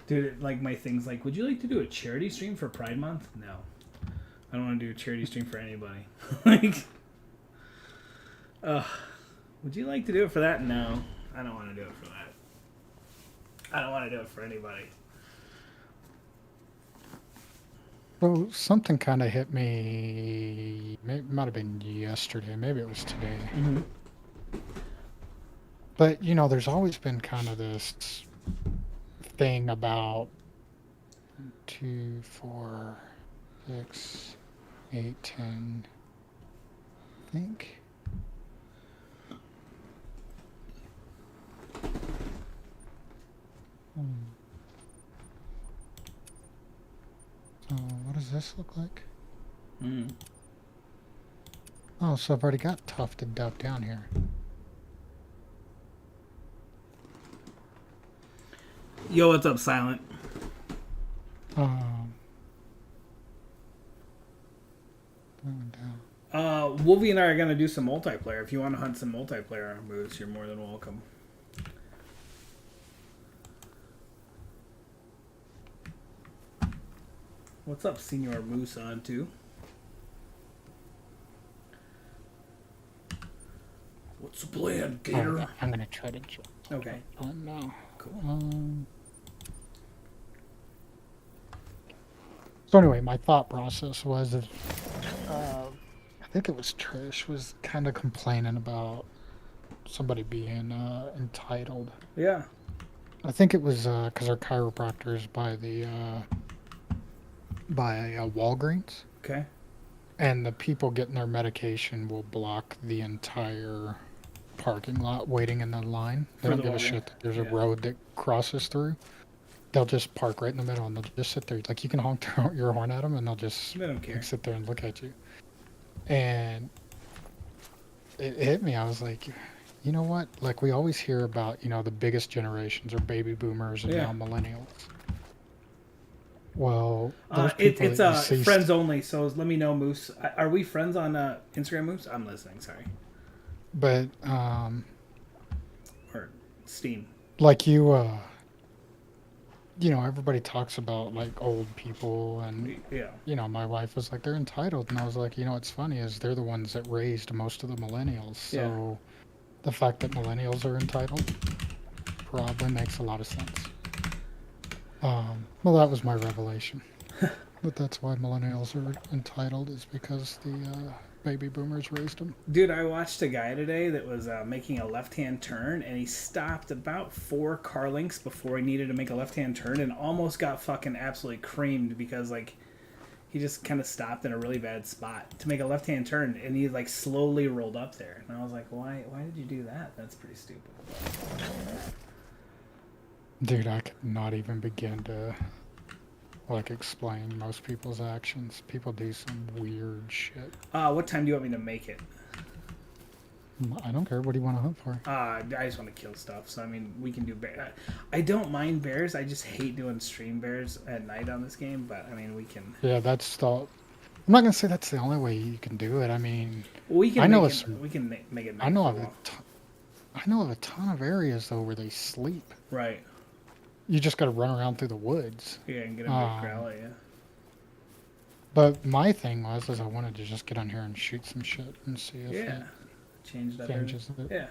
Dude, like my things like, would you like to do a charity stream for Pride Month? No. I don't want to do a charity stream for anybody. Like, would you like to do it for that? No. I don't want to do it for that. I don't want to do it for anybody. Well, something kind of hit me. It might have been yesterday. Maybe it was today. Mm-hmm. But, you know, there's always been kind of this thing about 2, 4, 6, 8, 10. I think. So, what does this look like? Mm. Oh, so I've already got tufted duck down here. Yo, what's up, Silent? Down. Wolvie and I are going to do some multiplayer. If you want to hunt some multiplayer moves, you're more than welcome. What's up, Senor Moose on too? What's the plan, Gator? I'm going to try to jump. Okay. No. Cool. So anyway, my thought process was, I think it was Trish was kind of complaining about somebody being entitled. Yeah. I think it was because our chiropractor is by Walgreens. Okay. And the people getting their medication will block the entire parking lot waiting in the line. They don't give a shit that there's a road that crosses through. They'll just park right in the middle and they'll just sit there. Like, you can honk your horn at them and they'll just like, sit there and look at you. And it hit me. I was like, you know what? Like, we always hear about, you know, the biggest generations are baby boomers and now millennials. Well, it's friends only. So let me know, Moose. Are we friends on Instagram, Moose? I'm listening. Sorry. But or Steam. Like you know, everybody talks about like old people, and you know, my wife was like, they're entitled, and I was like, you know, what's funny is they're the ones that raised most of the millennials. So the fact that millennials are entitled probably makes a lot of sense. Well, that was my revelation. But that's why millennials are entitled, is because the baby boomers raised them. Dude, I watched a guy today that was making a left-hand turn, and he stopped about 4 car lengths before he needed to make a left-hand turn, and almost got fucking absolutely creamed because like he just kind of stopped in a really bad spot to make a left-hand turn, and he like slowly rolled up there, and I was like, why did you do that? That's pretty stupid. Dude, I could not even begin to like explain most people's actions. People do some weird shit. What time do you want me to make it? I don't care. What do you want to hunt for? I just want to kill stuff. So I mean, we can do bear. I don't mind bears. I just hate doing stream bears at night on this game. But I mean, we can. Yeah, that's the. I'm not gonna say that's the only way you can do it. I mean, we can. We can make it. I know of a ton of areas though where they sleep. Right. You just got to run around through the woods. Yeah, and get a big growler, yeah. But my thing was I wanted to just get on here and shoot some shit and see if it changes it. Yeah.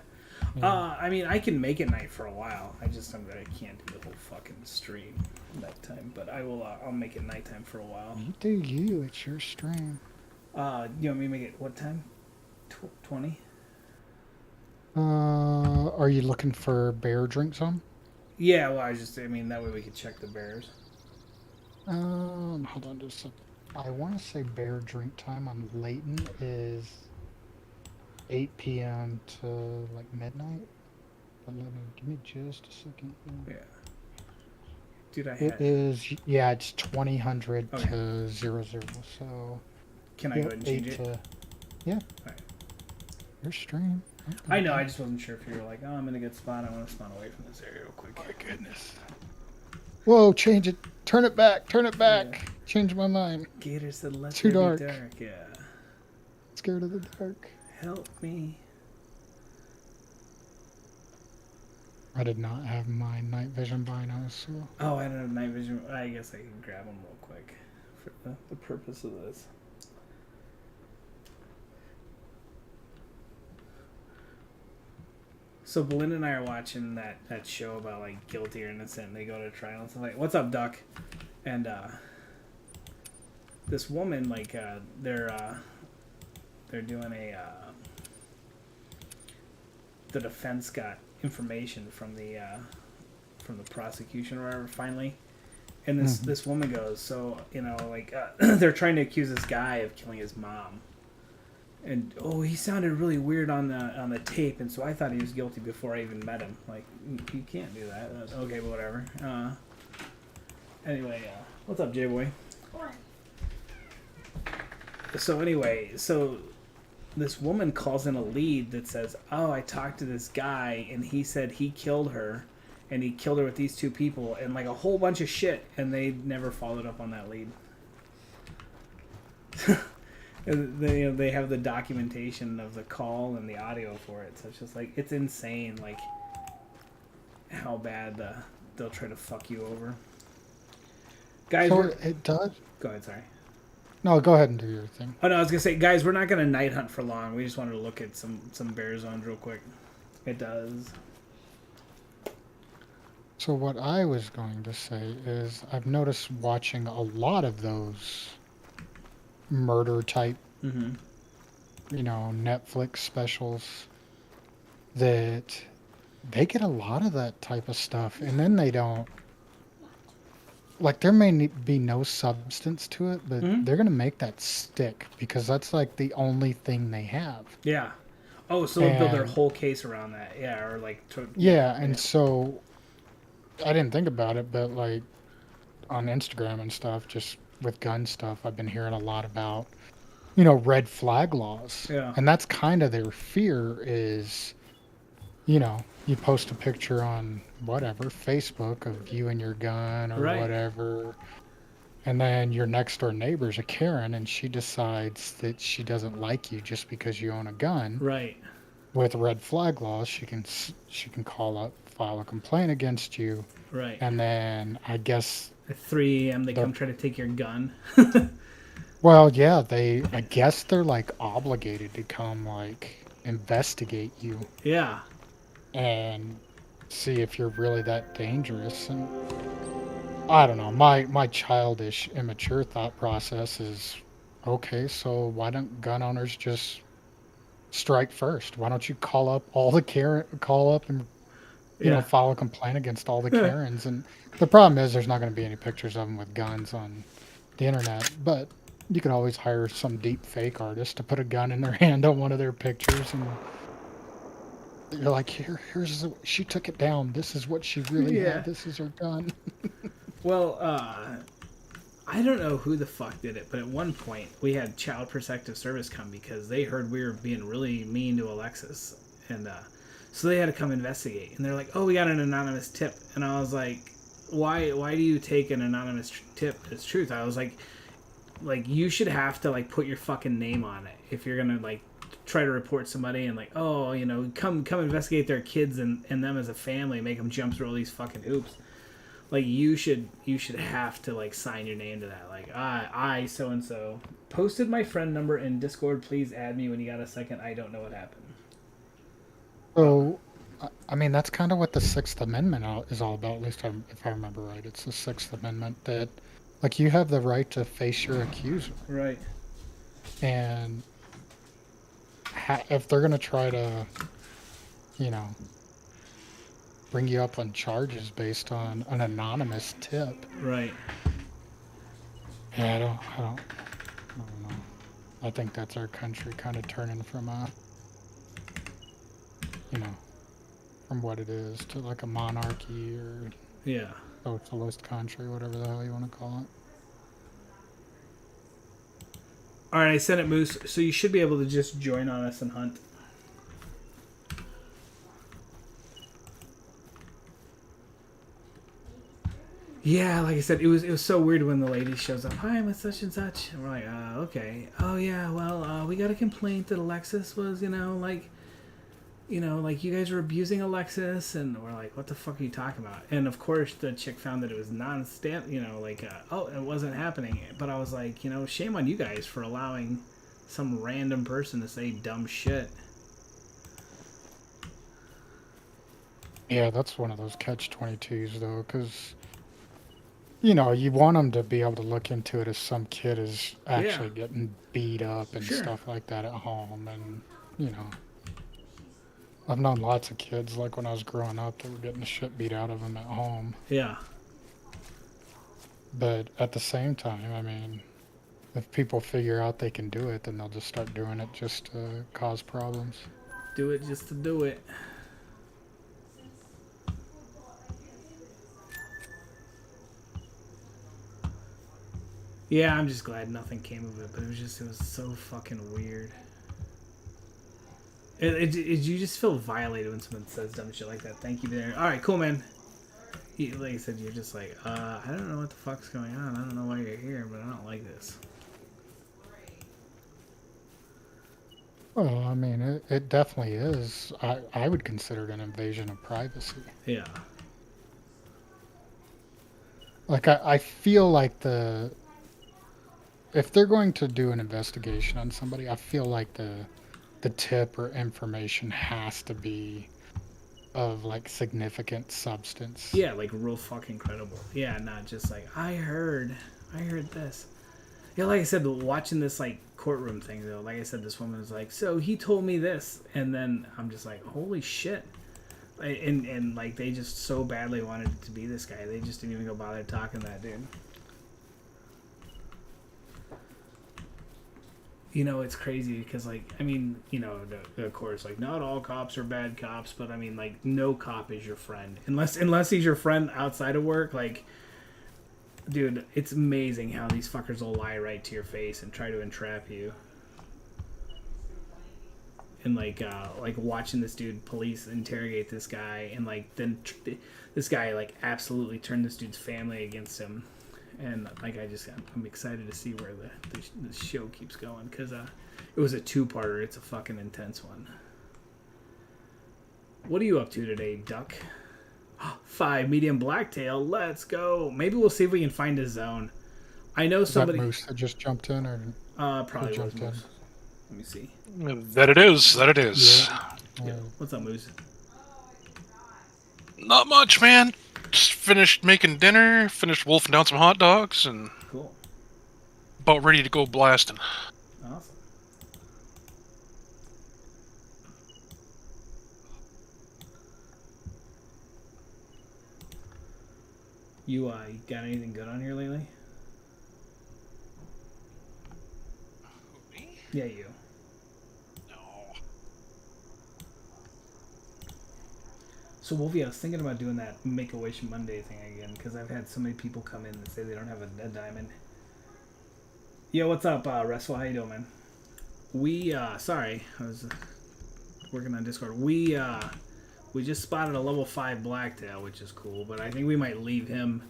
I mean, I can make it night for a while. I can't do the whole fucking stream nighttime. But I will. I'll make it nighttime for a while. You do you. It's your stream. You want me to make it what time? 20. Are you looking for bear drink zone? Yeah, well, I mean, that way we could check the bears. Hold on just a second. I want to say bear drink time on Layton is 8 p.m. to, like, midnight. But give me just a second. Yeah. Dude, it's 2000 to 00, so... Can I go ahead and change it? Yeah. All right. Your stream. I know, I just wasn't sure if you were like, oh, I'm in a good spot. I want to spawn away from this area real quick. My goodness. Whoa, change it. Turn it back. Yeah. Change my mind. Gator said, let Too dark. Yeah. Scared of the dark. Help me. I did not have my night vision binos, so Oh, I don't have night vision. I guess I can grab them real quick for the purpose of this. So Belinda and I are watching that show about like guilty or innocent. They go to trial and stuff like, "What's up, Duck?" And this woman, like, they're doing the defense got information from the prosecution or whatever finally, and this woman goes, so like they're trying to accuse this guy of killing his mom, and he sounded really weird on the tape, and so I thought he was guilty before I even met him. Like, you can't do that. Okay, but whatever. Anyway, what's up, J-Boy? So anyway, this woman calls in a lead that says, "Oh, I talked to this guy, and he said he killed her, and he killed her with these two people, and like a whole bunch of shit," and they never followed up on that lead. They have the documentation of the call and the audio for it, so it's just like, it's insane, like how bad they'll try to fuck you over. Guys, so it does. Go ahead, sorry. No, go ahead and do your thing. Oh no, I was gonna say, guys, we're not gonna night hunt for long. We just wanted to look at some bear zones real quick. It does. So what I was going to say is, I've noticed watching a lot of those murder type, Netflix specials, that they get a lot of that type of stuff, and then they don't. Like, there may be no substance to it, but they're going to make that stick because that's like the only thing they have. Yeah. Oh, so they'll build their whole case around that. Yeah, or like... So I didn't think about it, but like on Instagram and stuff, just with gun stuff, I've been hearing a lot about, red flag laws. Yeah. And that's kind of their fear is, you post a picture on whatever, Facebook, of you and your gun or whatever, and then your next door neighbor's a Karen, and she decides that she doesn't like you just because you own a gun. Right. With red flag laws, she can call up, file a complaint against you. Right. And then I guess at 3 a.m. they come try to take your gun. Well, yeah, I guess they're like obligated to come like investigate you. Yeah. And see if you're really that dangerous. And I don't know, my childish, immature thought process is, okay, so why don't gun owners just strike first? Why don't you call up and file a complaint against all the Karens? And the problem is there's not going to be any pictures of them with guns on the internet, but you could always hire some deep fake artist to put a gun in their hand on one of their pictures, and you're like, she took it down. This is what she really had. This is her gun. Well, I don't know who the fuck did it, but at one point we had Child Protective Service come because they heard we were being really mean to Alexis, and so they had to come investigate. And they're like, "Oh, we got an anonymous tip," and I was like, "Why do you take an anonymous tip as truth?" I was like, you should have to like put your fucking name on it if you're gonna like try to report somebody and like, come investigate their kids and them as a family, make them jump through all these fucking hoops. Like, you should have to like sign your name to that. Like, I so and so posted my friend number in Discord. Please add me when you got a second. I don't know what happened. So, I mean, that's kind of what the Sixth Amendment is all about. At least if I remember right, it's the Sixth Amendment that, like, you have the right to face your accuser. Right. And if they're going to try to, bring you up on charges based on an anonymous tip. Right. Yeah, I don't know. I think that's our country kind of turning from from what it is to like a monarchy or socialist country, whatever the hell you want to call it. All right, I sent it, Moose, so you should be able to just join on us and hunt. Yeah, like I said, it was so weird when the lady shows up. "Hi, I'm with such and such." And we're like, okay. "Oh yeah, well, we got a complaint that Alexis was, you know, like, you guys were abusing Alexis, and we're like, what the fuck are you talking about? And of course, the chick found that it was non-stamp, you know, like, oh, it wasn't happening. But I was like, you know, shame on you guys for allowing some random person to say dumb shit. Yeah, that's one of those catch-22s, though, because, you know, you want them to be able to look into it if some kid is actually getting beat up and stuff like that at home. And, you know, I've known lots of kids, like when I was growing up, that were getting the shit beat out of them at home. Yeah. But at the same time, I mean, if people figure out they can do it, then they'll just start doing it just to cause problems. Do it just to do it. Yeah, I'm just glad nothing came of it, but it was so fucking weird. You just feel violated when someone says dumb shit like that. Thank you there. All right, cool, man. Like I said, you're just like, I don't know what the fuck's going on. I don't know why you're here, but I don't like this. Well, I mean, it definitely is. I would consider it an invasion of privacy. Yeah. Like, I feel like if they're going to do an investigation on somebody, I feel like the tip or information has to be of, like, significant substance. Yeah, like, real fucking credible. Yeah, not just like, I heard this. Yeah, like I said, watching this, like, courtroom thing, though, like I said, this woman was like, so he told me this, and then I'm just like, holy shit. And like, they just so badly wanted it to be this guy, they just didn't even go bother talking to that dude. You know, it's crazy because, like, I mean, you know, of course, like, not all cops are bad cops, but I mean, like, no cop is your friend unless he's your friend outside of work. Like, dude, it's amazing how these fuckers will lie right to your face and try to entrap you. And like watching this dude police interrogate this guy, and like then this guy like absolutely turned this dude's family against him. And like I'm excited to see where the show keeps going, because it was a two-parter. It's a fucking intense one. What are you up to today, Duck? 5 medium blacktail. Let's go. Maybe we'll see if we can find a zone. I know somebody. Is that Moose that just jumped in, or probably was Moose. Let me see. That it is. Yeah. What's up, Moose? Not much, man. Just finished making dinner, finished wolfing down some hot dogs, and cool. About ready to go blasting. Awesome. You got anything good on here lately? Me? Yeah, you. So, Wolfie, I was thinking about doing that Make-A-Wish Monday thing again, because I've had so many people come in that say they don't have a diamond. Yo, what's up, Restful? How you doing, man? Sorry, I was working on Discord. We just spotted a level 5 blacktail, which is cool, but I think we might leave him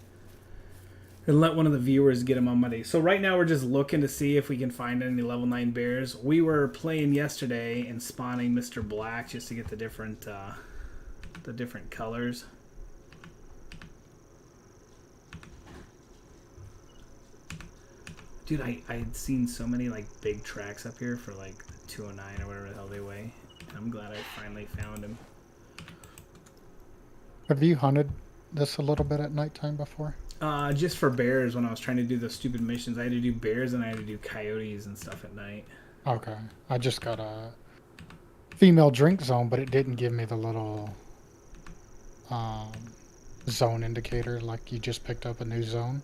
and let one of the viewers get him on Monday. So right now we're just looking to see if we can find any level 9 bears. We were playing yesterday and spawning Mr. Black just to get the different colors. Dude, I'd seen so many like big tracks up here for like 209 or whatever the hell they weigh. I'm glad I finally found him. Have you hunted this a little bit at nighttime before? Just for bears. When I was trying to do the stupid missions, I had to do bears and I had to do coyotes and stuff at night. Okay, I just got a female drink zone, but it didn't give me the little zone indicator, like you just picked up a new zone.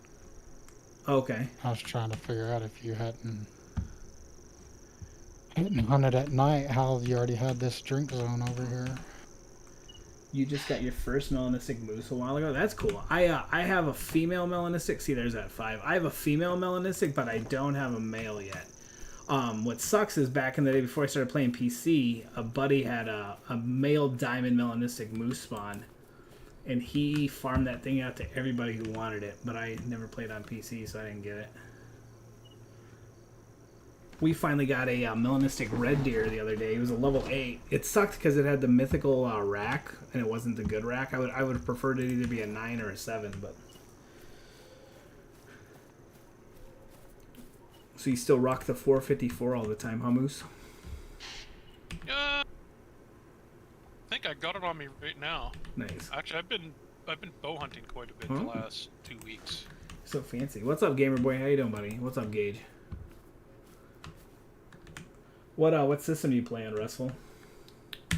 Okay. I was trying to figure out if you hadn't hunted at night, how you already had this drink zone over here. You just got your first melanistic moose a while ago. That's cool. I have a female melanistic. See, there's that 5. I have a female melanistic, but I don't have a male yet. What sucks is back in the day before I started playing PC, a buddy had a male diamond melanistic moose spawn, and he farmed that thing out to everybody who wanted it, but I never played on PC, so I didn't get it. we finally got a melanistic red deer the other day. It was a level 8. It sucked because it had the mythical rack, and it wasn't the good rack. I would have preferred it either be a 9 or a 7, but... So you still rock the 454 all the time, huh, Moose? I think I got it on me right now. Nice. Actually, I've been bow hunting quite a bit the last 2 weeks. So fancy. What's up, Gamer Boy? How you doing, buddy? What's up, Gage? What system do you play on, Restful? I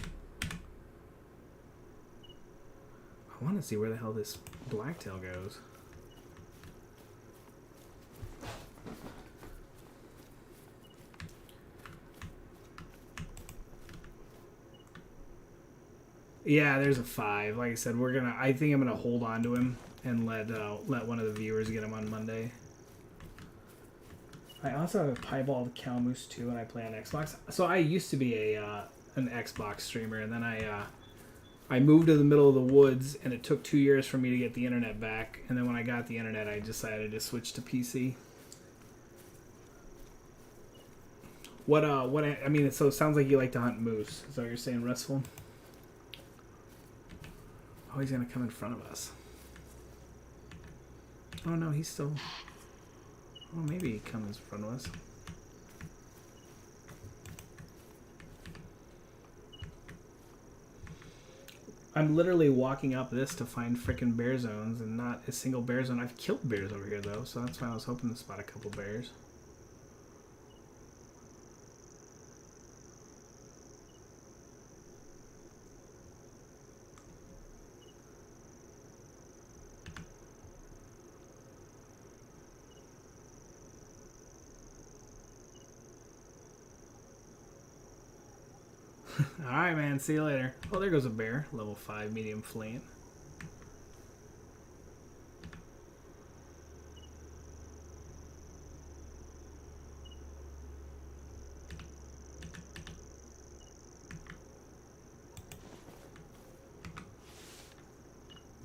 want to see where the hell this blacktail goes. Yeah, there's a 5. Like I said, I think I'm gonna hold on to him and let one of the viewers get him on Monday. I also have a piebald cow moose too, and I play on Xbox. So I used to be an Xbox streamer, and then I moved to the middle of the woods, and it took 2 years for me to get the internet back. And then when I got the internet, I decided to switch to PC. I mean, so it sounds like you like to hunt moose. Is that what you're saying, Restful? Oh, he's gonna come in front of us. Oh no, he's still... Oh, maybe he comes in front of us. I'm literally walking up this to find frickin' bear zones, and not a single bear zone. I've killed bears over here though, so that's why I was hoping to spot a couple bears. Alright, man. See you later. Oh, there goes a bear. Level 5, medium fleet.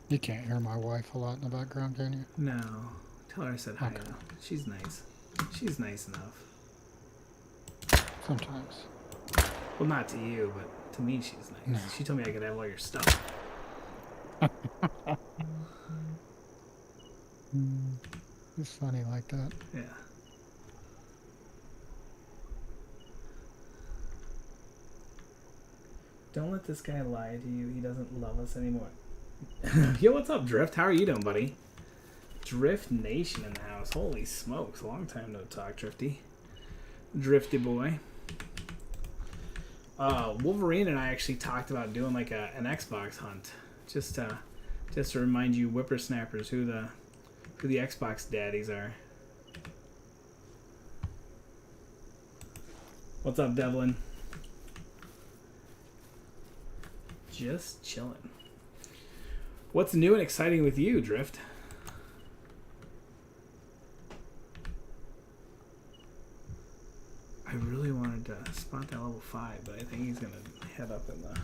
You can't hear my wife a lot in the background, can you? No. Tell her I said hi. Okay. Though. She's nice. She's nice enough. Sometimes. Well, not to you, but to me she's nice. No. She told me I could have all your stuff. It's funny like that. Yeah. Don't let this guy lie to you. He doesn't love us anymore. Yo, what's up, Drift? How are you doing, buddy? Drift Nation in the house. Holy smokes. Long time no talk, Drifty. Drifty boy. Wolverine and I actually talked about doing like an Xbox hunt. Just to remind you whippersnappers who the Xbox daddies are. What's up, Devlin? Just chilling. What's new and exciting with you, Drift? I really wanted to spot that level 5, but I think he's gonna head up in the...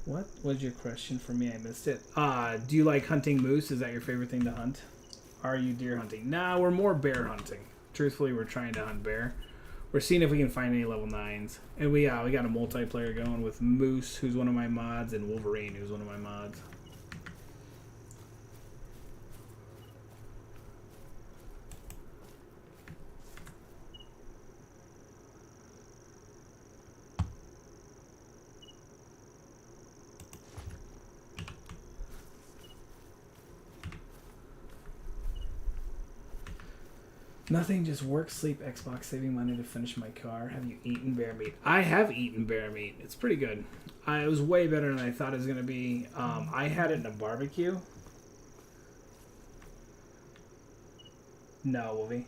What was your question for me? I missed it. Do you like hunting moose? Is that your favorite thing to hunt? Are you deer hunting? Nah, we're more bear hunting. Truthfully, we're trying to hunt bear. We're seeing if we can find any level 9s. And we got a multiplayer going with Moose, who's one of my mods, and Wolverine, who's one of my mods. Nothing, just work, sleep, Xbox, saving money to finish my car. Have you eaten bear meat? I have eaten bear meat. It's pretty good. It was way better than I thought it was going to be. I had it in a barbecue. No, Wolvie.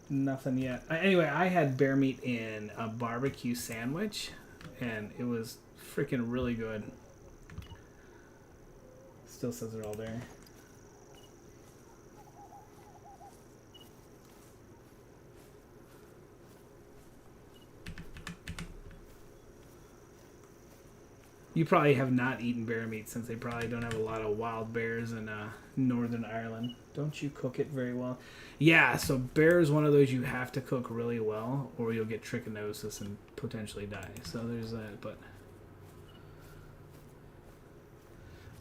Nothing yet. Anyway, I had bear meat in a barbecue sandwich, and it was freaking really good. Still says they're all there. You probably have not eaten bear meat since they probably don't have a lot of wild bears in Northern Ireland. Don't you cook it very well? Yeah, so bear is one of those you have to cook really well, or you'll get trichinosis and potentially die. So there's that. But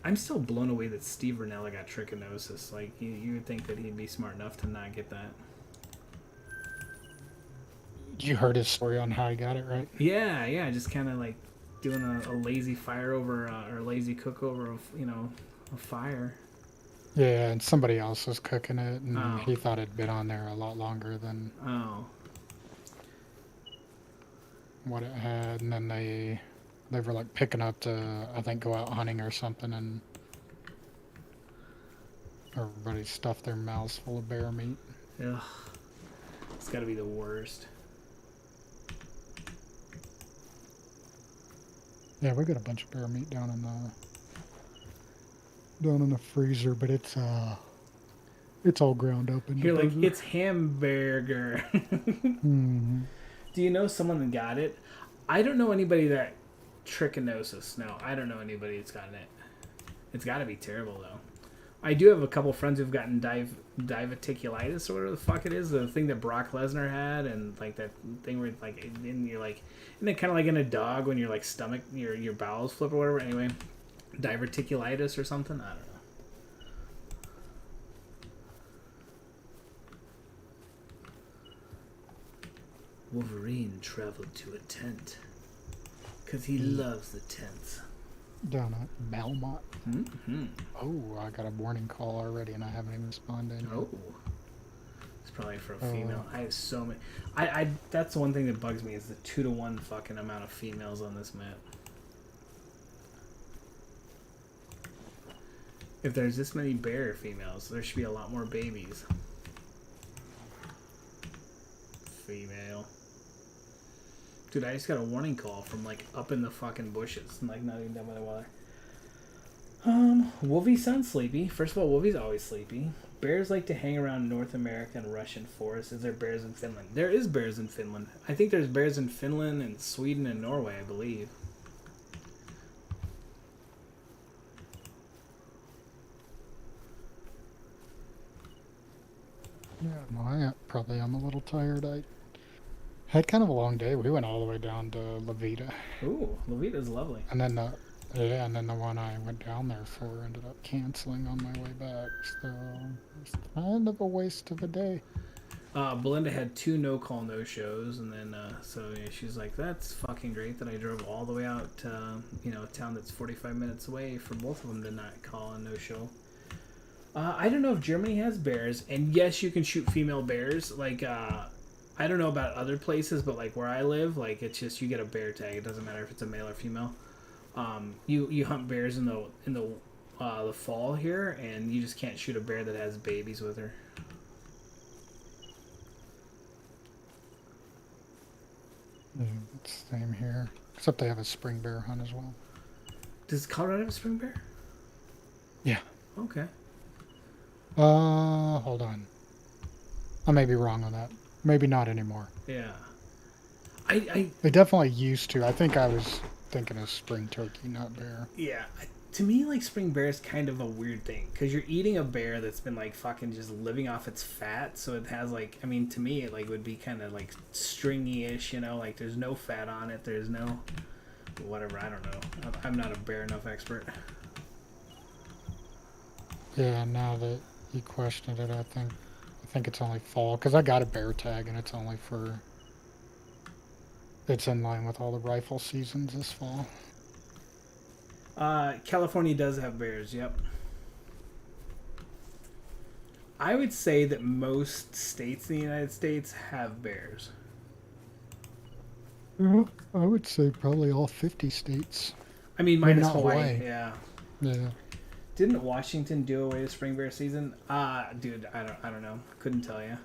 I'm still blown away that Steve Rinella got trichinosis. Like you would think that he'd be smart enough to not get that. You heard his story on how he got it, right? Yeah, just kind of like doing a lazy fire over or a lazy cook over, a fire. Yeah, and somebody else was cooking it, and Oh. he thought it'd been on there a lot longer than Oh, what it had, and then they were like picking up to, I think, go out hunting or something, and everybody stuffed their mouths full of bear meat. ugh, it's got to be the worst. Yeah, we got a bunch of bear meat down in the freezer, but it's all ground up. You're like, it's hamburger. Mhm. Do you know someone that got it? I don't know anybody that trichinosis. No, I don't know anybody that's gotten it. It's got to be terrible though. I do have a couple friends who've gotten diverticulitis or whatever the fuck it is, the thing that Brock Lesnar had, and like that thing where like and you're like, isn't it kind of like in a dog when your like stomach, your bowels flip or whatever? Anyway, diverticulitis or something. I don't know. Wolverine traveled to a tent because he loves the tents. Down at Belmont. Mm-hmm. Oh, I got a warning call already, and I haven't even responded. Oh, it's probably for a female. I have so many. I that's the one thing that bugs me is the 2-to-1 fucking amount of females on this map. If there's this many bear females, there should be a lot more babies. Female. Dude, I just got a warning call from like up in the fucking bushes and like not even done by the water. Wolvie sounds sleepy. First of all, Wolvie's always sleepy. Bears like to hang around North America and Russian forests. Is there bears in Finland? There is bears in Finland. I think there's bears in Finland and Sweden and Norway, I believe. Yeah, no, probably I'm a little tired. I had kind of a long day. We went all the way down to Levita, Ooh, Levita's lovely. and then the one I went down there for ended up canceling on my way back. So it's kind of a waste of a day. Belinda had 2 no-call no-shows, and then so yeah, she's like, "That's fucking great that I drove all the way out to a town that's 45 minutes away for both of them to not call a no-show." I don't know if Germany has bears, and yes, you can shoot female bears. Like I don't know about other places, but like where I live, like it's just you get a bear tag. It doesn't matter if it's a male or female. You hunt bears in the fall here, and you just can't shoot a bear that has babies with her. Yeah, it's the same here, except they have a spring bear hunt as well. Does Colorado have a spring bear? Yeah. Okay. Hold on. I may be wrong on that. Maybe not anymore. Yeah. I They definitely used to. I think I was thinking of spring turkey, not bear. yeah. To me, like spring bear is kind of a weird thing because you're eating a bear that's been like fucking just living off its fat, so it has like, I mean, to me, it like would be kind of like stringy-ish, like there's no fat on it, there's no whatever. I don't know. I'm not a bear enough expert. Yeah, now that you questioned it, I think it's only fall, because I got a bear tag and it's only for, it's in line with all the rifle seasons this fall. California does have bears. Yep. I would say that most states in the United States have bears. I would say probably all 50 states. I mean, Maybe minus not Hawaii. Hawaii. Yeah. Yeah. Didn't Washington do away with spring bear season? Dude, I don't know. Couldn't tell you.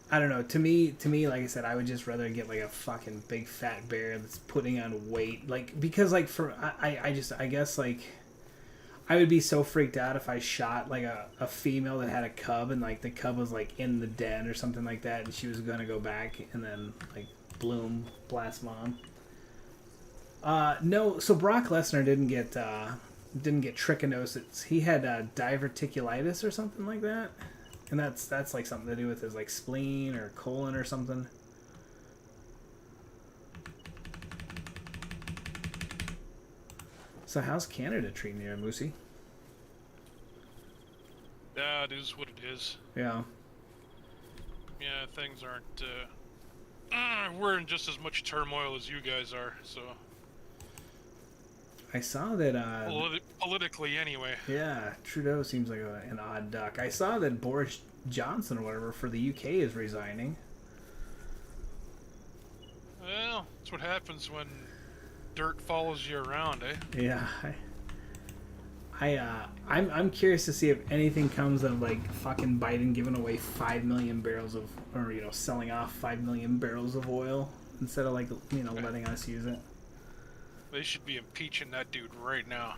I don't know. To me, like I said, I would just rather get like a fucking big fat bear that's putting on weight, like because like for I guess like I would be so freaked out if I shot like a female that had a cub and like the cub was like in the den or something like that and she was gonna go back and then like bloom blast mom. No, so Brock Lesnar didn't get trichinosis. He had diverticulitis or something like that, and that's like something to do with his like spleen or colon or something. So how's Canada treating you, Moosey? Yeah, it is what it is. Yeah. Yeah, things aren't. We're in just as much turmoil as you guys are, so. I saw that. Politically, anyway. Yeah, Trudeau seems like an odd duck. I saw that Boris Johnson or whatever for the UK is resigning. Well, that's what happens when dirt follows you around, eh? Yeah. I'm curious to see if anything comes of like fucking Biden giving away 5 million barrels of, or selling off 5 million barrels of oil instead of like letting us use it. They should be impeaching that dude right now.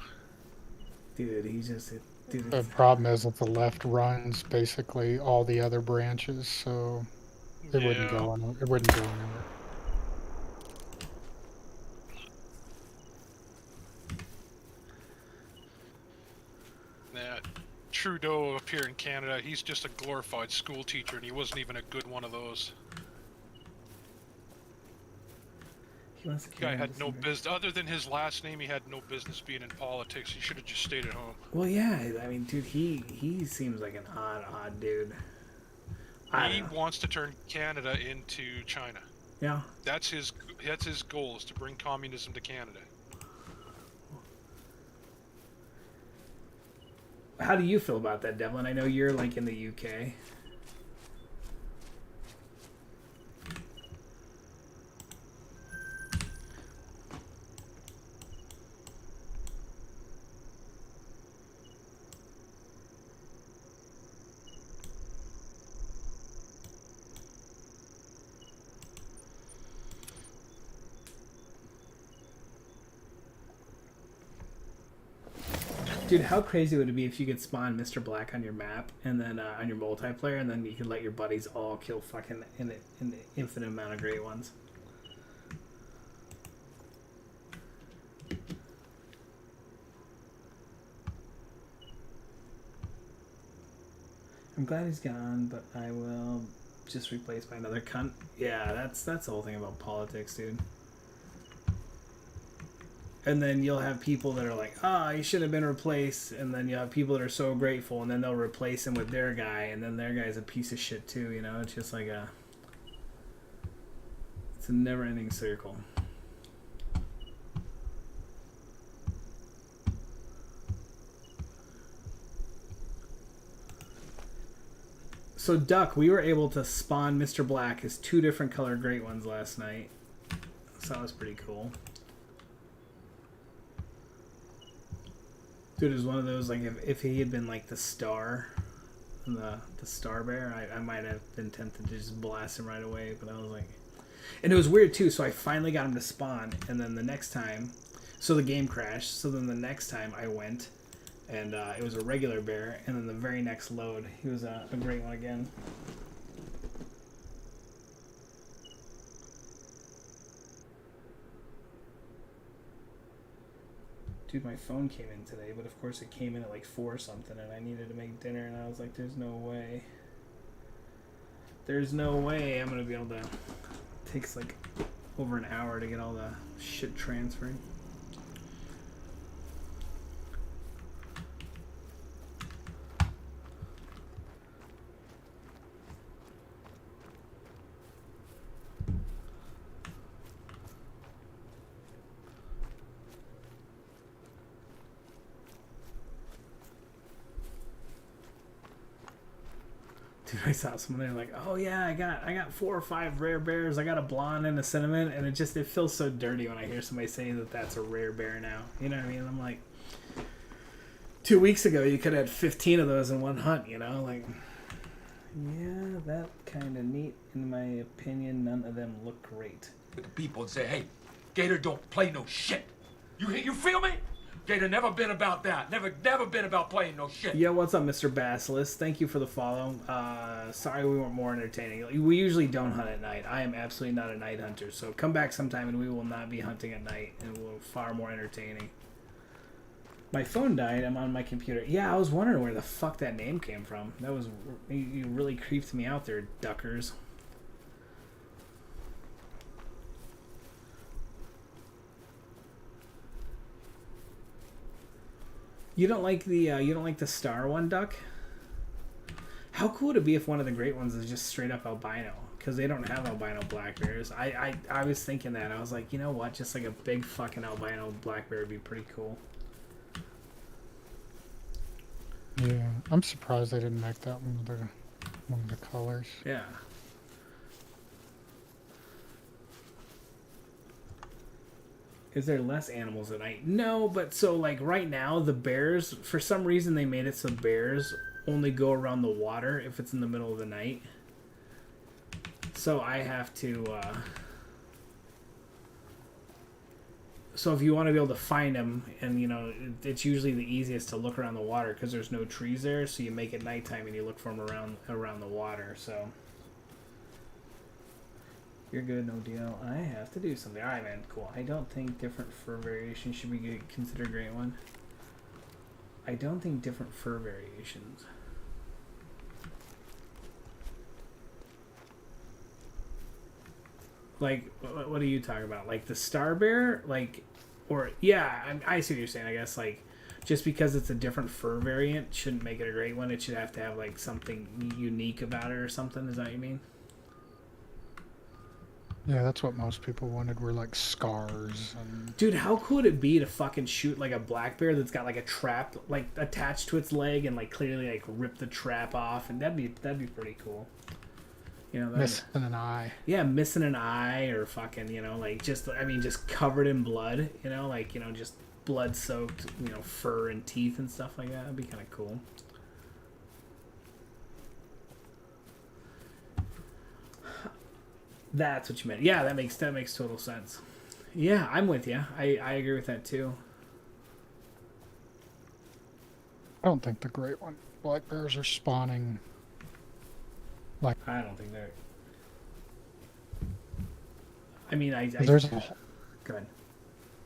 Dude, he's just dude. The problem is that the left runs basically all the other branches, so it wouldn't go anywhere. It wouldn't go anywhere. Yeah, Trudeau up here in Canada, he's just a glorified school teacher, and he wasn't even a good one of those. The guy had no business, other than his last name, he had no business being in politics. He should have just stayed at home. Well, yeah, I mean, dude, he seems like an odd dude. He wants to turn Canada into China. Yeah. That's his goal, is to bring communism to Canada. How do you feel about that, Devlin? I know you're like in the UK. Dude, how crazy would it be if you could spawn Mr. Black on your map and then on your multiplayer, and then you could let your buddies all kill fucking an infinite amount of great ones? I'm glad he's gone, but I will just replace by another cunt. Yeah, that's the whole thing about politics, dude. And then you'll have people that are like, he should have been replaced. And then you'll have people that are so grateful, and then they'll replace him with their guy, and then their guy's a piece of shit too, It's just like it's a never-ending circle. So, Duck, we were able to spawn Mr. Black as 2 different color great ones last night. So that was pretty cool. Dude, it was one of those, like, if he had been, like, the star, the star bear, I might have been tempted to just blast him right away, but I was like... And it was weird, too, so I finally got him to spawn, and then the next time... So the game crashed, so then the next time I went, and it was a regular bear, and then the very next load, he was a great one again. Dude, my phone came in today, but of course it came in at like 4 or something, and I needed to make dinner, and I was like, there's no way. There's no way I'm going to be able to... It takes like over an hour to get all the shit transferred. Dude, I saw someone there like, oh yeah, I got 4 or 5 rare bears. I got a blonde and a cinnamon, and it feels so dirty when I hear somebody say that that's a rare bear now. You know what I mean? I'm like, 2 weeks ago you could have had 15 of those in one hunt. Like, yeah, that kind of neat. In my opinion, none of them look great. With the people and say, hey, Gator don't play no shit. You feel me? Jada never been about that. Never been about playing no shit. Yeah, what's up, Mr. Basilisk? Thank you for the follow. Sorry we weren't more entertaining. We usually don't hunt at night. I am absolutely not a night hunter, so come back sometime and we will not be hunting at night, and we'll be far more entertaining. My phone died. I'm on my computer. Yeah, I was wondering where the fuck that name came from. That was... You really creeped me out there, duckers. You don't like the star one, Duck? How cool would it be if one of the great ones is just straight up albino? Because they don't have albino black bears. I was thinking that. I was like, you know what? Just like a big fucking albino black bear would be pretty cool. Yeah, I'm surprised they didn't make that one of the colors. Yeah. Is there less animals at night? No, but so like right now the bears, for some reason they made it so bears only go around the water if it's in the middle of the night. So I have to so if you want to be able to find them, and you know, it's usually the easiest to look around the water because there's no trees there, so you make it nighttime and you look for them around the water. So you're good, no deal. I have to do something. Alright, man, cool. I don't think different fur variations should be considered a great one. I don't think different fur variations. Like, what are you talking about? Like the star bear? Like, or, yeah, I see what you're saying. I guess, like, just because it's a different fur variant shouldn't make it a great one. It should have to have, like, something unique about it or something. Is that what you mean? Yeah, that's what most people wanted, were like scars and... Dude, how cool would it be to fucking shoot like a black bear that's got like a trap like attached to its leg and like clearly like rip the trap off, and that'd be pretty cool. You know, missing an eye. Yeah, missing an eye, or fucking, you know, like just covered in blood, you know, like, you know, just blood soaked, you know, fur and teeth and stuff like that. That'd be kind of cool. That's what you meant. Yeah, that makes total sense. Yeah, I'm with you. I agree with that too. I don't think the great one black bears are spawning. Like, I don't think they're... I mean, I there's a... Go ahead.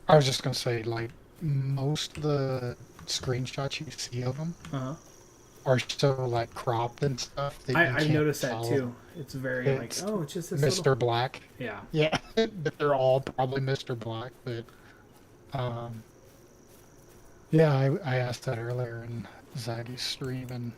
I was just gonna say, like, most of the screenshots you see of them are so like cropped and stuff. That I've noticed that too. It's very it's like, oh, it's just this Mr. little... Black. Yeah. Yeah, they're all probably Mr. Black, but yeah, I asked that earlier in Zaggy's stream, and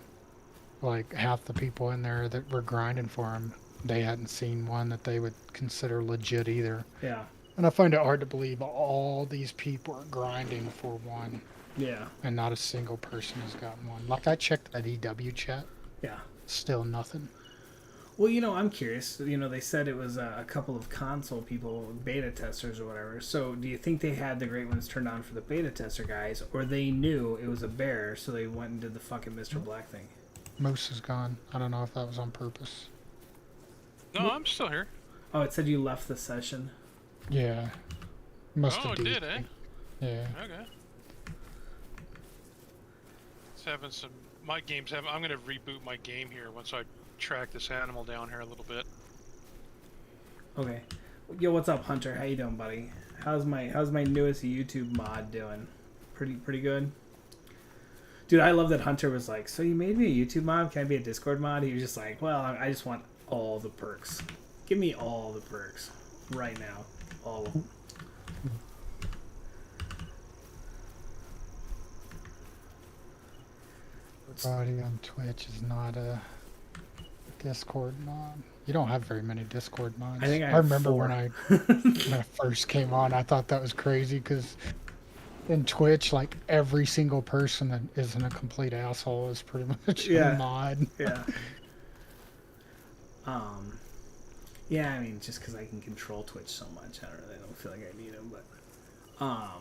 like half the people in there that were grinding for him, they hadn't seen one that they would consider legit either. Yeah. And I find it hard to believe all these people are grinding for one. Yeah. And not a single person has gotten one. Like, I checked that EW chat. Yeah. Still nothing. Well, you know, I'm curious. You know, they said it was a couple of console people, beta testers or whatever. So do you think they had the great ones turned on for the beta tester guys, or they knew it was a bear, so they went and did the fucking Mr. Black thing? Moose is gone. I don't know if that was on purpose. No, I'm still here. Oh, it said you left the session. Yeah. Must Oh, have it did, eh? Yeah. Okay. It's having some... My game's having... I'm gonna reboot my game here once I track this animal down here a little bit. Okay. Yo, what's up, Hunter? How you doing, buddy? How's my newest YouTube mod doing? Pretty good? Dude, I love that Hunter was like, so you made me a YouTube mod? Can I be a Discord mod? He was just like, well, I just want all the perks. Give me all the perks. Right now. All of them. Everybody on Twitch is not a Discord mod. You don't have very many Discord mods. I think I have remember 4. when I first came on, I thought that was crazy because in Twitch, like every single person that isn't a complete asshole is pretty much a mod. Yeah. Yeah, I mean, just because I can control Twitch so much, I don't feel like I need them, but,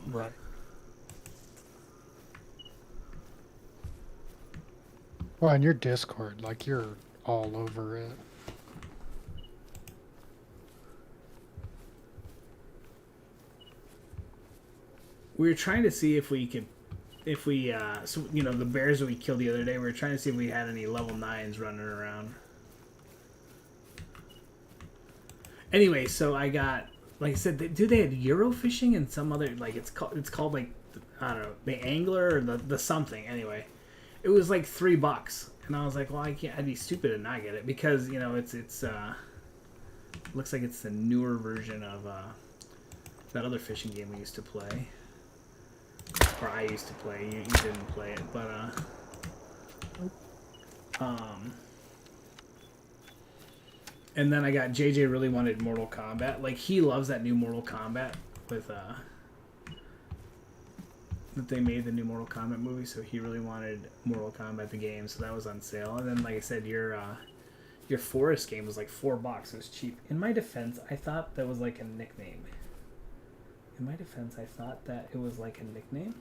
Right. Well, in your Discord, like, you're all over it. we were trying to see if we could, if we, so, you know, the bears that we killed the other day, we were trying to see if we had any level 9s running around. Anyway, so I got, like I said, they had Eurofishing and some other, like, it's called like, I don't know, the Angler or the something. Anyway, it was like $3, and I was like, well, I'd be stupid to not get it, because, you know, it's looks like it's the newer version of that other fishing game we used to play, or I used to play. You didn't play it, but and then I got JJ really wanted Mortal Kombat. Like, he loves that new Mortal Kombat with that they made, the new Mortal Kombat movie, so he really wanted Mortal Kombat the game, so that was on sale. And then, like I said, your Forest game was like $4. It was cheap. In my defense, I thought that was like a nickname. In my defense, I thought that it was like a nickname.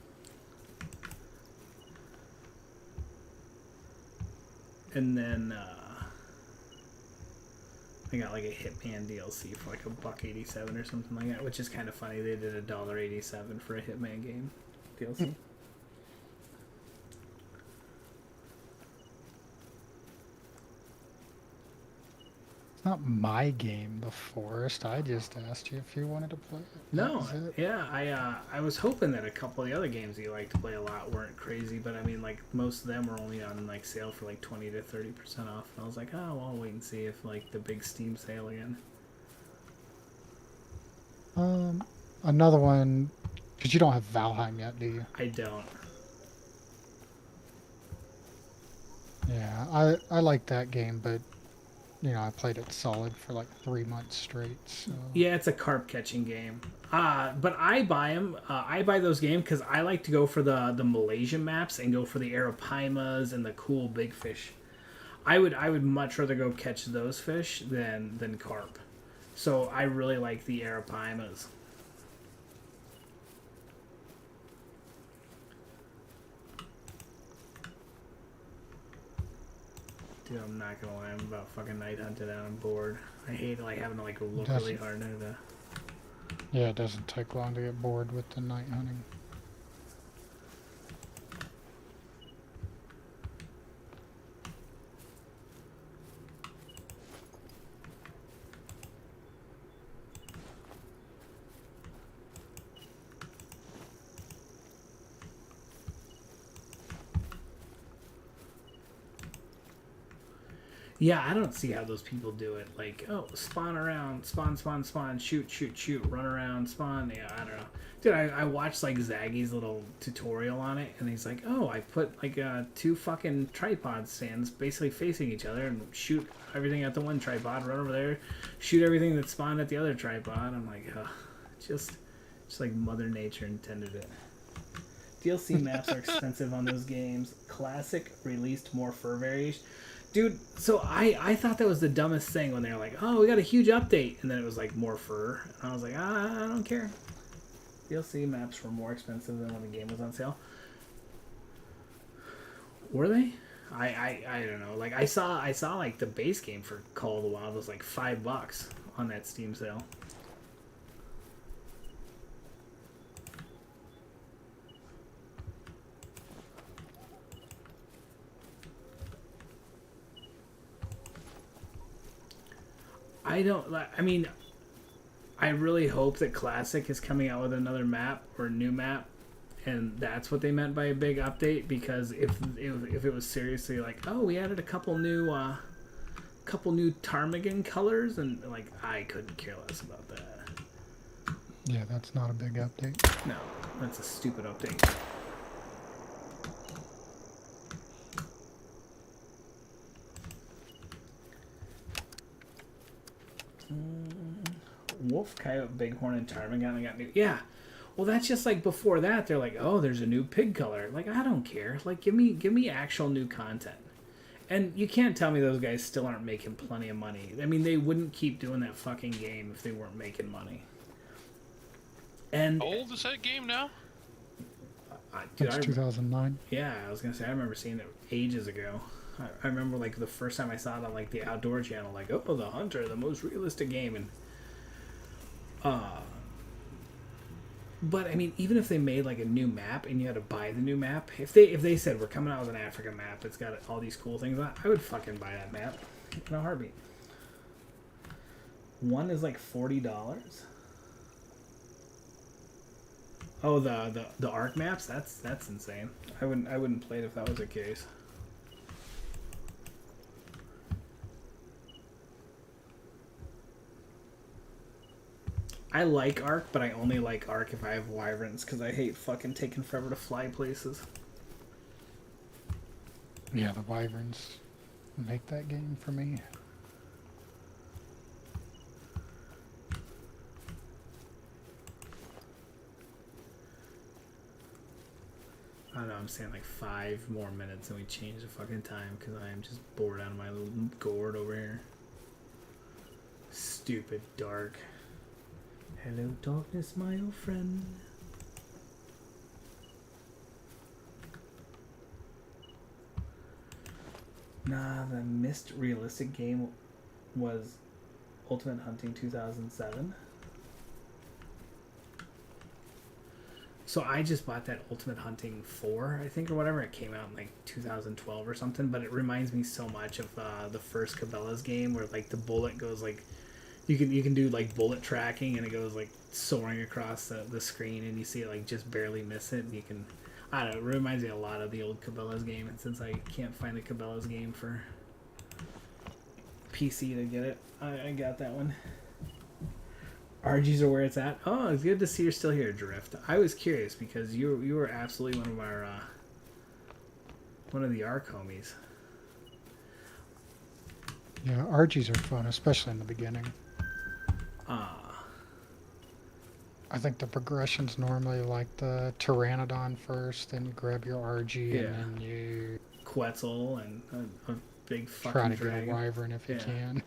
And then I got like a Hitman DLC for like $1.87 or something like that, which is kind of funny. They did $1.87 for a Hitman game DLC. It's not my game, The Forest. I just asked you if you wanted to play it. No, yeah, I was hoping that a couple of the other games that you like to play a lot weren't crazy, but I mean, like, most of them were only on like sale for like 20 to 30% off. And I was like, oh, well, I'll wait and see if like the big Steam sale again. Another one, because you don't have Valheim yet, do you? I don't. Yeah, I like that game, but you know, I played it solid for like 3 months straight. So. Yeah, it's a carp catching game. But I buy them. I buy those games because I like to go for the Malaysian maps and go for the Arapaimas and the cool big fish. I would much rather go catch those fish than carp. So I really like the Arapaimas. Dude, I'm not gonna lie, I'm about fucking night hunted out. I'm bored. I hate like having to like look really hard into the... Yeah, it doesn't take long to get bored with the night hunting. Yeah, I don't see how those people do it. Like, oh, spawn around, spawn, shoot, run around, spawn. Yeah, I don't know. Dude, I watched, like, Zaggy's little tutorial on it, and he's like, oh, I put, like, 2 fucking tripod stands basically facing each other and shoot everything at the one tripod, run over there, shoot everything that spawned at the other tripod. I'm like, just like Mother Nature intended it. DLC maps are expensive on those games. Classic released more fur variation. Dude, so I thought that was the dumbest thing when they were like, oh, we got a huge update. And then it was like more fur. And I was like, I don't care. DLC maps were more expensive than when the game was on sale. Were they? I don't know. Like, I saw like the base game for Call of the Wild was like $5 on that Steam sale. I mean, I really hope that Classic is coming out with another map or a new map, and that's what they meant by a big update. Because if it was seriously like, oh, we added a couple new ptarmigan colors, and like, I couldn't care less about that. Yeah, that's not a big update. No, that's a stupid update. Wolf, Coyote, Bighorn, and Ptarmigan got new. Yeah, well, that's just like before that. They're like, oh, there's a new pig color. Like, I don't care. Like, give me actual new content. And you can't tell me those guys still aren't making plenty of money. I mean, they wouldn't keep doing that fucking game if they weren't making money. And how old is that game now? Dude, That's 2009. Yeah, I was gonna say I remember seeing it ages ago. I remember like the first time I saw it on like the Outdoor Channel, like, oh, the Hunter, the most realistic game, and But I mean, even if they made like a new map and you had to buy the new map, if they said we're coming out with an Africa map that's got all these cool things on it, I would fucking buy that map in a heartbeat. One is like $40. Oh, the Ark maps, that's insane. I wouldn't play it if that was the case. I like Ark, but I only like Ark if I have Wyverns, because I hate fucking taking forever to fly places. Yeah, the Wyverns make that game for me. I don't know, I'm saying like 5 more minutes and we change the fucking time because I am just bored out of my little gourd over here. Stupid dark. Hello darkness, my old friend. Nah, the missed realistic game was Ultimate Hunting 2007. So I just bought that Ultimate Hunting 4, I think, or whatever. It came out in like 2012 or something, but it reminds me so much of the first Cabela's game where like the bullet goes like you can do like bullet tracking and it goes like soaring across the screen and you see it like just barely miss it and you can, I don't know, it reminds me a lot of the old Cabela's game, and since I can't find a Cabela's game for PC to get it, I got that one. RGs are where it's at. Oh, it's good to see you're still here, Drift. I was curious because you were absolutely one of our one of the Ark homies. Yeah, RGs are fun, especially in the beginning. I think the progression's normally like the Pteranodon first, then you grab your RG, Yeah. and then you Quetzal and a big fucking try to dragon. get a Wyvern if you Yeah. can.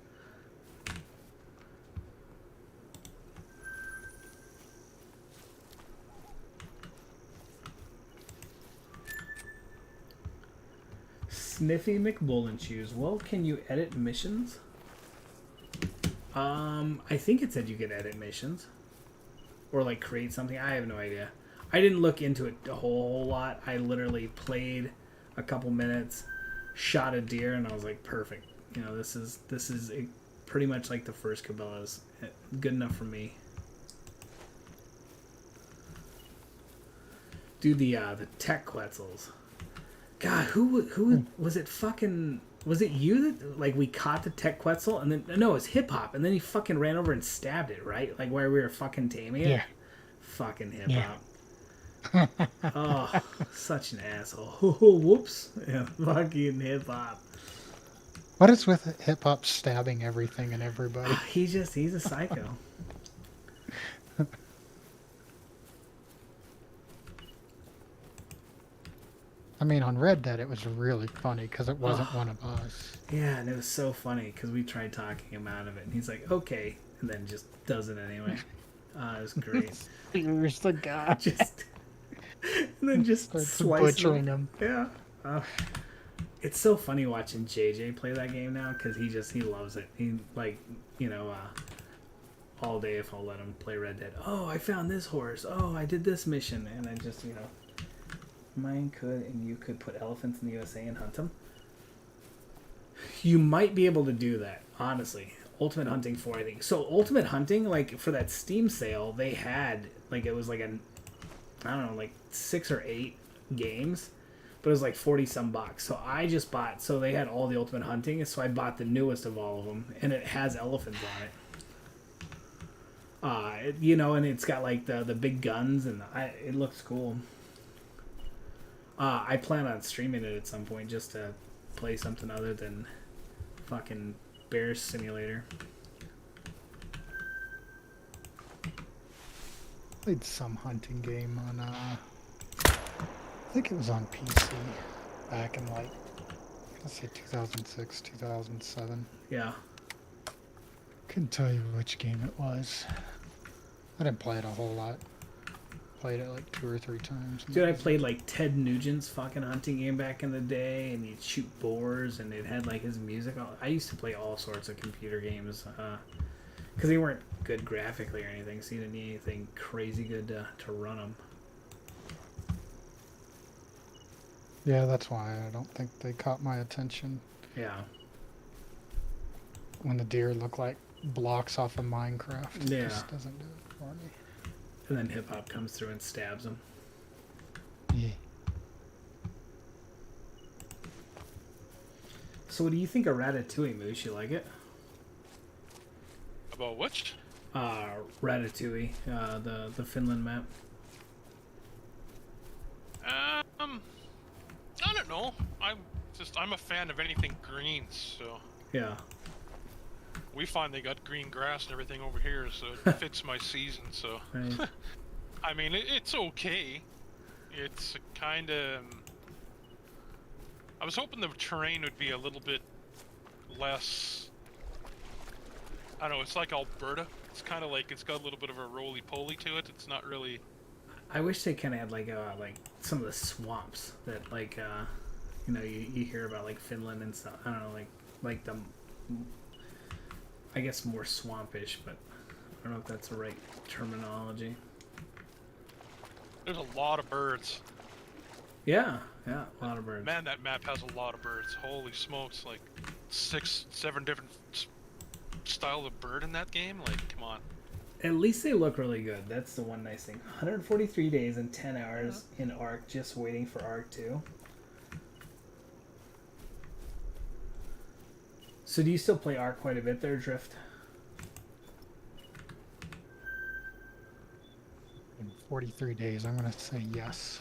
Sniffy McBullenchoos. Well, can you edit missions? I think it said you could edit missions. Or like create something. I have no idea. I didn't look into it a whole lot. I literally played a couple minutes, shot a deer, and I was like, perfect. You know, this is pretty much like the first Cabela's. Good enough for me. Dude, the tech Quetzals. God, who was it? Fucking, was it you that like we caught the tech Quetzal and then no, it was Hip Hop, and then he fucking ran over and stabbed it, right? Like while we were fucking taming it. Yeah. Fucking Hip Yeah. Hop. Oh, such an asshole. Whoops. Yeah, fucking Hip Hop. What is with hip hop stabbing everything and everybody? He's a psycho. I mean, on Red Dead, it was really funny because it wasn't one of us. Yeah, and it was so funny because we tried talking him out of it, and he's like, okay, and then just does it anyway. It was great. Here's the guy. Just and then just Starts slicing butchering him. Yeah. It's so funny watching JJ play that game now because he loves it. He like, you know, all day if I'll let him play Red Dead. Oh, I found this horse. Oh, I did this mission, and I just, you know, mine could and you could put elephants in the USA and hunt them. You might be able to do that, honestly. Ultimate Hunting 4, I think. So Ultimate Hunting, like for that Steam sale, they had like it was like I don't know, like 6 or 8 games, but it was like 40 some bucks. So I just bought. So they had all the Ultimate Hunting, so I bought the newest of all of them, and it has elephants on it. You know, and it's got like the big guns, and it looks cool. I plan on streaming it at some point just to play something other than fucking Bear Simulator. Played some hunting game on, I think it was on PC back in like, let's say 2006, 2007. Yeah. Couldn't tell you which game it was. I didn't play it a whole lot. Played it like 2 or 3 times. Dude, I played like Ted Nugent's fucking hunting game back in the day, and you'd shoot boars, and it had like his music. I used to play all sorts of computer games because they weren't good graphically or anything, so you didn't need anything crazy good to run them. Yeah, that's why I don't think they caught my attention. Yeah. When the deer look like blocks off of Minecraft. Yeah. It just doesn't do it for me. And then Hip Hop comes through and stabs him. Yeah. So what do you think of Ratatouille, Moose? You like it? About which? Ratatouille, the Finland map. I don't know. I'm a fan of anything green, so Yeah. we finally got green grass and everything over here, so it fits my season. So Right. I mean, it's okay. It's kind of. I was hoping the terrain would be a little bit less. I don't know. It's like Alberta. It's kind of like it's got a little bit of a roly-poly to it. It's not really. I wish they kind of had like some of the swamps that you hear about like Finland and stuff. I don't know, like the, I guess more swampish, but I don't know if that's the right terminology. There's a lot of birds. Yeah, a lot of birds. Man, that map has a lot of birds. Holy smokes! Like 6, 7 different styles of bird in that game. Like, come on. At least they look really good. That's the one nice thing. 143 days and 10 hours in Ark, just waiting for Ark 2. So do you still play Ark quite a bit there, Drift? In 43 days, I'm going to say yes.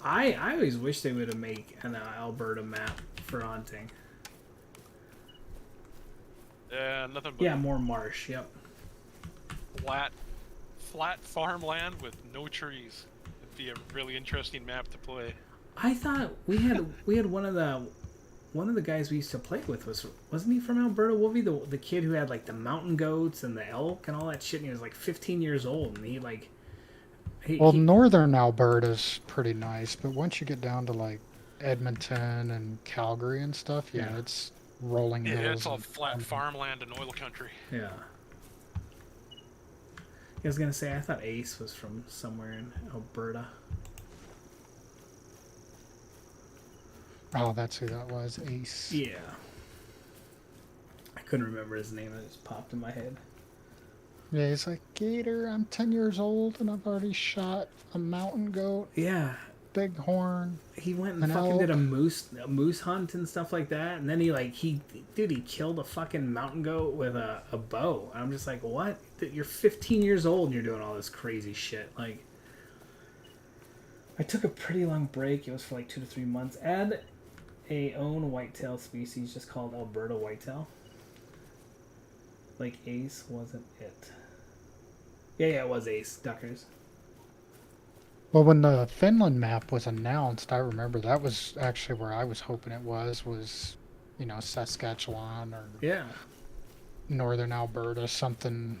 I always wish they would have made an Alberta map for hunting. Yeah, nothing but Yeah, more marsh. Yep. flat farmland with no trees. It'd be a really interesting map to play. I thought we had one of the guys we used to play with wasn't he from Alberta? Wolfie, the kid who had like the mountain goats and the elk and all that shit. And he was like 15 years old, and he like. Well, northern Alberta's pretty nice, but once you get down to like Edmonton and Calgary and stuff, yeah. It's rolling hills. Yeah, it's all and flat farmland and oil country. Yeah. I was gonna say I thought Ace was from somewhere in Alberta. Oh, that's who that was, Ace. Yeah. I couldn't remember his name. It just popped in my head. Yeah, he's like, Gator, I'm 10 years old and I've already shot a mountain goat, Yeah. bighorn. He went and An fucking did a elk. moose hunt and stuff like that, and then he killed a fucking mountain goat with a bow. And I'm just like, what? You're 15 years old and you're doing all this crazy shit. Like, I took a pretty long break. It was for like 2 to 3 months. Add a own whitetail species just called Alberta whitetail. Like Ace wasn't it? Yeah, it was Ace Duckers. Well, when the Finland map was announced, I remember that was actually where I was hoping it was, Saskatchewan or Yeah, northern Alberta, something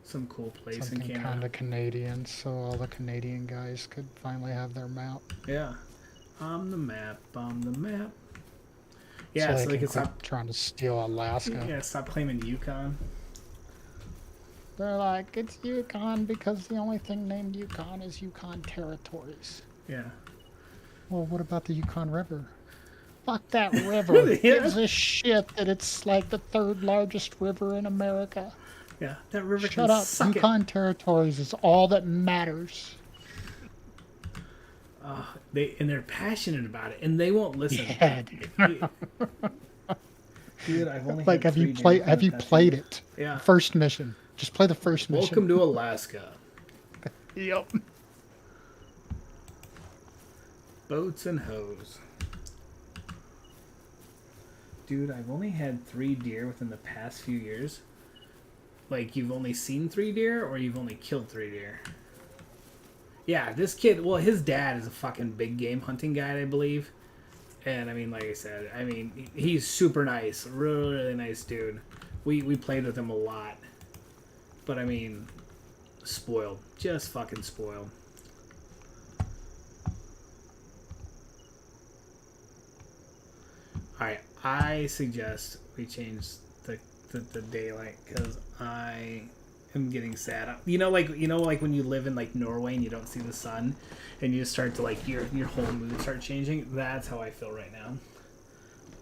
some cool place in kind Canada. of Canadian, so all the Canadian guys could finally have their map. Yeah, on the map. Yeah, so they can could quit stop. trying to steal Alaska. Yeah, stop claiming Yukon. They're like, it's Yukon because the only thing named Yukon is Yukon Territories. Yeah. Well, what about the Yukon River? Fuck that river. Yeah. Gives a shit that it's like the 3rd largest river in America. Yeah, that river Shut can up. suck Yukon Territories is all that matters. They're passionate about it, and they won't listen. Yeah, dude. Dude, I've only Like, had have you 3 played? deer Have you hunt that played thing. it? Yeah. First mission. Just play the first mission. Welcome to Alaska. Yep. Boats and hoes. Dude, I've only had 3 deer within the past few years. Like, you've only seen 3 deer, or you've only killed 3 deer? Yeah, this kid, well, his dad is a fucking big game hunting guy, I believe. And, I mean, like I said, he's super nice. Really, really nice dude. We played with him a lot. But, spoiled. Just fucking spoiled. Alright, I suggest we change the daylight because I am getting sad. Like when you live in like Norway and you don't see the sun, and you just start to like your whole mood start changing. That's how I feel right now.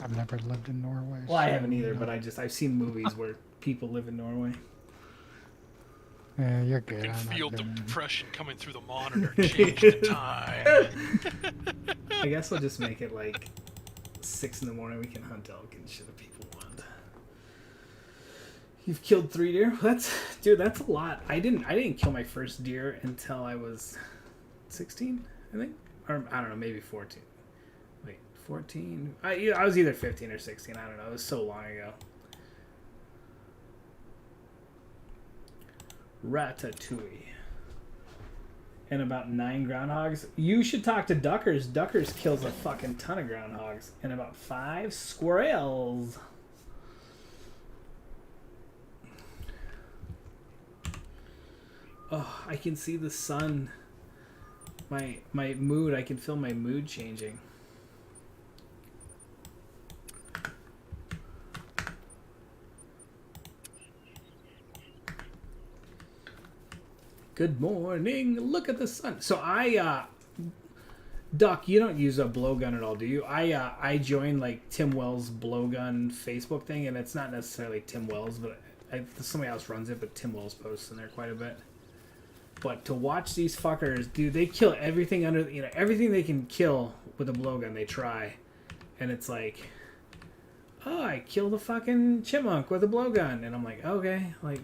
I've never lived in Norway. Well, I so, haven't either, you know. but I've seen movies where people live in Norway. Yeah, you're I good. can I'm not feel doing it. depression coming through the monitor. Change the time. I guess we'll just make it like 6 in the morning. We can hunt elk and shit if people want. You've killed 3 deer. That's a lot. I didn't kill my first deer until I was 16, I think, or I don't know, maybe 14. Wait, 14? I was either 15 or 16. I don't know. It was so long ago. Ratatouille. And about 9 groundhogs. You should talk to Duckers. Duckers kills a fucking ton of groundhogs. And about 5 squirrels. Oh, I can see the sun. My mood. I can feel my mood changing. Good morning. Look at the sun. So Duck, you don't use a blowgun at all, do you? I joined like Tim Wells' blowgun Facebook thing, and it's not necessarily Tim Wells, but somebody else runs it. But Tim Wells posts in there quite a bit. But to watch these fuckers, dude, they kill everything everything they can kill with a blowgun. They try, and it's like, oh, I killed a fucking chipmunk with a blowgun, and I'm like, okay, like,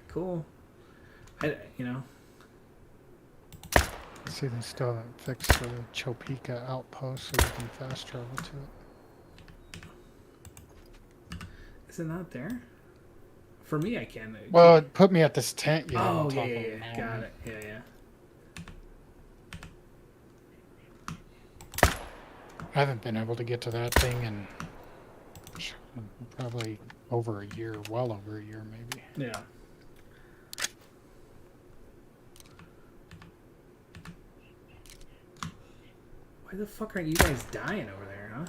cool. See, they still haven't fixed the Chopeka outpost, so you can fast travel to it. Is it not there? For me, I can. Well, it put me at this tent. You know, Oh, on top yeah, of yeah, the yeah. mountain. Got it. Yeah, yeah. I haven't been able to get to that thing in probably over a year, well over a year, maybe. Yeah. Why the fuck aren't you guys dying over there, huh?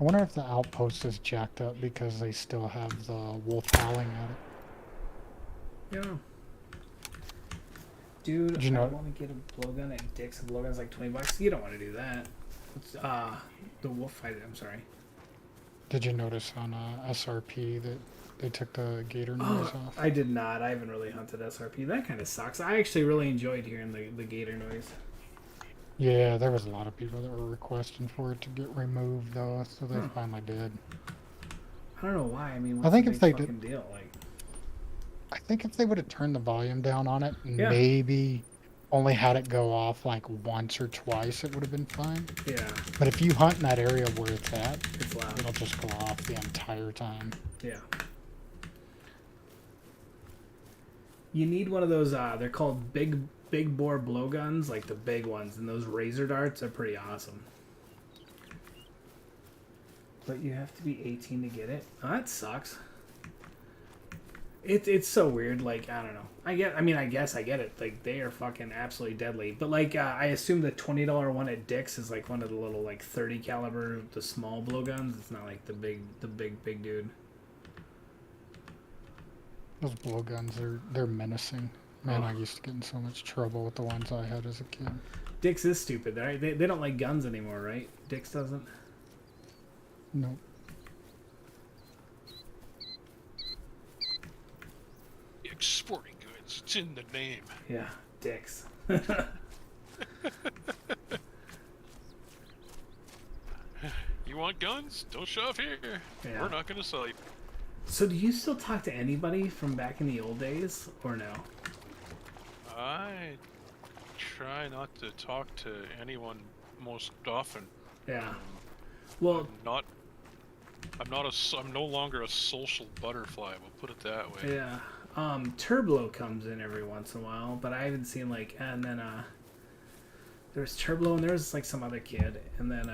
I wonder if the outpost is jacked up because they still have the wolf howling at it. Yeah. Dude, Did you know- I want to get a blowgun at Dick's. A blowgun's like $20. You don't want to do that. It's, the wolf fighter. I'm sorry. Did you notice on SRP that they took the gator noise Oh, off? I did not. I haven't really hunted SRP. That kind of sucks. I actually really enjoyed hearing the gator noise. Yeah, there was a lot of people that were requesting for it to get removed, though, so they finally did. I don't know why. I mean, I what's think the if big they fucking deal? Like, I think if they would have turned the volume down on it, Yeah. maybe only had it go off like once or twice, it would have been fine. yeah, But if you hunt in that area where it's at, it's loud. it'll just go off the entire time. Yeah. You need one of those. They're called big bore blowguns, like the big ones, and those razor darts are pretty awesome. But you have to be 18 to get it. Oh, that sucks. It's so weird. Like, I don't know. I guess I get it. Like, they are fucking absolutely deadly. But like, I assume the $20 one at Dick's is like one of the little like 30 caliber, the small blowguns. It's not like the big dude. Those blowguns they're menacing. Man, I used to get in so much trouble with the ones I had as a kid. Dick's is stupid, right? They don't like guns anymore, right? Dick's doesn't. Nope. Exporting goods. It's in the name. Yeah, Dick's. You want guns? Don't shove here. Yeah. We're not going to sell you. So do you still talk to anybody from back in the old days, or no? I try not to talk to anyone most often. Yeah. Well, I'm no longer a social butterfly. We'll put it that way. yeah. Turblo comes in every once in a while, but I haven't seen like. And then there's Turblo, and there's like some other kid, and then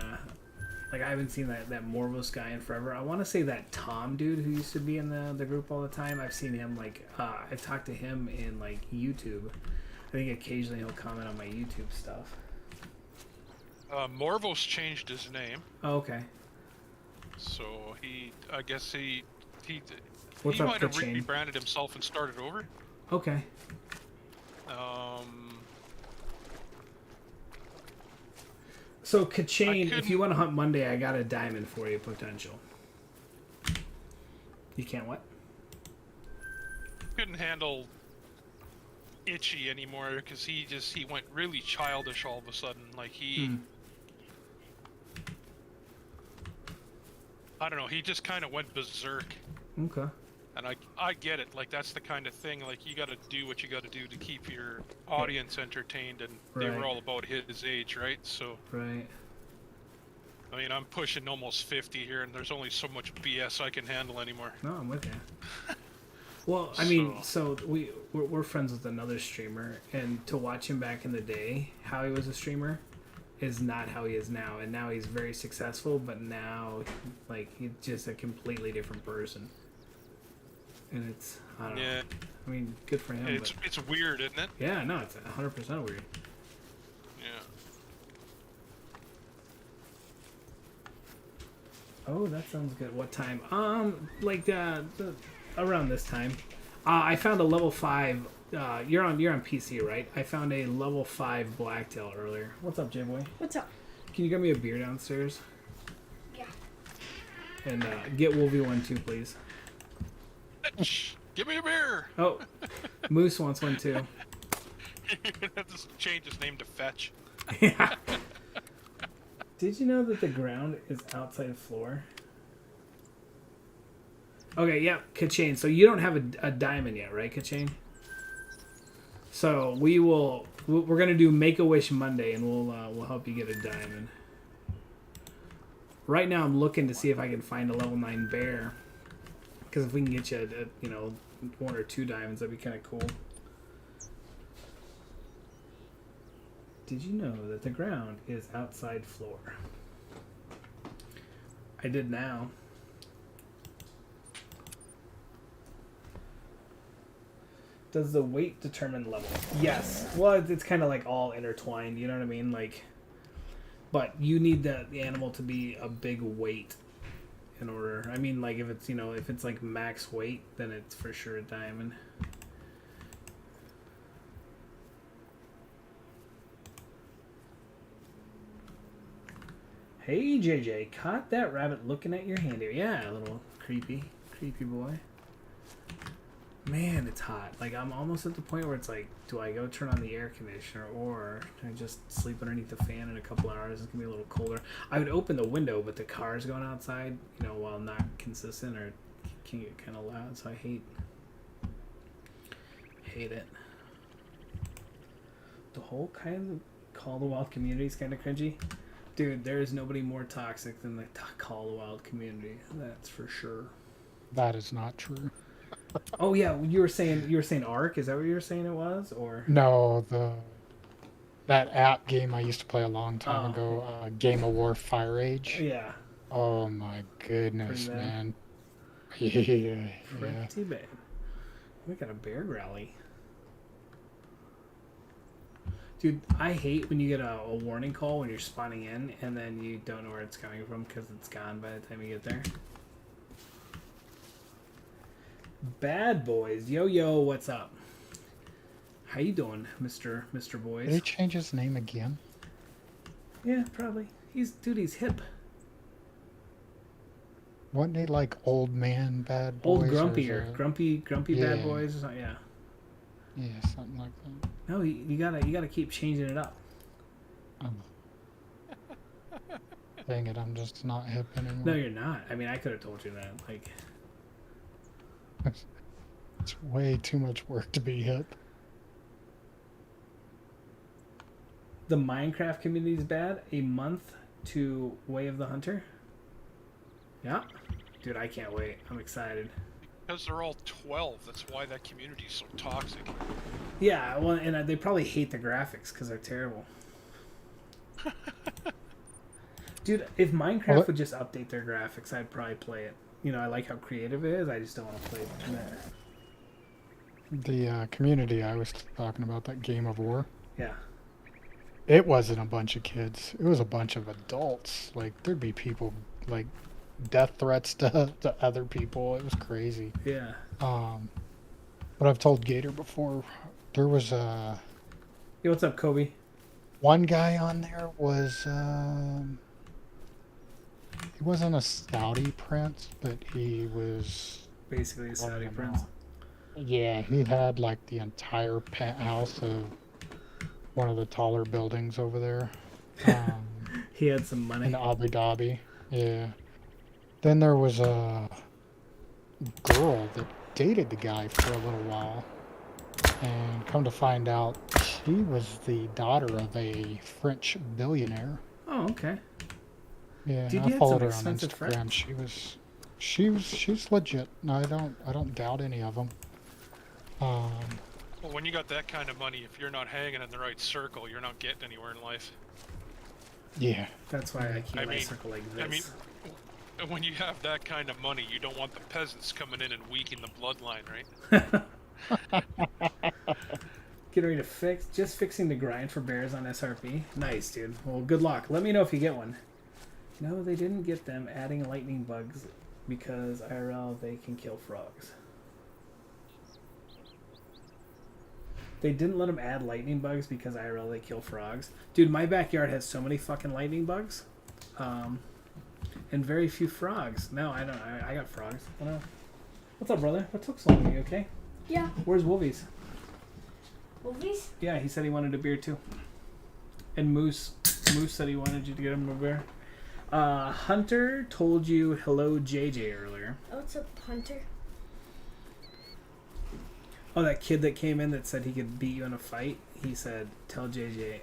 like I haven't seen that Morvos guy in forever. I want to say that Tom dude who used to be in the group all the time. I've seen him like I've talked to him in like YouTube. I think occasionally he'll comment on my YouTube stuff. Morvos changed his name, Oh, okay. so I guess he What's he up, might have Kachane? rebranded himself and started over. Okay. So, Kachane, if you want to hunt Monday, I got a diamond for you, potential. You can't what? Couldn't handle Itchy anymore because he went really childish all of a sudden. Like I don't know, he just kind of went berserk. Okay. And I get it. Like, that's the kind of thing, like, you got to do what you got to do to keep your audience entertained, and they Right. were all about his age, right? So, Right. I mean, I'm pushing almost 50 here, and there's only so much BS I can handle anymore. No, I'm with you. Well, I mean, so we're friends with another streamer, and to watch him back in the day, how he was a streamer, is not how he is now. And now he's very successful, but now, like, he's just a completely different person. And it's, I don't know. I mean, good for him. It's weird, isn't it? Yeah, no, it's 100% weird. Yeah. Oh, that sounds good. What time? Like around this time. I found a level 5. You're on PC, right? I found a level 5 blacktail earlier. What's up, J-Boy? What's up? Can you get me a beer downstairs? Yeah. And get Wolvie one too, please. Give me a beer! Oh, Moose wants one too. You're gonna have to change his name to Fetch. Yeah. Did you know that the ground is outside floor? Okay, yeah, Kachane. So you don't have a diamond yet, right, Kachane? So we're gonna do Make-A-Wish Monday, and we'll help you get a diamond. Right now, I'm looking to see if I can find a level 9 bear, because if we can get you, you know, 1 or 2 diamonds, that'd be kind of cool. Did you know that the ground is outside floor? I did now. Does the weight determine level? Yes. Well, it's kind of like all intertwined, you know what I mean? Like, but you need the animal to be a big weight in order. I mean, like, if it's, you know, if it's like max weight, then it's for sure a diamond. Hey, JJ, caught that rabbit looking at your hand here. Yeah, a little creepy boy. Man, it's hot. Like, I'm almost at the point where it's like, do I go turn on the air conditioner, or do I just sleep underneath the fan in a couple hours? It's gonna be a little colder. I would open the window, but the car's going outside, you know, while not consistent, or can get kind of loud, so I hate it. The whole kind of Call of the Wild community is kind of cringy. Dude, there is nobody more toxic than the Call of the Wild community. That's for sure. That is not true. Oh yeah, you were saying Ark. Is that what you were saying it was, or No, that app game I used to play a long time ago, Game of War Fire Age. Yeah. Oh my goodness, Pretty bad. man. Yeah. Pretty bad. We got a bear rally. Dude, I hate when you get a warning call when you're spawning in and then you don't know where it's coming from because it's gone by the time you get there. Bad Boys. Yo, what's up? How you doing, Mr. Boys? Did he change his name again? Yeah, probably. He's hip. Wasn't he like Old Man Bad Boys? Old or grumpy is or it- grumpy Bad Yeah. Boys or something. Yeah. Yeah, something like that. No, you gotta keep changing it up. Dang it, I'm just not hip anymore. No, you're not. I mean, I could have told you that. Like, It's way too much work to be hip. the Minecraft community is bad. A month to Way of the Hunter. Yeah, dude, I can't wait. I'm excited. Because they're all 12, that's why that community's so toxic. Yeah, well, and they probably hate the graphics because they're terrible. Dude, if Minecraft would just update their graphics, I'd probably play it. You know, I like how creative it is. I just don't want to play that. The community I was talking about, that Game of War, Yeah. it wasn't a bunch of kids. It was a bunch of adults. Like, there'd be people, like, death threats to other people. It was crazy. Yeah. But I've told Gator before, there was Hey, what's up, Kobe? one guy on there he wasn't a Saudi prince, but he was, Basically, a I Saudi don't prince. know. Yeah, he had like the entire penthouse of one of the taller buildings over there. He had some money. In Abu Dhabi. Yeah. Then there was a girl that dated the guy for a little while. And come to find out, she was the daughter of a French billionaire. Oh, okay. Yeah, Dude, I you had followed some her on expensive Instagram. friends. She's legit. No, I don't doubt any of them. Well, when you got that kind of money, if you're not hanging in the right circle, you're not getting anywhere in life. Yeah. That's why I keep I my mean- circle like this. I mean, when you have that kind of money, you don't want the peasants coming in and weakening the bloodline, right? Get ready to fixing the grind for bears on SRP. Nice, dude. Well, good luck. Let me know if you get one. No, they didn't get them adding lightning bugs because IRL they can kill frogs. They didn't let them add lightning bugs because IRL they kill frogs. Dude, my backyard has so many fucking lightning bugs. And very few frogs. No, I don't. I got frogs. I don't know. What's up, brother? What took so long? You okay? Yeah. Where's Wolvies? Movies? Yeah, he said he wanted a beer too. And Moose said he wanted you to get him a beer. Hunter told you hello JJ earlier. Oh, what's up, Hunter? Oh, that kid that came in that said he could beat you in a fight. He said, tell JJ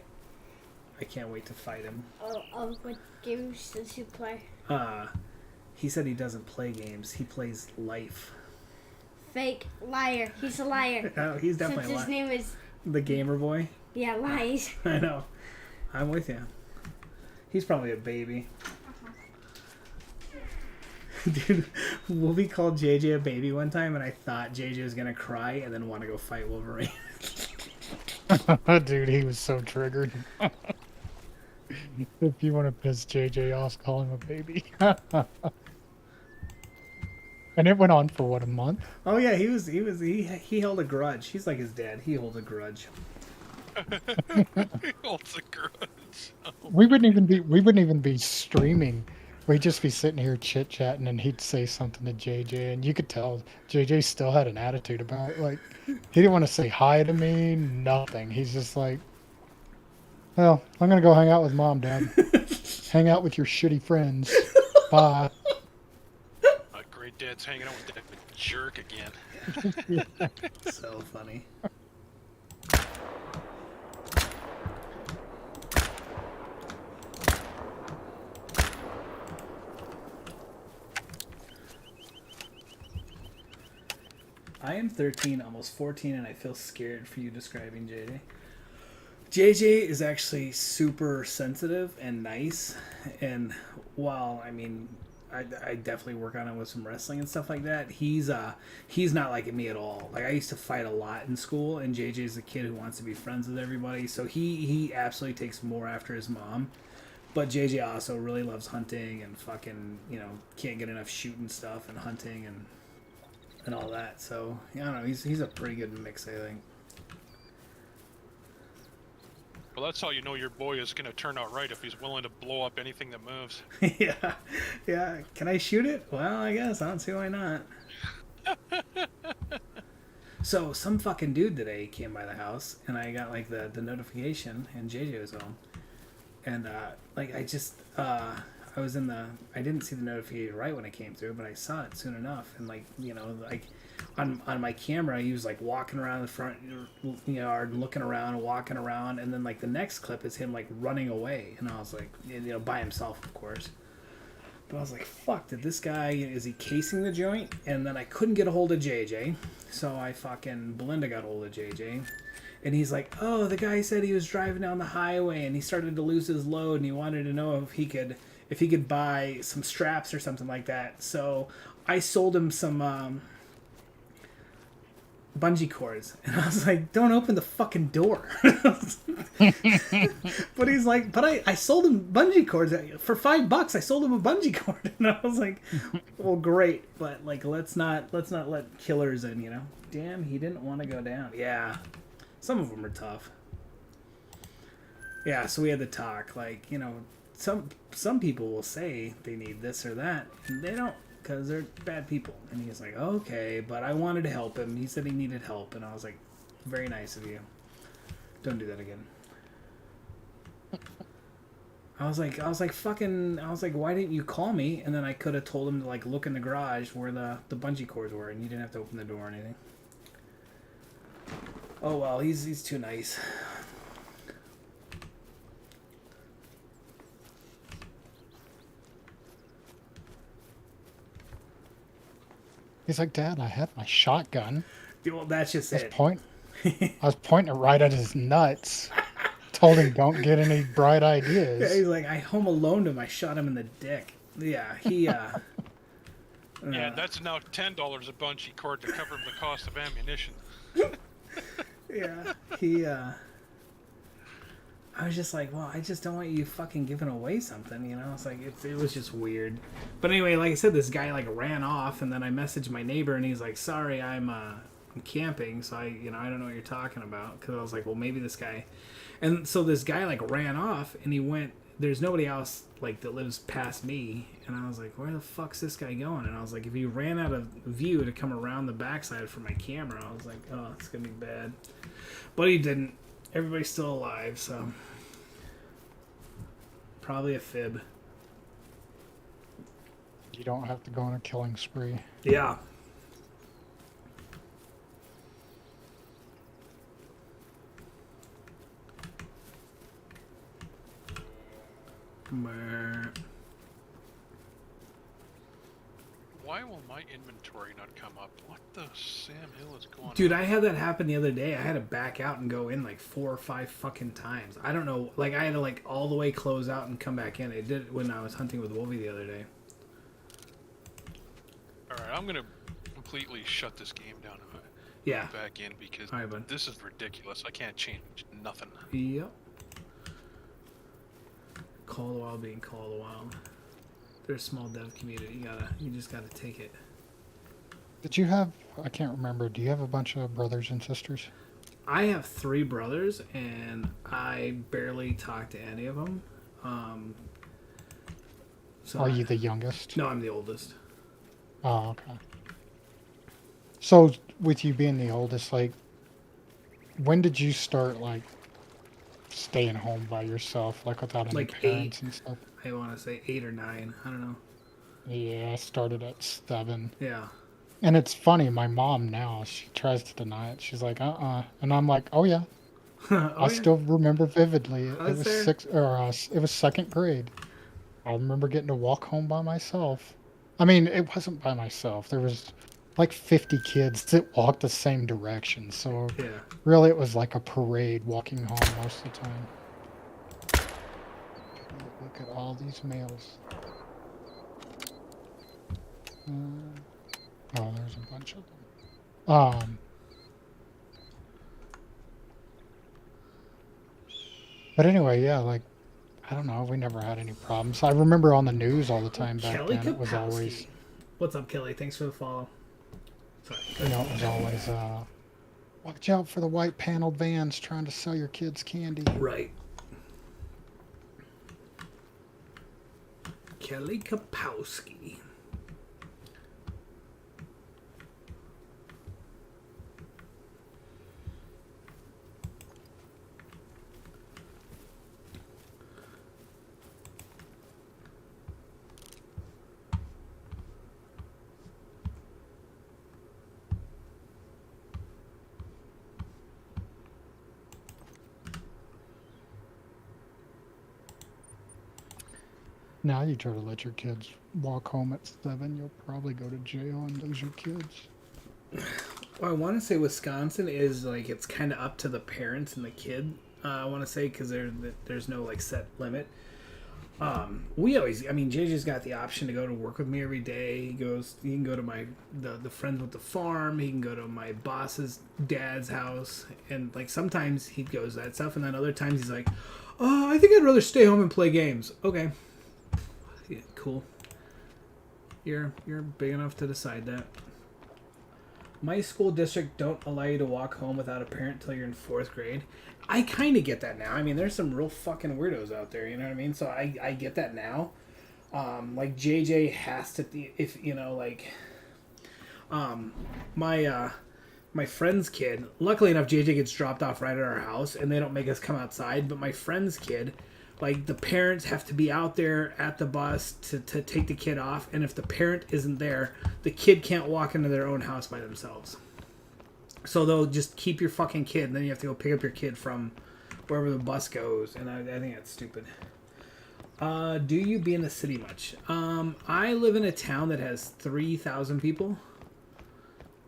I can't wait to fight him. Oh, what games does he play? He said he doesn't play games. He plays life. Fake liar. He's a liar. Oh, he's Since definitely his name is the gamer boy. yeah lies. I know. I'm with you. He's probably a baby. Dude, Wolvie called JJ a baby one time, and I thought JJ was gonna cry and then want to go fight Wolverine. Dude, he was so triggered. If you want to piss JJ off, call him a baby. And it went on for what, a month? Oh yeah, he held a grudge. He's like his dad. He holds a grudge. He holds a grudge. We wouldn't even be streaming. We'd just be sitting here chit chatting, and he'd say something to JJ, and you could tell JJ still had an attitude about it. Like, he didn't want to say hi to me, nothing. He's just like, well, I'm gonna go hang out with Mom, Dad. Hang out with your shitty friends. Bye. My great dad's hanging out with that jerk again. So funny. I am 13, almost 14, and I feel scared for you describing JJ. JJ is actually super sensitive and nice, and while I mean, I definitely work on him with some wrestling and stuff like that. He's not like me at all. Like I used to fight a lot in school, and JJ's a kid who wants to be friends with everybody, so he absolutely takes more after his mom. But JJ also really loves hunting and fucking can't get enough shooting stuff and hunting and all that. So I don't know. He's a pretty good mix, I think. Well, that's how you know your boy is going to turn out right if he's willing to blow up anything that moves. yeah. Can I shoot it? Well, I guess I don't see why not. So some fucking dude today came by the house, and I got like the notification, and JJ was home, and I was in I didn't see the notification right when it came through, but I saw it soon enough, and on my camera, he was like walking around the front yard, looking around, walking around, and then like the next clip is him like running away, and I was like, by himself, of course. But I was like, fuck, is he casing the joint? And then I couldn't get a hold of JJ, so Belinda got a hold of JJ, and he's like, oh, the guy said he was driving down the highway and he started to lose his load, and he wanted to know if he could buy some straps or something like that. So I sold him some bungee cords. And I was like, don't open the fucking door. But he's like, but I sold him bungee cords for $5. I sold him a bungee cord. And I was like, well, great. But like, let's not let killers in, you know? Damn, he didn't want to go down. Yeah. Some of them are tough. Yeah, so we had to talk. Like, you know, some people will say they need this or that, and they don't, because they're bad people. And he's like, okay, but I wanted to help him. He said he needed help, and I was like, very nice of you. Don't do that again. I was like, why didn't you call me? And then I could have told him to like look in the garage where the bungee cords were, and you didn't have to open the door or anything. Oh well, he's too nice. He's like, Dad, I had my shotgun. Well, that's just I was, it. I was pointing it right at his nuts. Told him, don't get any bright Yeah, ideas. he's like, I home alone him. I shot him in the dick. Yeah, he. Yeah, that's now $10 a bungee cord to cover the cost of ammunition. Yeah, he. I was just like, well, I just don't want you fucking giving away something, you know? It's like, it was just weird. But anyway, like I said, this guy like ran off, and then I messaged my neighbor, and he's like, sorry, I'm camping, so I don't know what you're talking about. Because I was like, well, maybe this guy. And so this guy like ran off, and he went, there's nobody else like that lives past me. And I was like, where the fuck's this guy going? And I was like, if he ran out of view to come around the backside for my camera, I was like, oh, it's going to be bad. But he didn't. Everybody's still alive, so probably a fib. You don't have to go on a killing spree. Yeah. Why will my inventory not come up? What the Sam Hill is going on? Dude, I had that happen the other day. I had to back out and go in like 4 or 5 fucking times. I don't know. Like, I had to like all the way close out and come back in. It did it when I was hunting with Wolvie the other day. Alright, I'm gonna completely shut this game down and Yeah. go back in because All right, bud. this is ridiculous. I can't change nothing. Yep. Call of the Wild being Call of the Wild. They're a small dev community. You just gotta take it. Did you have, I can't remember, do you have a bunch of brothers and sisters? I have 3 brothers, and I barely talk to any of them. So Are you the youngest? No, I'm the oldest. Oh, okay. So, with you being the oldest, like, when did you start, like, staying home by yourself, like, without any Like parents 8. and stuff? I want to say 8 or 9. I don't know. Yeah, I started at 7. Yeah. And it's funny, my mom now, she tries to deny it. She's like, And I'm like, oh, yeah. Oh, I yeah. still remember vividly. It was was there. it was 2nd grade. I remember getting to walk home by myself. I mean, it wasn't by myself. There was like 50 kids that walked the same direction. So Yeah. really, it was like a parade walking home most of the time. Look at all these males. Oh, there's a bunch of them. But anyway, yeah, like, I don't know, we never had any problems. I remember on the news all the time back Kelly then, it was always, Kapowski. What's up, Kelly? Thanks for the follow. Sorry. you know, it was always, watch out for the white paneled vans trying to sell your kids candy. Right. Kelly Kapowski. Now you try to let your kids walk home at 7, you'll probably go to jail and lose your kids. Well, I want to say Wisconsin is like it's kind of up to the parents and the kid. I want to say because there's no like set limit. We always, I mean, JJ's got the option to go to work with me every day. He can go to the friends with the farm. He can go to my boss's dad's house, and like sometimes he goes that stuff, and then other times he's like, "Oh, I think I'd rather stay home and play games." Okay, yeah, cool. You're big enough to decide that. My school district don't allow you to walk home without a parent till you're in 4th grade. I kind of get that now. I mean, there's some real fucking weirdos out there, you know what I mean? So I get that now. Like JJ has to, if you know, like, my friend's kid. Luckily enough, JJ gets dropped off right at our house, and they don't make us come outside. But my friend's kid, like, the parents have to be out there at the bus to take the kid off, and if the parent isn't there, the kid can't walk into their own house by themselves. So they'll just keep your fucking kid, and then you have to go pick up your kid from wherever the bus goes, and I think that's stupid. Do you be in the city much? I live in a town that has 3,000 people,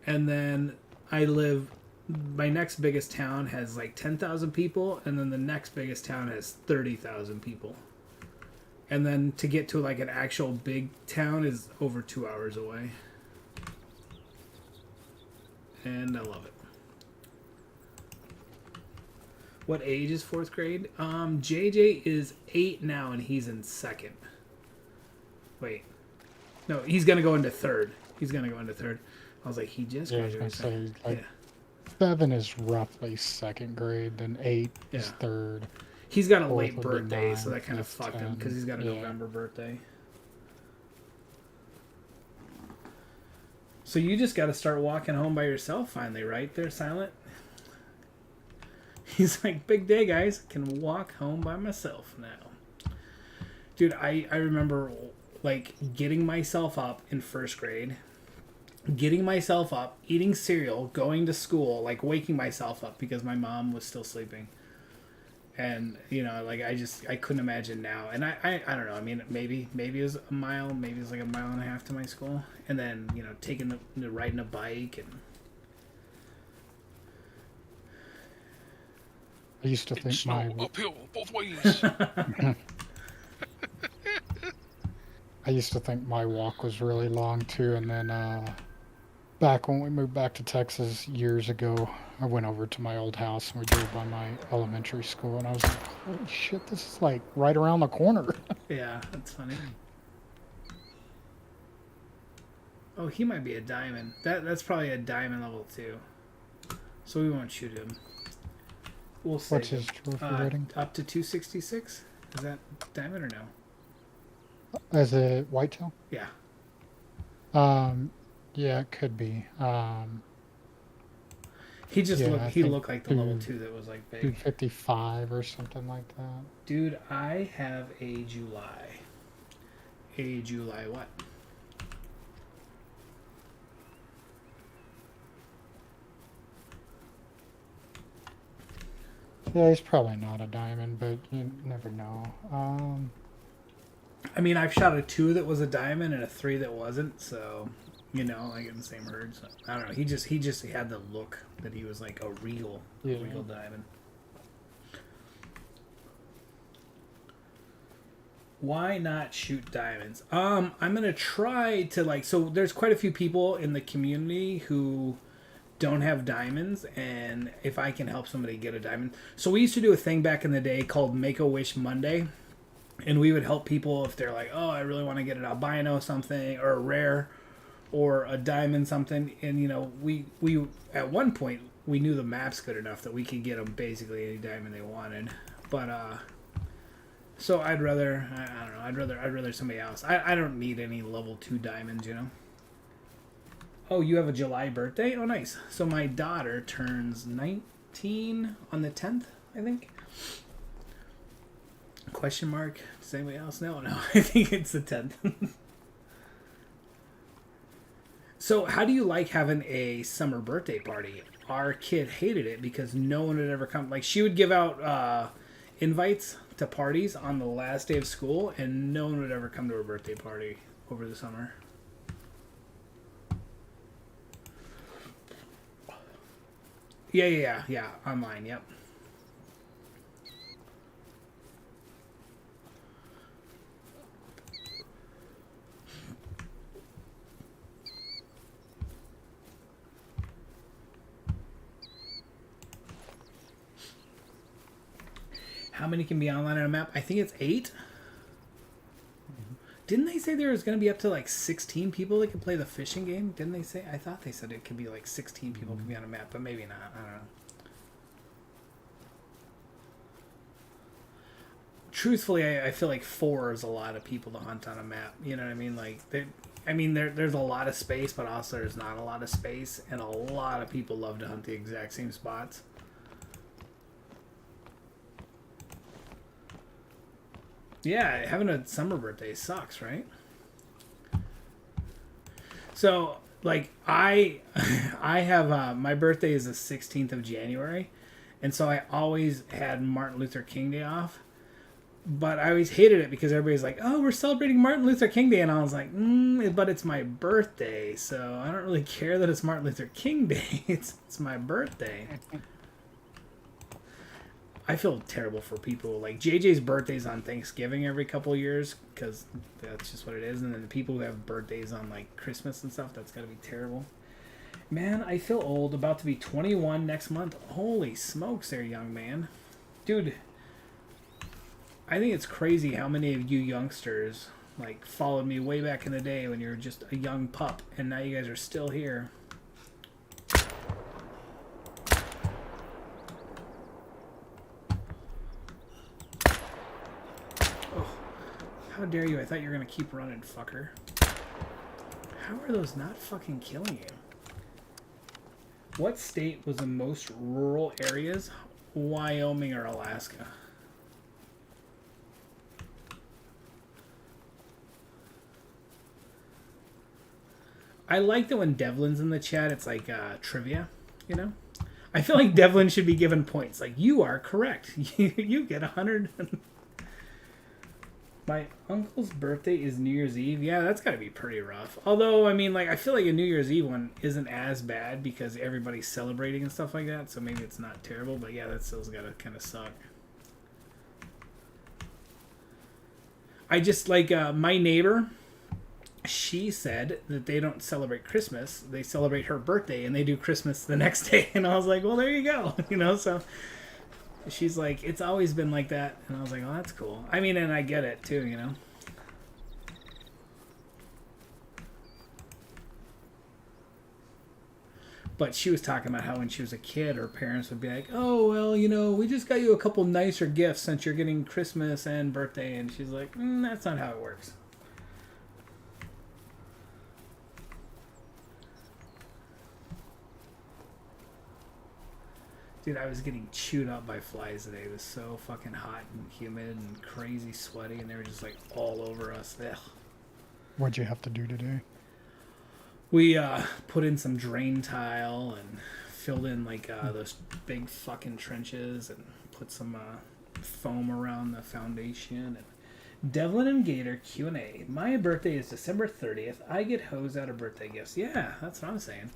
and then my next biggest town has like 10,000 people, and then the next biggest town has 30,000 people. And then to get to like an actual big town is over 2 hours away. And I love it. What age is 4th grade? JJ is 8 now, and he's in 2nd. Wait. No, he's going to go into 3rd. I was like, he just Yeah, I was graduated. gonna say, like, Yeah. 7 is roughly 2nd grade, then 8 is Yeah. 3rd. He's got a 4th late would be birthday, 9, so that kind of 5th, fucked him, 10. because he's got a Yeah. November birthday. So you just got to start walking home by yourself finally, right there, Silent? He's like, big day, guys. I can walk home by myself now. Dude, I remember, like, getting myself up in 1st grade, getting myself up, eating cereal, going to school, like, waking myself up because my mom was still sleeping. And, you know, like, I couldn't imagine now. And I don't know. I mean, maybe it was a mile, maybe it's like a mile and a half to my school. And then, you know, riding a bike. And I used to It's think snow my uphill both ways. I used to think my walk was really long too, and then back when we moved back to Texas years ago, I went over to my old house and we drove by my elementary school, and I was like, holy shit, this is like right around the corner. yeah, that's funny. Oh, he might be a diamond. That's probably a diamond level 2. So we won't shoot him. We'll say What's his trophy rating? up to 266. Is that diamond or no? As a whitetail? Yeah. Yeah, it could be. He just Yeah, looked. I He think looked like the level two- 2 that was like big. 255 or something like that. Dude, I have a July. A July what? Yeah, he's probably not a diamond, but you never know. I mean, I've shot a 2 that was a diamond and a 3 that wasn't, so you know, like in the same herd. So, I don't know. He just had the look that he was like a real diamond. Why not shoot diamonds? I'm gonna try to like. So there's quite a few people in the community who don't have diamonds, and if I can help somebody get a diamond. So we used to do a thing back in the day called Make-A-Wish Monday, and we would help people if they're like, oh, I really want to get an albino something, or a rare, or a diamond something. And, you know, we at one point, we knew the maps good enough that we could get them basically any diamond they wanted. But, so I'd rather, I don't know, I'd rather somebody else. I don't need any level 2 diamonds, you know? Oh, you have a July birthday? Oh, nice. So my daughter turns 19 on the 10th, I think. Question mark? Does anybody else know? No, I think it's the 10th. So how do you like having a summer birthday party? Our kid hated it because no one would ever come. Like, she would give out invites to parties on the last day of school, and no one would ever come to her birthday party over the summer. Yeah. Online, yep. How many can be online on a map? I think it's 8. Didn't they say there was going to be up to like 16 people that could play the fishing game? Didn't they say? I thought they said it could be like 16 people could be on a map, but maybe not. I don't know. Truthfully, I feel like 4 is a lot of people to hunt on a map. You know what I mean? Like, there's a lot of space, but also there's not a lot of space, and a lot of people love to hunt the exact same spots. Yeah, having a summer birthday sucks, right? So, like, I have my birthday is the 16th of January, and so I always had Martin Luther King Day off. But I always hated it because everybody's like, "Oh, we're celebrating Martin Luther King Day," and I was like, "But it's my birthday, so I don't really care that it's Martin Luther King Day. It's my birthday." I feel terrible for people. Like, JJ's birthday's on Thanksgiving every couple of years because that's just what it is. And then the people who have birthdays on, like, Christmas and stuff, that's got to be terrible. Man, I feel old. About to be 21 next month. Holy smokes there, young man. Dude, I think it's crazy how many of you youngsters, like, followed me way back in the day when you were just a young pup, and now you guys are still here. How dare you? I thought you were going to keep running, fucker. How are those not fucking killing you? What state was the most rural areas? Wyoming or Alaska? I like that when Devlin's in the chat, it's like trivia, you know? I feel like Devlin should be given points. Like, you are correct. You get 100. My uncle's birthday is New Year's Eve. Yeah, that's got to be pretty rough. Although, I mean, like, I feel like a New Year's Eve one isn't as bad because everybody's celebrating and stuff like that. So maybe it's not terrible. But yeah, that still's got to kind of suck. I just, like, my neighbor, she said that they don't celebrate Christmas. They celebrate her birthday and they do Christmas the next day. And I was like, well, there you go. You know, so she's like, it's always been like that. And I was like, oh, that's cool. I mean, and I get it too, you know. But she was talking about how when she was a kid, her parents would be like, oh, well, you know, we just got you a couple nicer gifts since you're getting Christmas and birthday. And she's like, that's not how it works. Dude, I was getting chewed up by flies today. It was so fucking hot and humid and crazy sweaty, and they were just like all over us. Ugh. What'd you have to do today? We put in some drain tile and filled in like those big fucking trenches and put some foam around the foundation. And Devlin and Gator Q&A. My birthday is December 30th. I get hosed out of birthday gifts. Yeah, that's what I'm saying.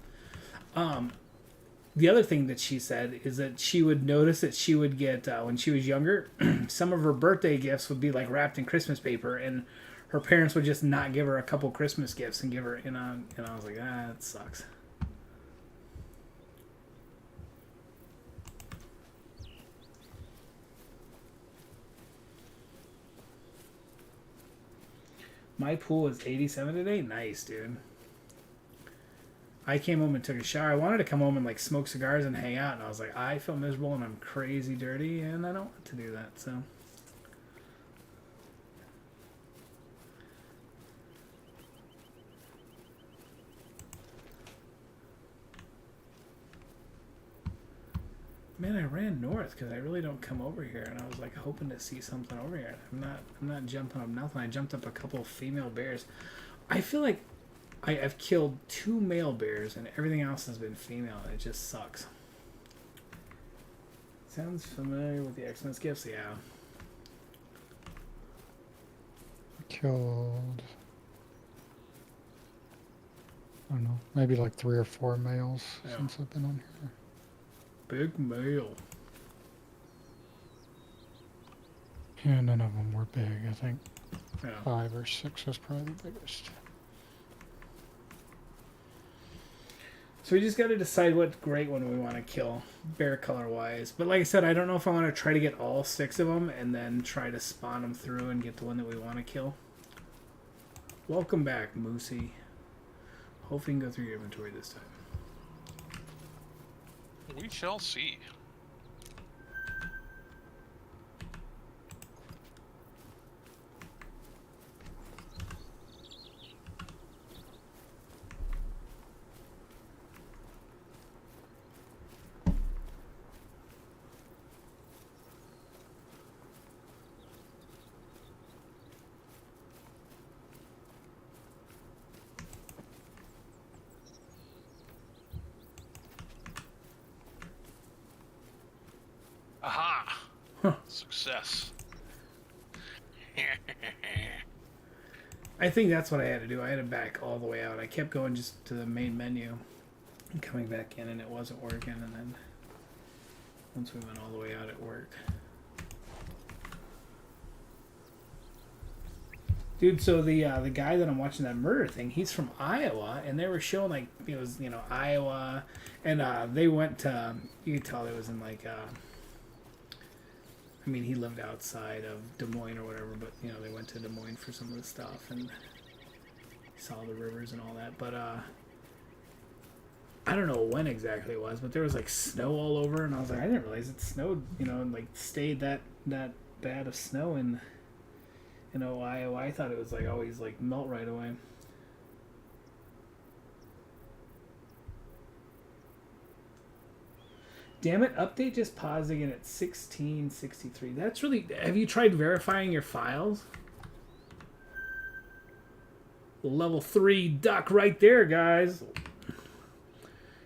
The other thing that she said is that she would notice that she would get, when she was younger, some of her birthday gifts would be like wrapped in Christmas paper, and her parents would just not give her a couple Christmas gifts and give her, and I was like, that sucks. My pool is 87 today. Nice, dude. I came home and took a shower. I wanted to come home and like smoke cigars and hang out, and I was like, I feel miserable and I'm crazy dirty, and I don't want to do that. So, man, I ran north because I really don't come over here, and I was like hoping to see something over here. I'm not jumping up nothing. I jumped up a couple of female bears. I feel like I've killed 2 male bears and everything else has been female. It just sucks. Sounds familiar with the Xmas gifts? Yeah. Killed, I don't know, maybe like 3 or 4 males since I've been on here. Big male. Yeah, none of them were big. I think Yeah. 5 or 6 was probably the biggest. So we just got to decide what great one we want to kill, bear color wise. But like I said, I don't know if I want to try to get all 6 of them and then try to spawn them through and get the one that we want to kill. Welcome back, Moosey. Hopefully you can go through your inventory this time. We shall see. Aha! Huh. Success. I think that's what I had to do. I had to back all the way out. I kept going just to the main menu and coming back in, and it wasn't working. And then once we went all the way out, it worked. Dude, so the guy that I'm watching that murder thing, he's from Iowa, and they were showing like it was Iowa, and they went to you could tell it was in like I mean he lived outside of Des Moines or whatever, but they went to Des Moines for some of the stuff and saw the rivers and all that. But I don't know when exactly it was, but there was like snow all over, and I was like, I didn't realize it snowed, and like stayed that bad of snow in Iowa. I thought it was like always like melt right away. Damn it, update just paused again at 1663. That's really... Have you tried verifying your files? Level 3 duck right there, guys.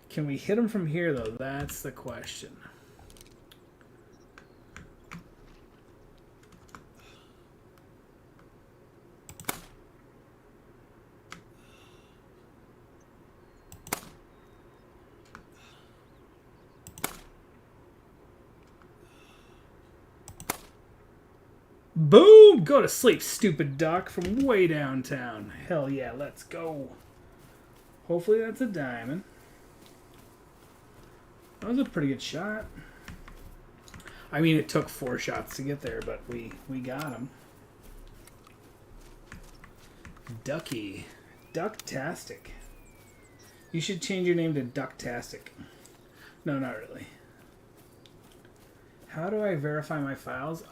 Can we hit him from here, though? That's the question. Boom! Go to sleep, stupid duck, from way downtown. Hell yeah, let's go. Hopefully that's a diamond. That was a pretty good shot. I mean, it took 4 shots to get there, but we got him. Ducky. Ducktastic. You should change your name to Ducktastic. No, not really. How do I verify my files?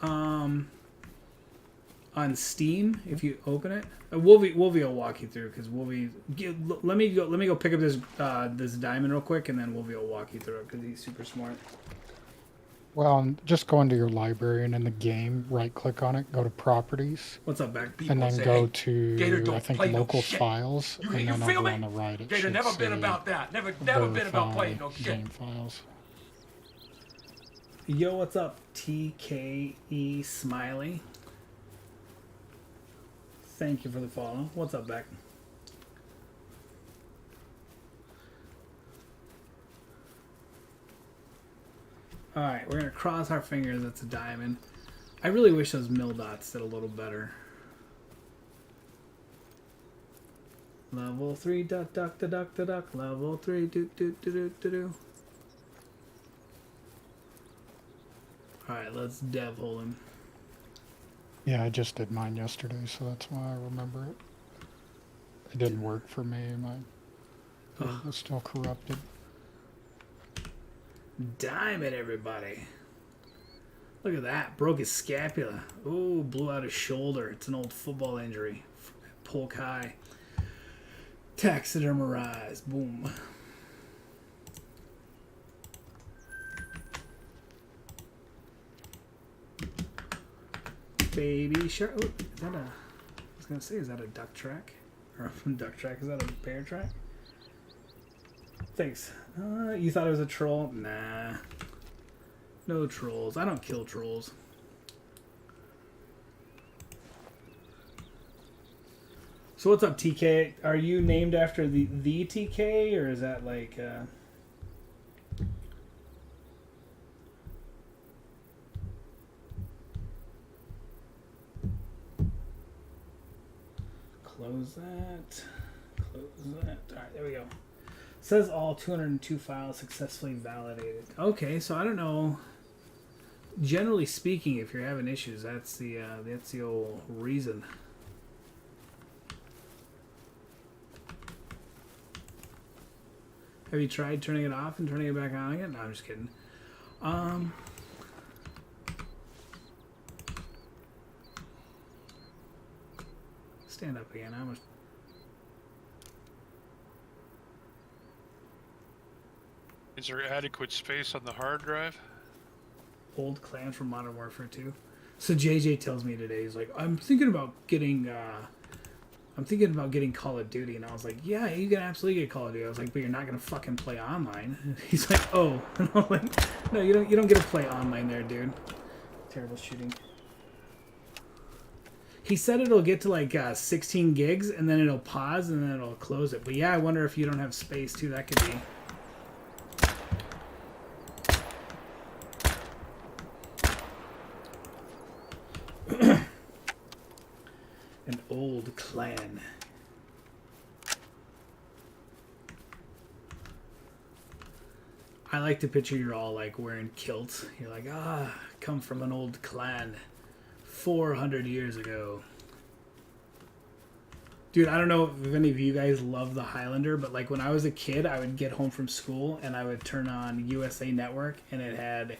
On Steam, if you open it, Wolvie will walk you through because Wolvie. Let me go pick up this this diamond real quick, and then Wolvie will walk you through it because he's super smart. Well, just go into your library and in the game, right-click on it, go to Properties, What's up, back? and then go to Gator don't I think play no Local shit. Files, You and then feel over me? on the right it Gator should never been say about that. Never been about playing no Verify shit. Game Files. Yo, what's up, TKE Smiley? Thank you for the follow. What's up, Beck? Alright, we're going to cross our fingers. That's a diamond. I really wish those mill dots did a little better. Level 3, duck, duck, da, duck, da, duck. Level 3, do, do, do, do, do, do. Alright, let's dev hole him. Yeah, I just did mine yesterday, so that's why I remember it. It didn't work for me. It was still corrupted. Diamond, everybody. Look at that. Broke his scapula. Ooh, blew out his shoulder. It's an old football injury. Polk high. Taxidermized. Boom. Baby shark. Ooh, is that a... I was going to say, is that a duck track? Or a duck track? Is that a bear track? Thanks. You thought it was a troll? Nah. No trolls. I don't kill trolls. So what's up, TK? Are you named after the TK, or is that like... Close that. Close that. Alright, there we go. Says all 202 files successfully validated. Okay, so I don't know. Generally speaking, if you're having issues, that's the old reason. Have you tried turning it off and turning it back on again? No, I'm just kidding. Stand up again. I'm Is there adequate space on the hard drive? old clan from Modern Warfare 2. So JJ tells me today, he's like, I'm thinking about getting Call of Duty, and I was like, yeah, you can absolutely get Call of Duty. I was like, but you're not gonna fucking play online. And he's like, oh, and I'm like, no, you don't get to play online there, dude. Terrible shooting. He said it'll get to like 16 gigs, and then it'll pause, and then it'll close it. But yeah, I wonder if you don't have space too. That could be. An old clan. I like to picture you're all like wearing kilts. You're like, come from an old clan 400 years ago. Dude, I don't know if any of you guys love the Highlander, but like when I was a kid, I would get home from school and I would turn on USA Network, and it had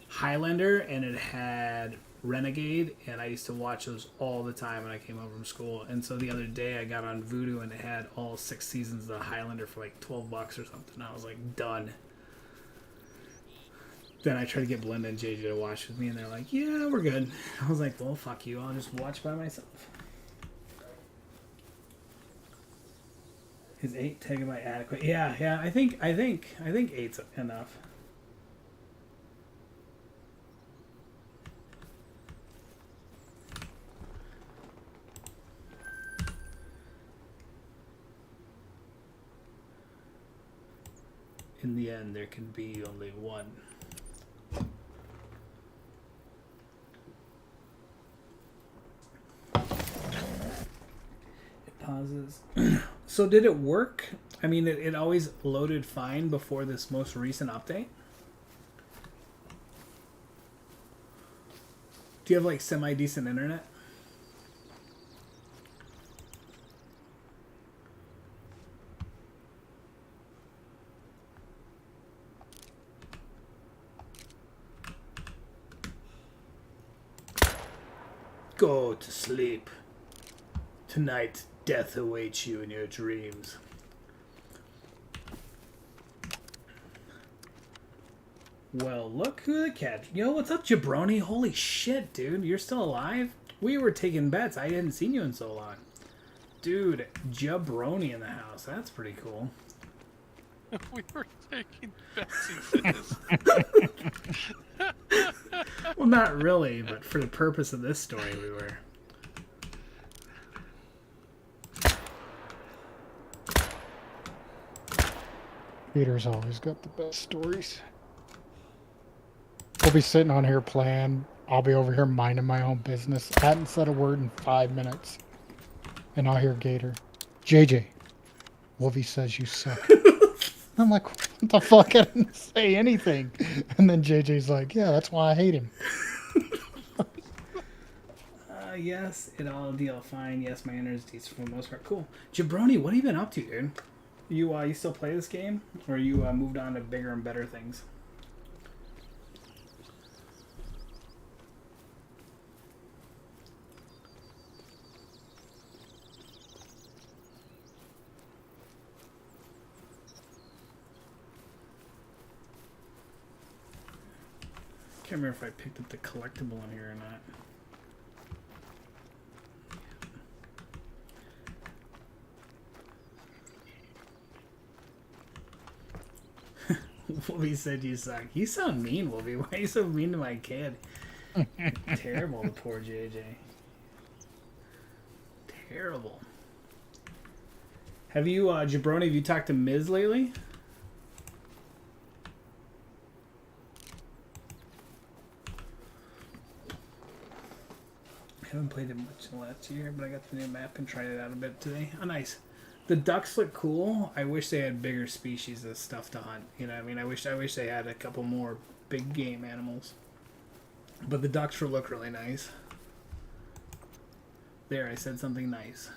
Highlander and it had Renegade, and I used to watch those all the time when I came home from school. And so the other day I got on Vudu and it had all 6 seasons of the Highlander for like $12 or something. I was like, done. Then I tried to get Belinda and JJ to watch with me, and they're like, yeah, we're good. I was like, well, fuck you. I'll just watch by myself. Is 8 gigabyte adequate? Yeah. I think 8's enough. In the end, there can be only one. It pauses. So did it work? I mean, it always loaded fine before this most recent update? Do you have like semi-decent internet? Go to sleep. Tonight, death awaits you in your dreams. Well, look who the cat. Yo, what's up, Jabroni? Holy shit, dude. You're still alive? We were taking bets. I hadn't seen you in so long. Dude, Jabroni in the house. That's pretty cool. We were taking bets into this. Well, not really, but for the purpose of this story, we were. Peter's always got the best stories. We'll be sitting on here playing. I'll be over here minding my own business. I hadn't said a word in 5 minutes. And I'll hear Gator. JJ, Wolvie says you suck. I'm like, what the fuck? I didn't say anything. And then JJ's like, yeah, that's why I hate him. Yes, it all deal fine. Yes, my internet is decent for the most part. Cool. Jabroni, what have you been up to, dude? You still play this game? Or you moved on to bigger and better things? Can't remember if I picked up the collectible in here or not. Wolvie said you suck. You sound mean, Wolvie. Why are you so mean to my kid? Terrible, the poor JJ. Terrible. Have you, Jabroni, have you talked to Miz lately? I haven't played it much in the last year, but I got the new map and tried it out a bit today. Oh, nice. The ducks look cool. I wish they had bigger species of stuff to hunt. You know what I mean? I wish they had a couple more big game animals. But the ducks look really nice. There, I said something nice.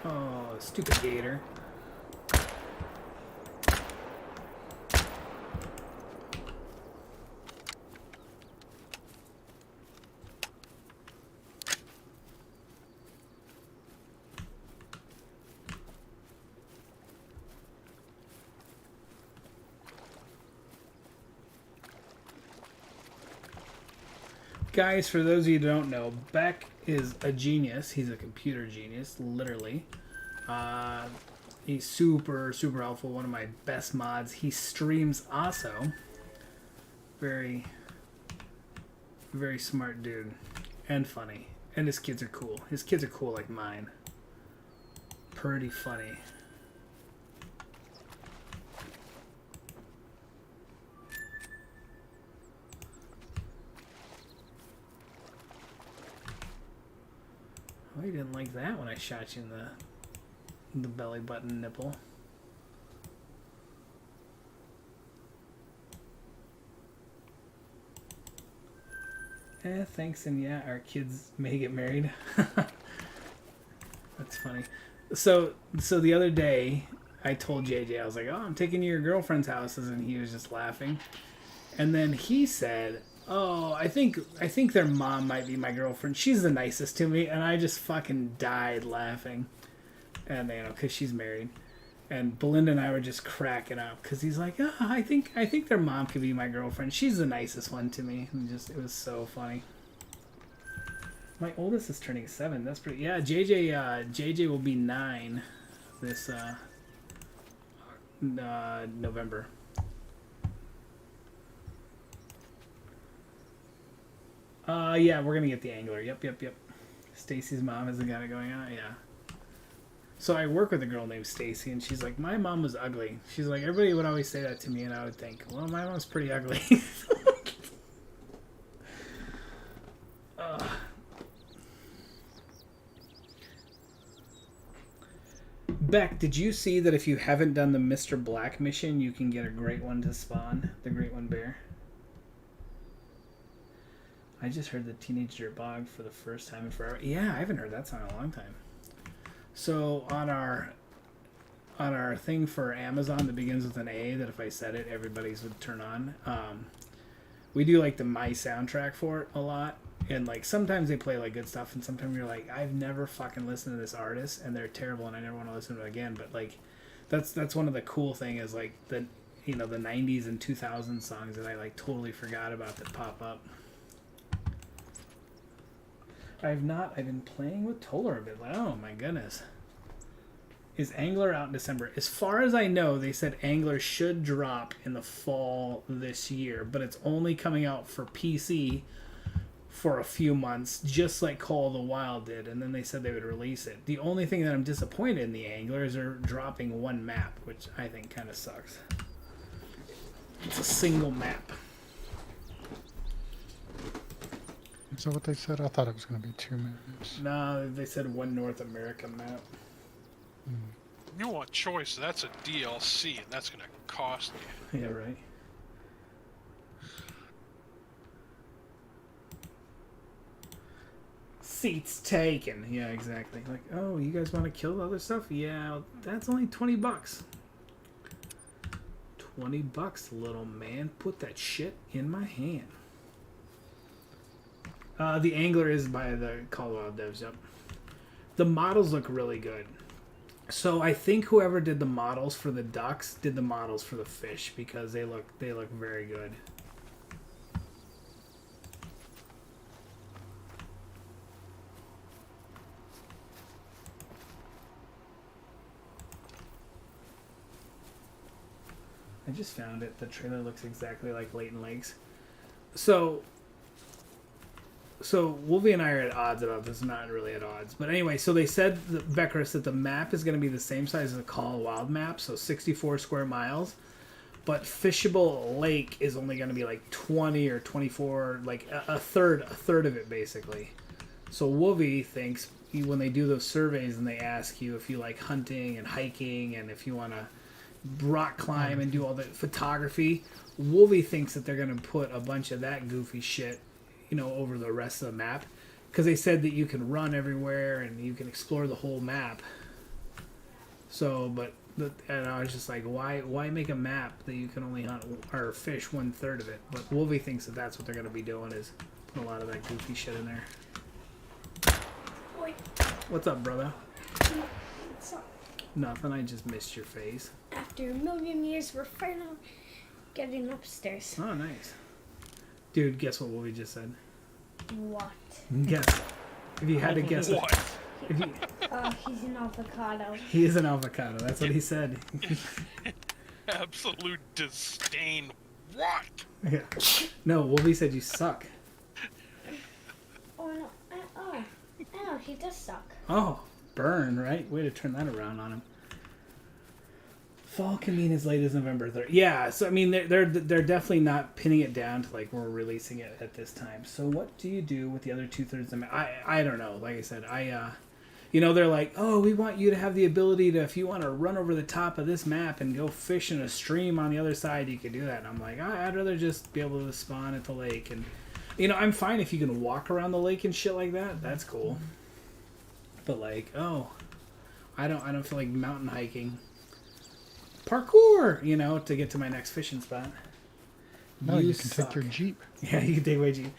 Oh, stupid gator. Guys, for those of you who don't know, Beck is a genius. He's a computer genius, literally. He's super, super helpful. One of my best mods. He streams also. Very, very smart dude. And funny. And his kids are cool. His kids are cool like mine. Pretty funny. Oh, you didn't like that when I shot you in the belly button nipple. Thanks, and yeah, our kids may get married. That's funny. So the other day, I told JJ, I was like, oh, I'm taking you to your girlfriend's houses, and he was just laughing. And then he said, oh, I think their mom might be my girlfriend. She's the nicest to me, and I just fucking died laughing. And because she's married, and Belinda and I were just cracking up because he's like, oh, I think their mom could be my girlfriend. She's the nicest one to me, and it was so funny. My oldest is turning 7. That's pretty. Yeah, JJ will be 9 this November. Yeah, we're gonna get the angler. Yep. Stacy's mom hasn't got it going on. Yeah. So I work with a girl named Stacy, and she's like, my mom was ugly. She's like, everybody would always say that to me, and I would think, well, my mom's pretty ugly. Beck, did you see that if you haven't done the Mr. Black mission, you can get a great one to spawn? The great one bear? I just heard the Teenage Dirtbog for the first time in forever. Yeah, I haven't heard that song in a long time. So on our thing for Amazon that begins with an A, that if I said it, everybody's would turn on. We do like the My soundtrack for it a lot, and like sometimes they play like good stuff, and sometimes you're like, I've never fucking listened to this artist, and they're terrible, and I never want to listen to it again. But like, that's one of the cool thing is like the the 90s and 2000s songs that I like totally forgot about that pop up. I've been playing with Toller a bit. Oh my goodness. Is Angler out in December? As far as I know, they said Angler should drop in the fall this year, but it's only coming out for PC for a few months, just like Call of the Wild did, and then they said they would release it. The only thing that I'm disappointed in the Angler is they're dropping one map, which I think kind of sucks. It's a single map. Is that what they said? I thought it was going to be 2 maps. No, they said one North America map. You want choice, that's a DLC, and that's going to cost you. Yeah, right. Seats taken. Yeah, exactly. Like, oh, you guys want to kill the other stuff? Yeah, that's only $20. $20, little man. Put that shit in my hand. The Angler is by the Call of Wild devs, yep. The models look really good. So I think whoever did the models for the ducks did the models for the fish because they look very good. I just found it. The trailer looks exactly like Leighton Lakes. So Wolvie and I are at odds about this, not really at odds. But anyway, so they said, Beckerus, that the map is going to be the same size as the Call of Wild map, so 64 square miles. but fishable lake is only going to be like 20 or 24, like a third of it basically. So Wolvie thinks when they do those surveys and they ask you if you like hunting and hiking and if you want to rock climb and do all the photography, Wolvie thinks that they're going to put a bunch of that goofy shit, over the rest of the map, because they said that you can run everywhere and you can explore the whole map. So, and I was just like, why make a map that you can only hunt or fish 1/3 of it? But Wolvie thinks that that's what they're going to be doing, is put a lot of that goofy shit in there. Oi. What's up, brother? What's up? Nothing. I just missed your face. After a million years, we're finally getting upstairs. Oh, nice. Dude, guess what Wolvie just said? What? Guess. If you had to guess it. What? If you, He's an avocado. he is an avocado. That's what he said. Absolute disdain. What? Yeah. No, Wolvie said you suck. Oh no! Oh, he does suck. Oh, burn, right? Way to turn that around on him. Fall can mean as late as November 3rd. Yeah, so I mean, they're definitely not pinning it down to like we're releasing it at this time. So what do you do with the other 2/3 of the map? I don't know. Like I said, they're like, oh, we want you to have the ability to, if you want to run over the top of this map and go fish in a stream on the other side, you can do that. And I'm like, I'd rather just be able to spawn at the lake. And, I'm fine if you can walk around the lake and shit like that. That's cool. But like, I don't feel like mountain hiking. Parkour, to get to my next fishing spot. No, you can suck. take your Jeep. Yeah, you can take my Jeep.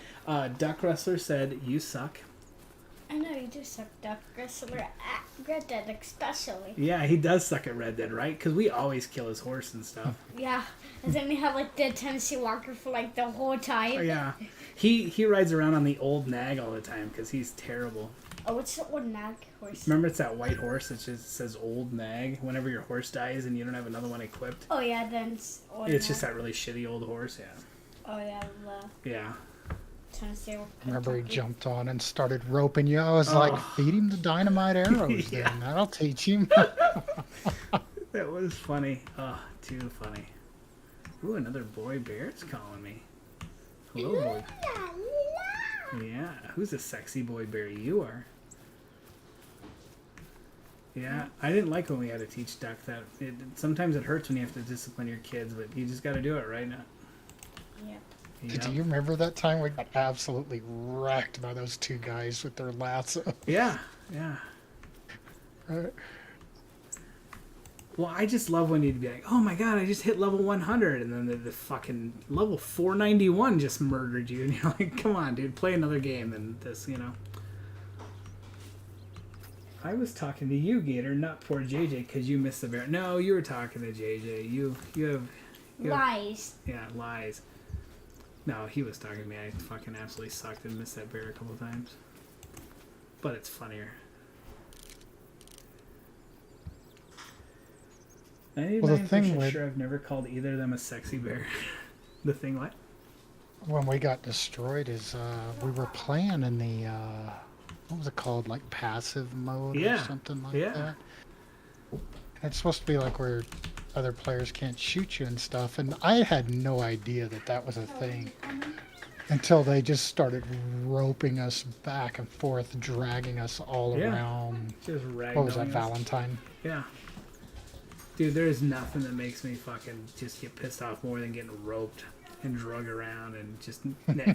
Duck Wrestler said, you suck. I know you do suck, Duck Wrestler at Red Dead especially. Yeah, he does suck at Red Dead, right? Because we always kill his horse and stuff. Yeah, and then we have like the Tennessee Walker for like the whole time. Oh, yeah. He rides around on the old nag all the time because he's terrible. Oh, what's the old nag horse? Remember, it's that white horse that just says old nag whenever your horse dies and you don't have another one equipped? Oh yeah, then it's old It's nag. just that really shitty old horse, yeah. Oh yeah, the Yeah. Tennessee Walker. Remember he jumped on and started roping you. I was like, feed him the dynamite arrows Yeah. then. That'll teach him. That was funny. Oh, too funny. Ooh, another boy bear's calling me. Hello, boy. Yeah, who's a sexy boy bear? You are. Yeah, I didn't like when we had to teach Duck that. Sometimes it hurts when you have to discipline your kids, but you just got to do it right now. Yep. Do you remember that time we got absolutely wrecked by those two guys with their lasso? Yeah, yeah. Right. Well, I just love when you'd be like, oh my god, I just hit level 100, and then the fucking level 491 just murdered you, and you're like, come on, dude, play another game than this, I was talking to you, Gator, not poor JJ, because you missed the bear. No, you were talking to JJ. You have... Lies. Yeah, lies. No, he was talking to me. I fucking absolutely sucked and missed that bear a couple times. But it's funnier. Well, the thing with sure I've never called either of them a sexy bear. The thing what? when we got destroyed is we were playing in the what was it called, like passive mode or Yeah, something like yeah. that. It's supposed to be like where other players can't shoot you and stuff, and I had no idea that that was a thing until they just started roping us back and forth, dragging us all Yeah. around. Just ragdolling What was that, us. Valentine? Yeah. Dude, there is nothing that makes me fucking just get pissed off more than getting roped and drug around and just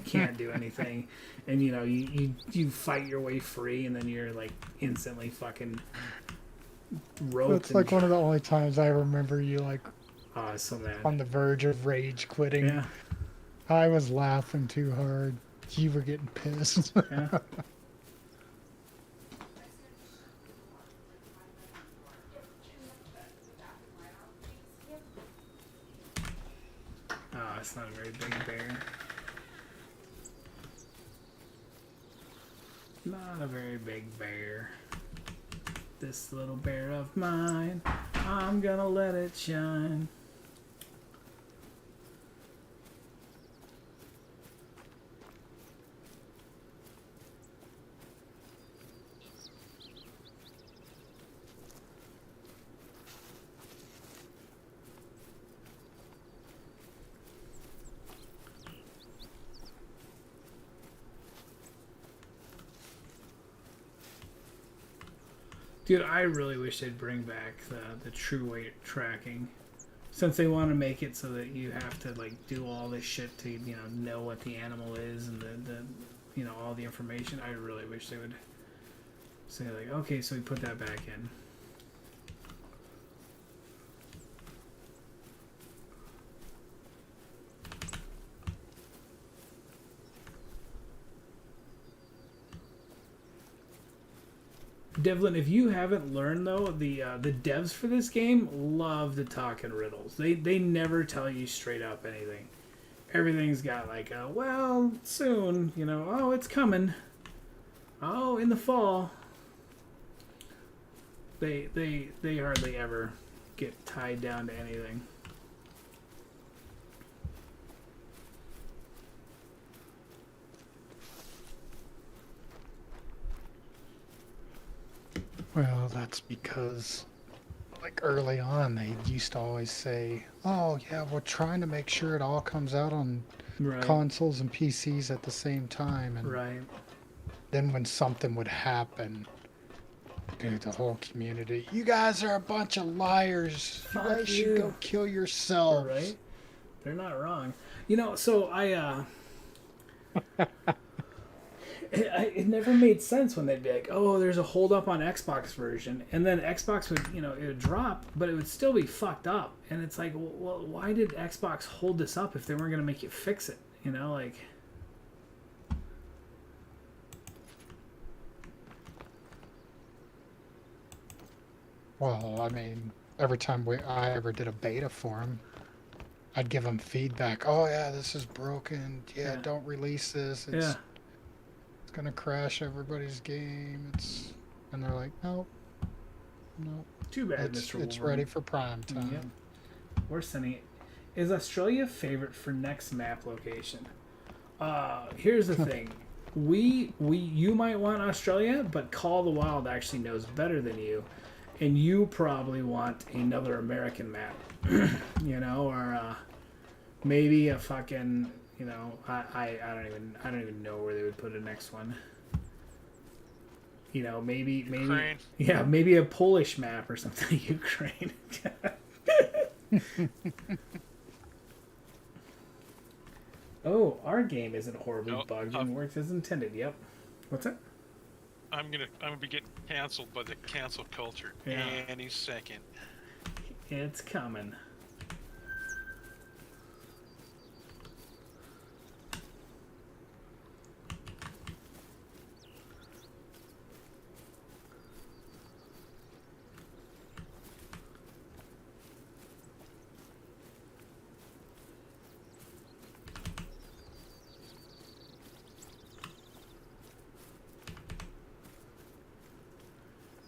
can't do anything. And you fight your way free and then you're like instantly fucking roped. That's like one of the only times I remember you like Oh, it's so mad. on the verge of rage quitting. Yeah, I was laughing too hard. You were getting pissed. yeah. Oh, it's not a very big bear. Not a very big bear. This little bear of mine, I'm gonna let it shine. Dude, I really wish they'd bring back the true weight tracking. Since they want to make it so that you have to like do all this shit to know what the animal is and the all the information. I really wish they would say like, okay, so we put that back in. Devlin, if you haven't learned though, the devs for this game love to talk in riddles. They never tell you straight up anything. Everything's got like a well soon, oh it's coming, oh in the fall. They hardly ever get tied down to anything. Well, that's because, like, early on, they used to always say, oh, yeah, we're trying to make sure it all comes out on Right. consoles and PCs at the same time. And Right. then when something would happen, dude, the whole community, you guys are a bunch of liars. You Fuck guys should you." go kill yourselves. Right? They're not wrong. So it never made sense when they'd be like, oh, there's a hold up on Xbox version, and then Xbox would, it would drop, but it would still be fucked up. And it's like, well, why did Xbox hold this up if they weren't going to make you fix it? Like... Well, I mean, every time I ever did a beta for them, I'd give them feedback. Oh, yeah, this is broken. Yeah, Yeah. don't release this. Yeah. It's going to crash everybody's game. And they're like, nope. Too bad, It's Mr. ready Wolverine. for prime time. Yep. We're sending it. Is Australia favorite for next map location? Here's the thing. You might want Australia, but Call of the Wild actually knows better than you. And you probably want another American map. Or maybe a fucking, I don't even know where they would put a next one. Maybe Ukraine. yeah, maybe a Polish map or something. Ukraine. Oh, our game isn't horribly No, bugged and works as intended. Yep. What's that? I'm gonna be getting canceled by the cancel culture Yeah. any second. It's coming.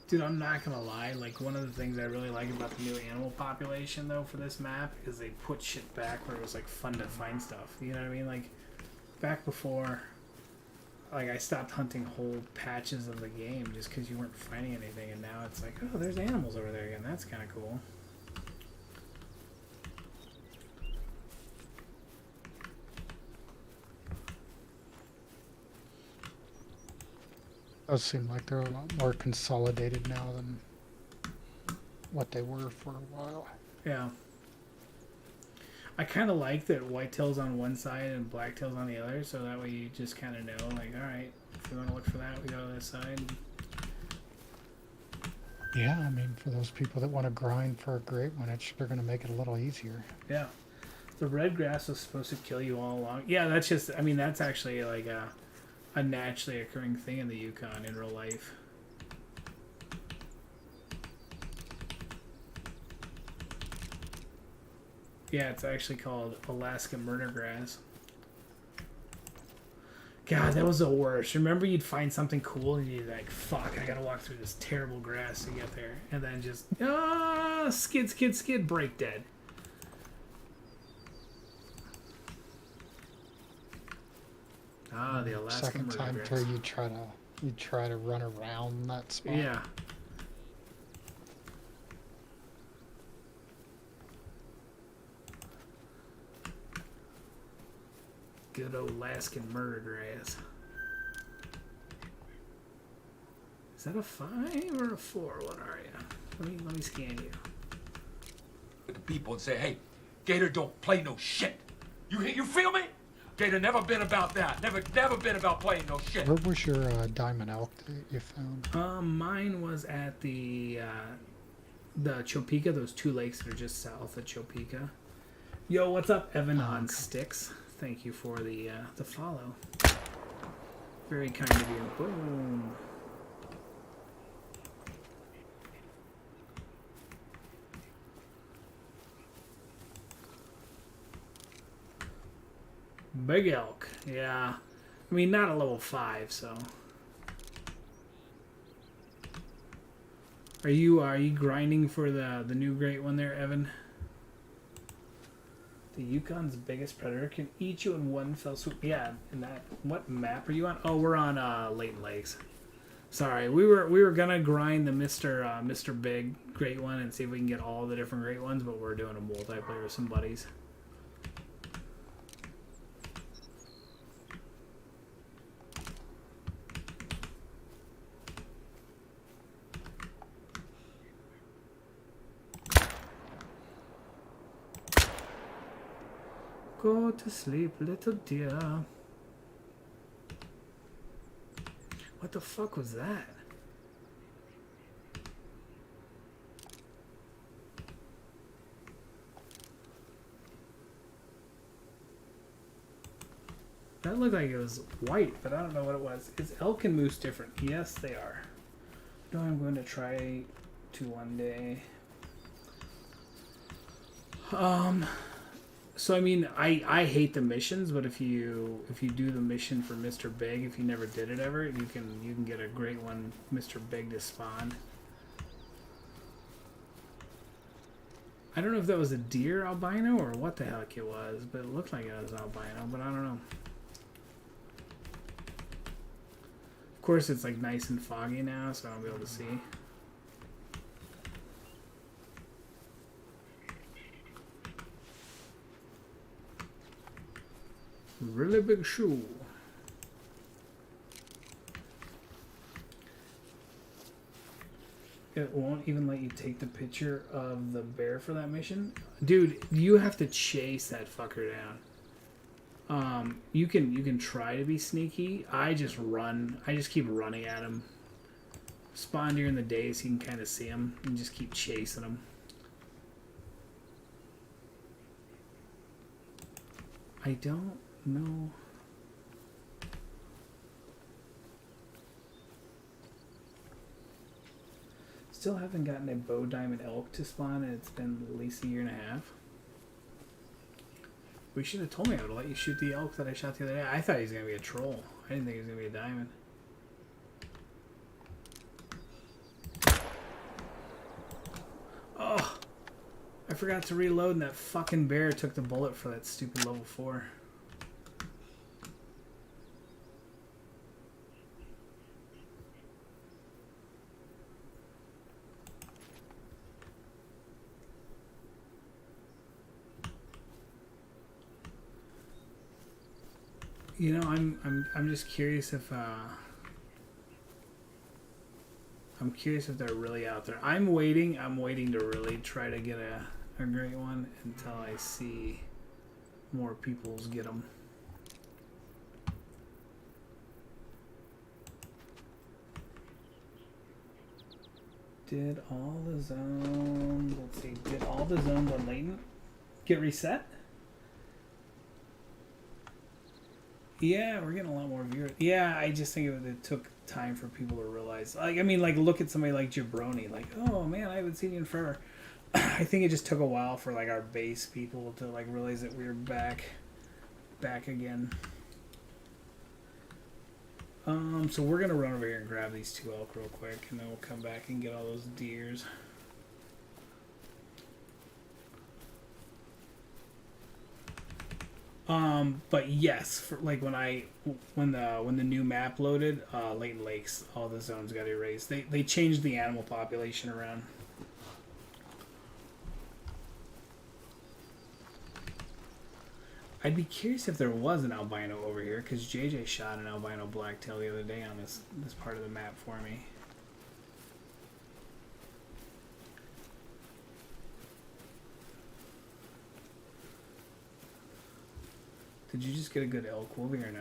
Dude, I'm not gonna lie, like, one of the things I really like about the new animal population, though, for this map, is they put shit back where it was, like, fun to find stuff. You know what I mean? Like, back before, like, I stopped hunting whole patches of the game just because you weren't finding anything, and now it's like, oh, there's animals over there again. That's kind of cool. Does seem like they're a lot more consolidated now than what they were for a while. Yeah. I kind of like that whitetail's on one side and blacktail's on the other, so that way you just kind of know, like, alright, if we want to look for that, we go to this side. Yeah, I mean, for those people that want to grind for a great one, they're going to make it a little easier. Yeah. The red grass was supposed to kill you all along. Yeah, that's just, I mean, that's actually like a naturally occurring thing in the Yukon in real life. Yeah, it's actually called Alaska murder grass. God, that was the worst. Remember, you'd find something cool and you'd be like, fuck, I gotta walk through this terrible grass to get there. And then just, skid, break dead. Ah, the Alaska Second murder time grass. through, you try to run around that spot. Yeah. Good old Alaskan murder grass. Is that a 5 or a 4? What are you? Let me scan you. With the people and say, hey, Gator don't play no shit. You feel me? Gator never been about that. Never been about playing no shit. Where was your diamond elk that you found? Mine was at the Chopeka, those 2 lakes that are just south of Chopeka. Yo, what's up, Evan on Sticks? Thank you for the follow. Very kind of you. Boom. Big elk, yeah. I mean, not a level 5, so. Are you grinding for the new great one there, Evan? The Yukon's biggest predator can eat you in one fell swoop. Yeah, and that. What map are you on? Oh, we're on Leighton Lakes. Sorry, we were gonna grind the Mr. Big great one and see if we can get all the different great ones, but we're doing a multiplayer with some buddies. Go to sleep, little dear. What the fuck was that? That looked like it was white, but I don't know what it was. Is elk and moose different? Yes, they are. No, I'm going to try to one day. So I mean, I hate the missions, but if you do the mission for Mr. Big, if you never did it ever, you can get a great one, Mr. Big, to spawn. I don't know if that was a deer albino or what the heck it was, but it looked like it was albino, but I don't know. Of course, it's like nice and foggy now, so I won't be able to see. Really big shoe. It won't even let you take the picture of the bear for that mission. Dude, you have to chase that fucker down. You can try to be sneaky. I just run. I just keep running at him. Spawn during the day so you can kind of see him and just keep chasing him. I don't know. Still haven't gotten a bow diamond elk to spawn, and it's been at least a year and a half. We should have told me I would let you shoot the elk that I shot the other day. I thought he was gonna be a troll. I didn't think he was gonna be a diamond. Oh, I forgot to reload, and that fucking bear took the bullet for that stupid level 4. You know, I'm just curious if I'm curious if they're really out there. I'm waiting to really try to get a great one until I see more people's get them. Did all the zones, let's see, did all the zones on Leighton get reset? Yeah, we're getting a lot more viewers. Yeah, I just think it took time for people to realize. Like, I mean, like, look at somebody like Jabroni. Like, oh man, I haven't seen you in forever. I think it just took a while for like our base people to like realize that we were back again. So we're gonna run over here and grab these 2 elk real quick, and then we'll come back and get all those deers. But yes, for like when the new map loaded, Leighton Lakes, all the zones got erased. They changed the animal population around. I'd be curious if there was an albino over here, because JJ shot an albino blacktail the other day on this part of the map for me. Did you just get a good elk wolving or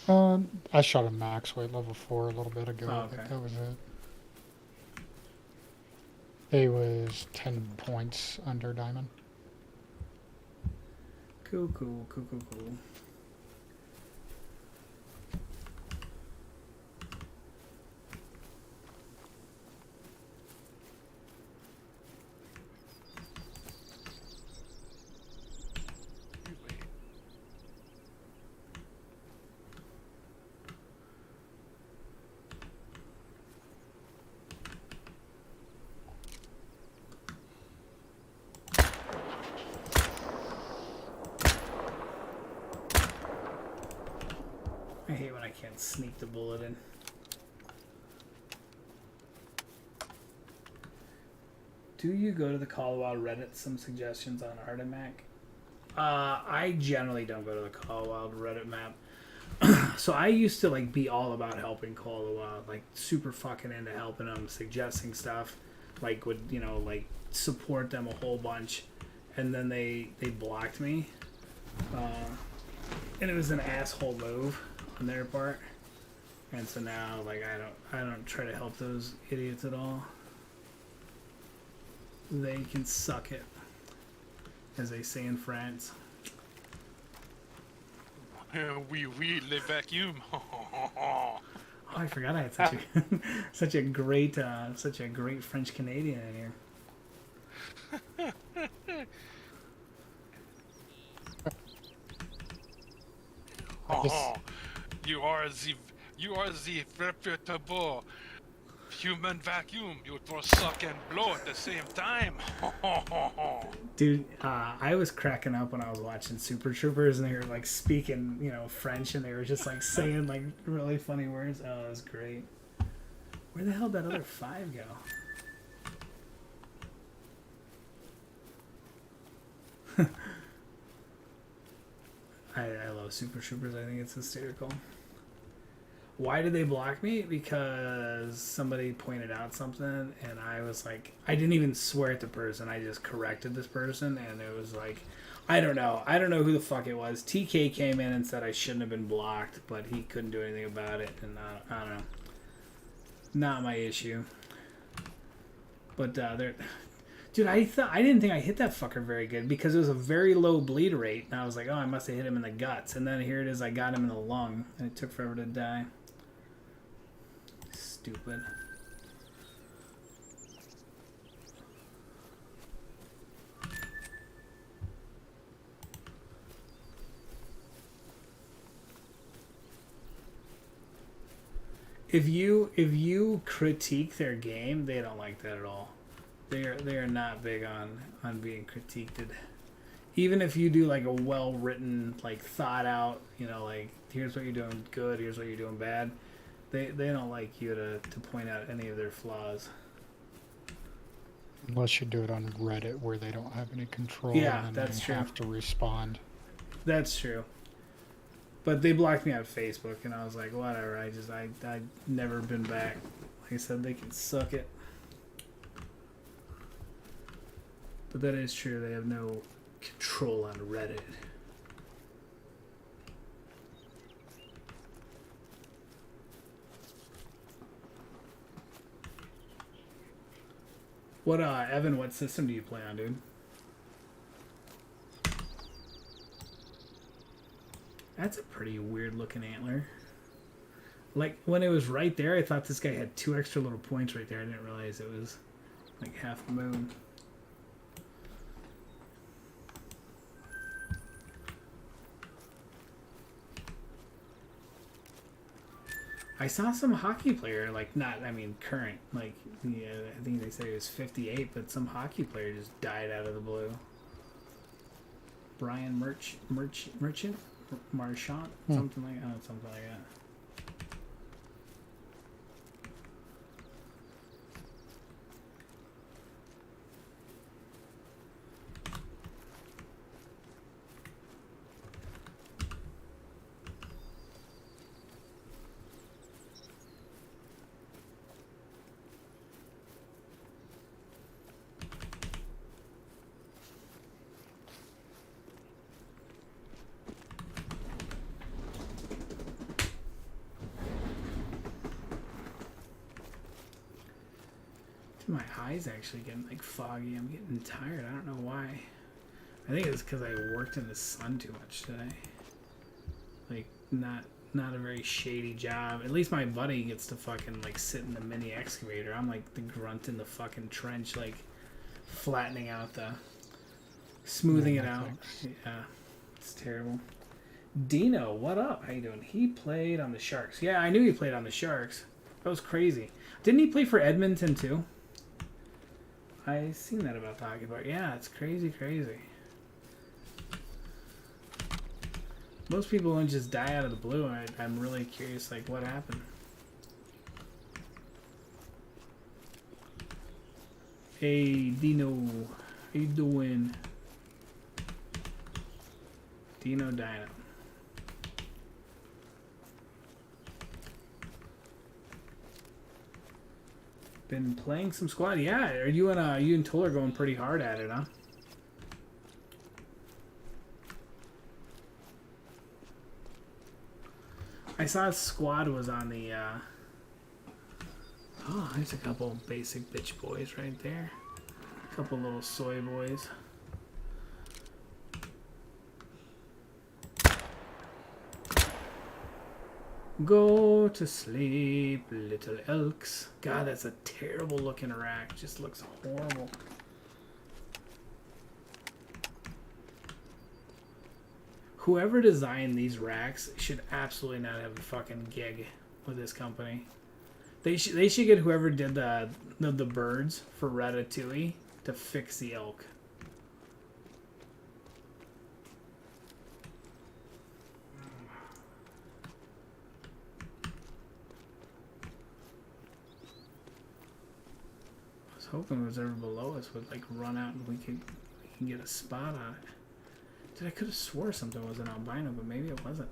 no? I shot a max weight level 4 a little bit ago. Oh, I okay. think that was it. He was 10 points under diamond. Cool. I hate when I can't sneak the bullet in. Do you go to the Call of Wild Reddit? Some suggestions on Artemac? I generally don't go to the Call of Wild Reddit map. So I used to like be all about helping Call of Wild, like super fucking into helping them, suggesting stuff, like would like support them a whole bunch, and then they blocked me, and it was an asshole move on their part, and so now like I don't try to help those idiots at all. They can suck it, as they say in France. Oui, le vacuum. Oh, I forgot I had such a great French Canadian in here. Oh, you are the reputable human vacuum. You throw suck and blow at the same time. Dude, I was cracking up when I was watching Super Troopers, and they were like speaking, French, and they were just like saying like really funny words. Oh, it was great. Where the hell did that other 5 go? I love Super Troopers. I think it's hysterical. Why did they block me? Because somebody pointed out something, and I was like, I didn't even swear at the person. I just corrected this person, and it was like, I don't know who the fuck it was. TK came in and said I shouldn't have been blocked, but he couldn't do anything about it, and I don't know. Not my issue. But they're... Dude, I didn't think I hit that fucker very good because it was a very low bleed rate, and I was like, oh, I must have hit him in the guts, and then here it is, I got him in the lung, and it took forever to die. Stupid. If you critique their game, they don't like that at all. They are not big on being critiqued. Even if you do like a well written, like thought out, like here's what you're doing good, here's what you're doing bad. They don't like you to point out any of their flaws. Unless you do it on Reddit where they don't have any control. Yeah, and then that's they true. have to respond. That's true. But they blocked me on Facebook, and I was like, whatever. I never been back. Like I said, they can suck it. But that is true. They have no control on Reddit. What, Evan, what system do you play on, dude? That's a pretty weird looking antler. Like, when it was right there, I thought this guy had 2 extra little points right there. I didn't realize it was like half the moon. I saw some hockey player, like, not, I mean, current, like, yeah, I think they said he was 58, but some hockey player just died out of the blue. Brian Marchant, something like that. My eyes actually getting like foggy. I'm getting tired. I don't know why. I think it's because I worked in the sun too much today. Like not a very shady job. At least my buddy gets to fucking like sit in the mini excavator. I'm like the grunt in the fucking trench, like flattening out the, smoothing it out. Yeah, it's terrible. Dino, what up? How you doing? He played on the Sharks. Yeah, I knew he played on the Sharks. That was crazy. Didn't he play for Edmonton too? I seen that about Hockey Bar. Yeah, it's crazy. Most people don't just die out of the blue. I'm really curious, like, what happened. Hey, Dino. How you doing? Dino Dino. Been playing some squad. Yeah, are you and Toll are going pretty hard at it, huh? I saw squad was on the oh, there's a couple basic bitch boys right there. A couple little soy boys. Go to sleep, little elks. God, that's a terrible looking rack. Just looks horrible. Whoever designed these racks should absolutely not have a fucking gig with this company. They should get whoever did the birds for Ratatouille to fix the elk. I was hoping whoever below us would like run out and we can get a spot on it. Dude, I could have swore something was an albino, but maybe it wasn't.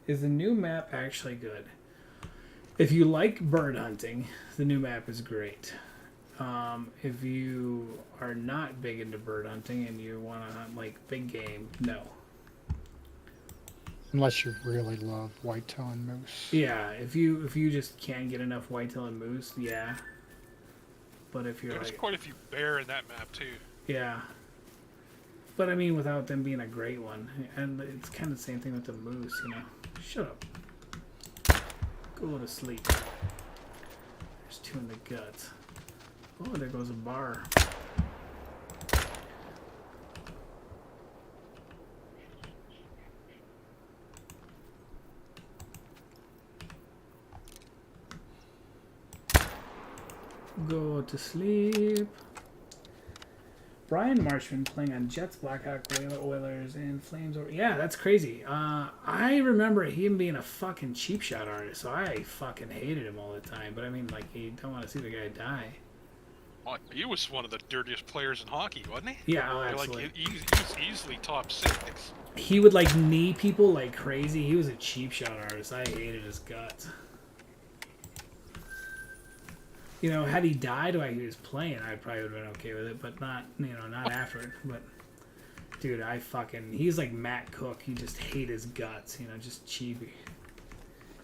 Is the new map actually good? If you like bird hunting, the new map is great. If you are not big into bird hunting and you want to hunt like big game, no. Unless you really love whitetail and moose. Yeah, if you just can't get enough whitetail and moose, yeah. But if you're There's like, quite a few bear in that map too. yeah. But I mean, without them being a great one, and it's kind of the same thing with the moose, you know. Shut up. Go to sleep. There's two in the guts. Oh, there goes a bar. Go to sleep. Brian Marshman playing on Jets, Blackhawk, Whaler, Oilers, and Flames. Yeah, that's crazy. I remember him being a fucking cheap shot artist, so I fucking hated him all the time. But I mean, like, you don't want to see the guy die. Oh, he was one of the dirtiest players in hockey, wasn't he? Yeah, oh, absolutely. Like, he was easily top 6. He would like knee people like crazy. He was a cheap shot artist. I hated his guts. You know, had he died while he was playing, I probably would have been okay with it, but not, you know, not afterward. But, dude, he's like Matt Cook. You just hate his guts, you know, just cheapy.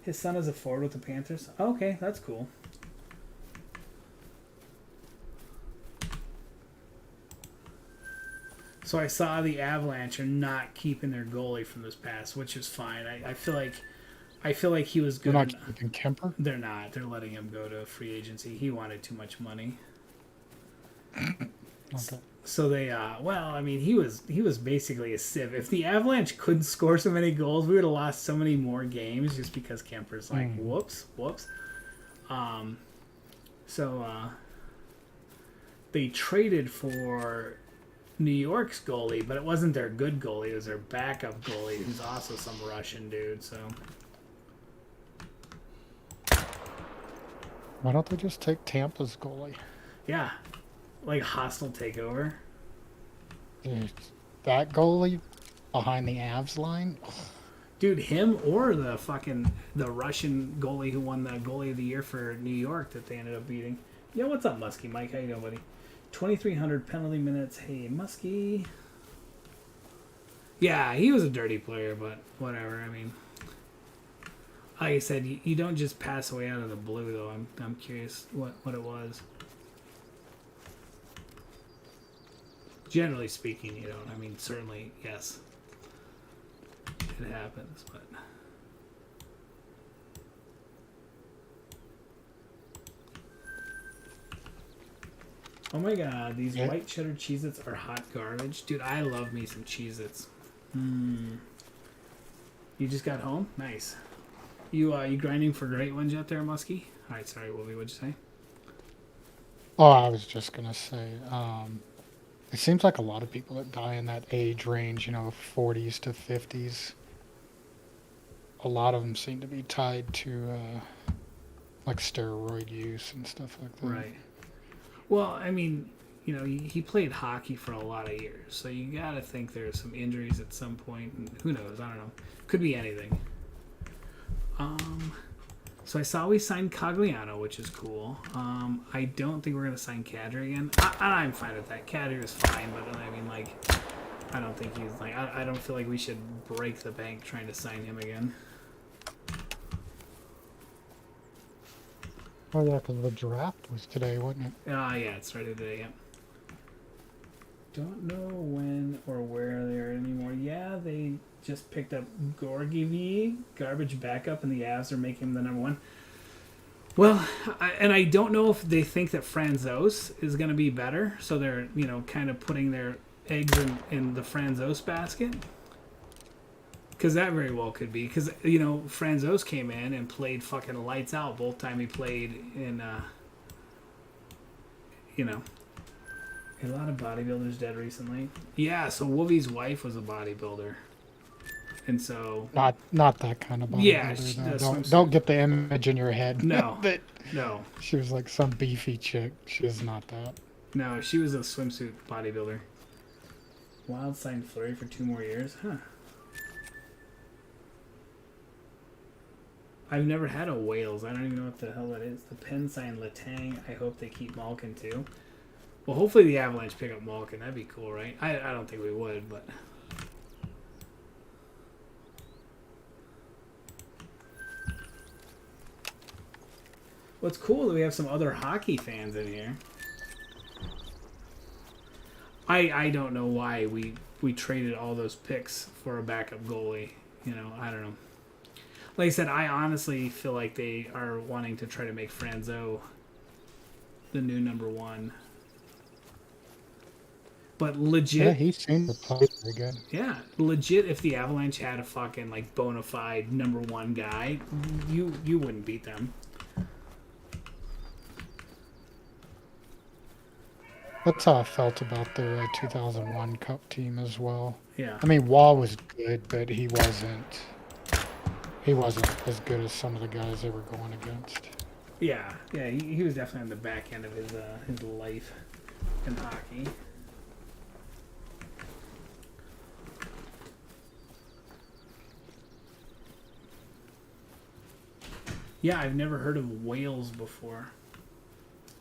His son is a forward with the Panthers. Okay, that's cool. So I saw the Avalanche are not keeping their goalie from this past, which is fine. I feel like he was good. They're not keeping Kemper? They're not. They're letting him go to free agency. He wanted too much money. Okay. So they, well, I mean, he was basically a sieve. If the Avalanche couldn't score so many goals, we would have lost so many more games just because Kemper's like, whoops. So they traded for New York's goalie, but it wasn't their good goalie. It was their backup goalie, who's also some Russian dude, so... Why don't they just take Tampa's goalie? Yeah. Like hostile takeover. Dude, that goalie behind the Avs line? Dude, him or the Russian goalie who won the goalie of the year for New York that they ended up beating. Yo, what's up, Muskie? Mike, how you doing, buddy? 2,300 penalty minutes. Hey, Muskie. Yeah, he was a dirty player, but whatever. I mean, like I said, you don't just pass away out of the blue, though. I'm curious what it was. Generally speaking, you don't. I mean, certainly, yes. It happens, but... Oh my god, these white cheddar Cheez-Its are hot garbage. Dude, I love me some Cheez-Its. You just got home? Nice. You grinding for great ones out there, Muskie? Alright, sorry, Wolvie, what'd you say? Oh, I was just gonna say, it seems like a lot of people that die in that age range, 40s to 50s. A lot of them seem to be tied to, like steroid use and stuff like that. Right. Well, I mean, he played hockey for a lot of years, so you gotta think there's some injuries at some point, and who knows? I don't know. Could be anything. So I saw we signed Cogliano, which is cool. I don't think we're gonna sign Kadri again. I'm fine with that. Kadri is fine, but I mean, like, I don't think he's like. I don't feel like we should break the bank trying to sign him again. Oh yeah, because the draft was today, wasn't it? Yeah, it started today. Yeah. Don't know when or where they are anymore. Yeah, they just picked up Gorgiev, garbage backup, and the Avs are making him the number one. Well, I don't know if they think that Franzos is going to be better, so they're kind of putting their eggs in the Franzos basket. Because that very well could be. Because, Franzos came in and played fucking lights out both time he played in, a lot of bodybuilders dead recently. Yeah, so Wolvie's wife was a bodybuilder. And so... Not that kind of bodybuilder. Yeah, don't get the image in your head. No, that no. She was like some beefy chick. She is not that. No, she was a swimsuit bodybuilder. Wild signed Fleury for 2 more years? Huh. I've never had a Wales. I don't even know what the hell that is. The Pen signed Letang. I hope they keep Malkin too. Well, hopefully the Avalanche pick up Malkin. That'd be cool, right? I don't think we would, but... What's cool that we have some other hockey fans in here. I don't know why we traded all those picks for a backup goalie. I don't know. Like I said, I honestly feel like they are wanting to try to make Franzo the new number one. But legit... Yeah, he seemed to play pretty good. Yeah, legit, if the Avalanche had a fucking, like, bona fide number one guy, you wouldn't beat them. That's how I felt about their 2001 Cup team as well. Yeah. I mean, Wall was good, but he wasn't as good as some of the guys they were going against. Yeah, he was definitely on the back end of his life in hockey. Yeah, I've never heard of Wales before.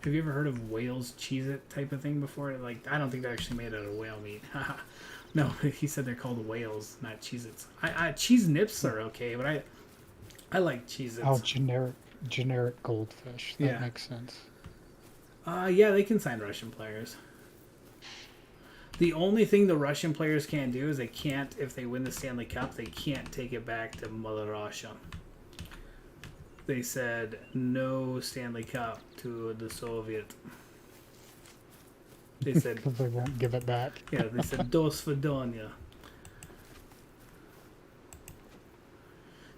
Have you ever heard of Wales Cheez-It type of thing before? Like, I don't think they're actually made out of whale meat. No, he said they're called Wales, not Cheez-Its. Cheese Nips are okay, but I like Cheez-Its. Oh, generic goldfish. That makes sense. Yeah, they can sign Russian players. The only thing the Russian players can't do is they can't, if they win the Stanley Cup, they can't take it back to Mother Russia. They said no Stanley Cup to the Soviet. They said they won't give it back. Yeah, they said dos Svidania.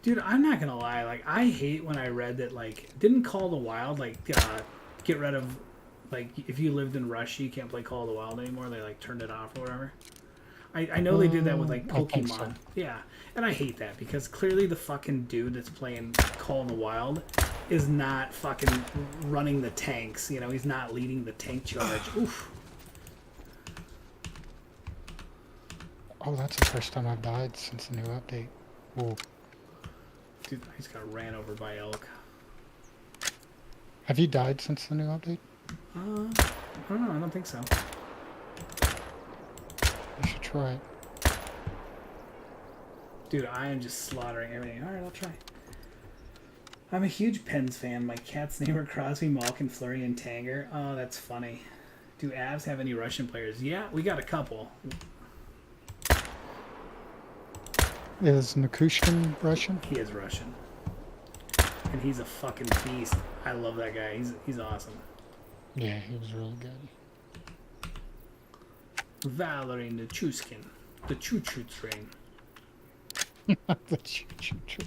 Dude, I'm not gonna lie. Like, I hate when I read that. Like, didn't Call of the Wild get rid of, like, if you lived in Russia, you can't play Call of the Wild anymore. They like turned it off or whatever. I know they did that with like Pokemon. So. Yeah, and I hate that because clearly the fucking dude that's playing Call of the Wild is not fucking running the tanks. He's not leading the tank charge. Oof. Oh, that's the first time I've died since the new update. Ooh. Dude, I just got ran over by elk. Have you died since the new update? I don't know. I don't think so. You should try it. Dude, I am just slaughtering everything. All right, I'll try. I'm a huge Pens fan. My cat's name are Crosby, Malkin, Fleury, and Tanger. Oh, that's funny. Do Avs have any Russian players? Yeah, we got a couple. Is Nikushkin Russian? He is Russian. And he's a fucking beast. I love that guy. He's awesome. Yeah, he was really good. Valery Nichushkin. The choo-choo train. The choo-choo.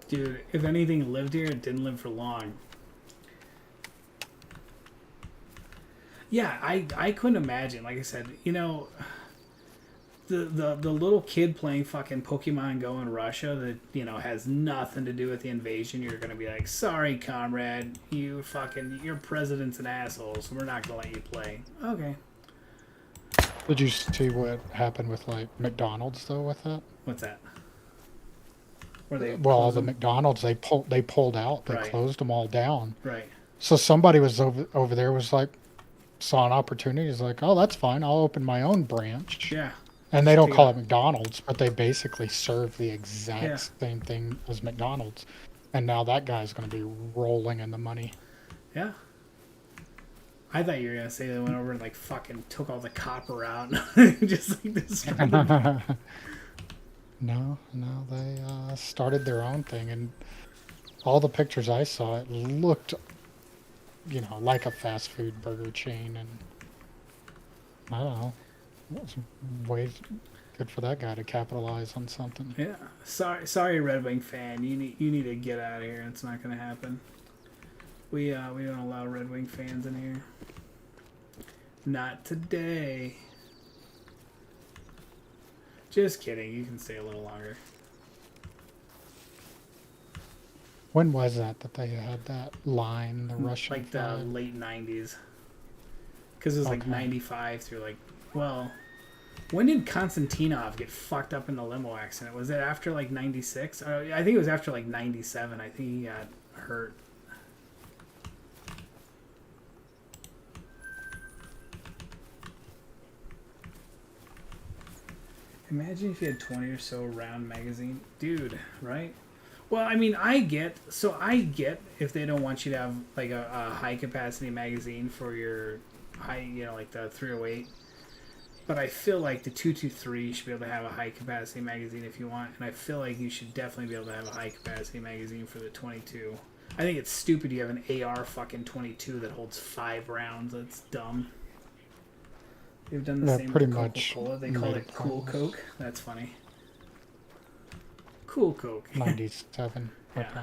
Dude, if anything lived here, it didn't live for long. Yeah, I couldn't imagine. Like I said, you know, the little kid playing fucking Pokemon Go in Russia that, you know, has nothing to do with the invasion. You're gonna be like, sorry, comrade, your president's an asshole, so we're not gonna let you play. Okay. Did you see what happened with like McDonald's though with that? What's that? Were they Well, all the closing? McDonald's they pulled out. They Right. closed them all down. Right. So somebody was over there was like saw an opportunity. Is like, oh, that's fine. I'll open my own branch. Yeah. And they don't Take call it. it McDonald's, but they basically serve the exact Yeah. same thing as McDonald's. And now that guy's going to be rolling in the money. Yeah. I thought you were gonna say they went over and like fucking took all the copper out, just like this. No, they started their own thing, and all the pictures I saw, it looked, you know, like a fast food burger chain, and I don't know, it was way good for that guy to capitalize on something. Yeah. Sorry, Red Wing fan. You need to get out of here. It's not gonna happen. We don't allow Red Wing fans in here. Not today. Just kidding. You can stay a little longer. When was that they had that line, the Russian Like the flag? late 90s. Because it was like Okay. 95 through like, well, when did Konstantinov get fucked up in the limo accident? Was it after like 96? I think it was after like 97. I think he got hurt. Imagine if you had 20 or so round magazine. Dude, right? Well, I mean, I get if they don't want you to have like a high capacity magazine for your high, you know, like the 308. But I feel like the 223 should be able to have a high capacity magazine if you want, and I feel like you should definitely be able to have a high capacity magazine for the 22. I think it's stupid you have an AR fucking 22 that holds 5 rounds. That's dumb. They've done the Yeah, same pretty with much Coca-Cola. They call made it it Cool pointless. Coke. That's funny. Cool Coke. 97. Yeah. Okay.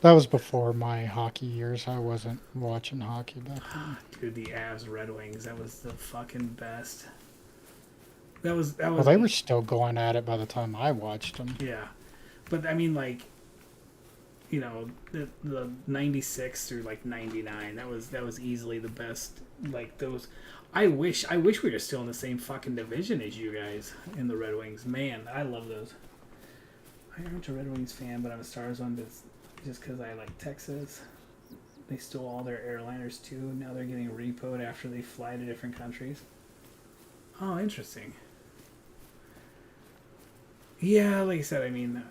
That was before my hockey years. I wasn't watching hockey back then. Dude, the Avs Red Wings, that was the fucking best. That was Well, they were still going at it by the time I watched them. yeah. But I mean, like, you know, the 96 through like 99, that was easily the best. Like those, I wish we were still in the same fucking division as you guys in the Red Wings. Man, I love those. I aren't a Red Wings fan, but I'm a Stars one just because I like Texas. They stole all their airliners too. Now they're getting repoed after they fly to different countries. Oh, interesting. Yeah, like I said, I mean,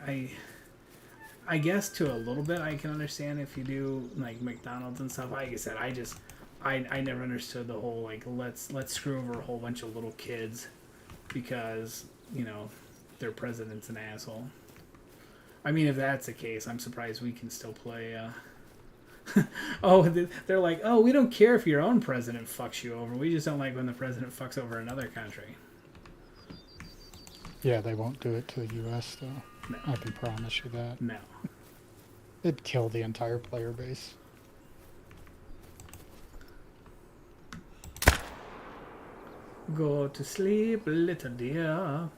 I guess to a little bit I can understand if you do like McDonald's and stuff. Like I said, I never understood the whole like let's screw over a whole bunch of little kids because, you know, their president's an asshole. I mean, if that's the case, I'm surprised we can still play. Oh, they're like, oh, we don't care if your own president fucks you over. We just don't like when the president fucks over another country. Yeah, they won't do it to the U.S. though. No. I can promise you that. No. It'd kill the entire player base. Go to sleep, little dear.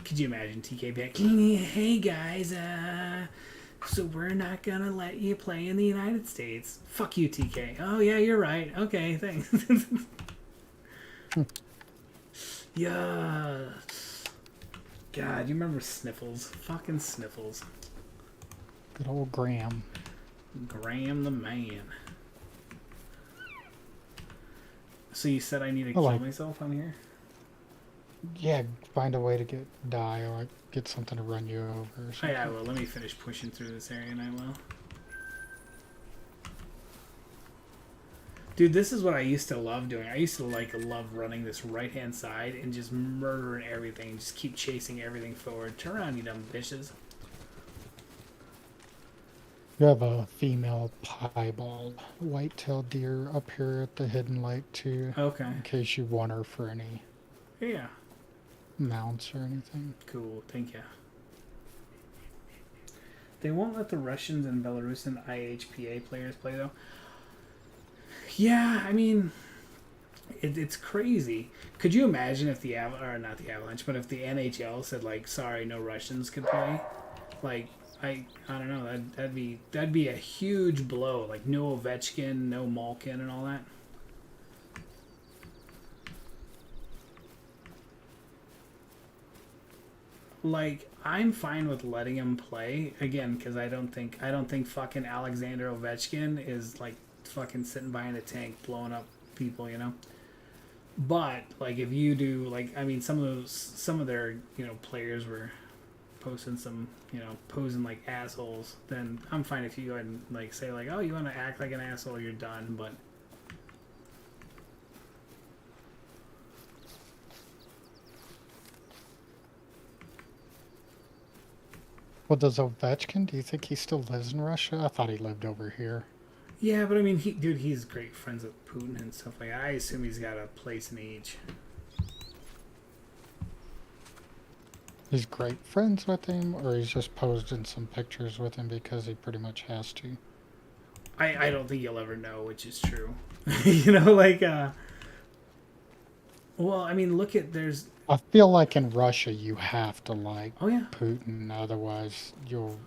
Could you imagine TK being like, hey guys, So we're not gonna let you play in the United States. Fuck you, TK. Oh yeah, you're right. Okay, thanks. Yeah. God, you remember Sniffles? Fucking Sniffles. Good old Graham. Graham the man. So you said I need to I kill like- myself on here? Yeah, find a way to die or like get something to run you over or Oh something. yeah, well, let me finish pushing through this area and I will. Dude, this is what I used to love doing. I used to love running this right-hand side and just murdering everything. Just keep chasing everything forward. Turn around, you dumb bitches. You have a female piebald white-tailed deer up here at the hidden lake too, Okay. in case you want her for any Yeah. mounts or anything. Cool. Thank you. They won't let the Russians and Belarusian IHPA players play, though. Yeah, I mean, it's crazy. Could you imagine if the or not the Avalanche, but if the NHL said like, "Sorry, no Russians could play"? Like, I don't know. That'd be a huge blow. Like, no Ovechkin, no Malkin, and all that. Like, I'm fine with letting him play again because I don't think fucking Alexander Ovechkin is like fucking sitting behind a tank blowing up people, you know. But like, if you do, like, I mean, some of their players were posting some posing like assholes. Then I'm fine if you go ahead and like say like, oh, you want to act like an asshole, you're done. But Well, does Ovechkin, do you think he still lives in Russia? I thought he lived over here. yeah, but I mean, he's great friends with Putin and stuff like that. I assume he's got a place in each. He's great friends with him, or he's just posing some pictures with him because he pretty much has to. I don't think you'll ever know which is true. Like, well, I mean, look at, there's, I feel like in Russia you have to like oh yeah. Putin, otherwise you'll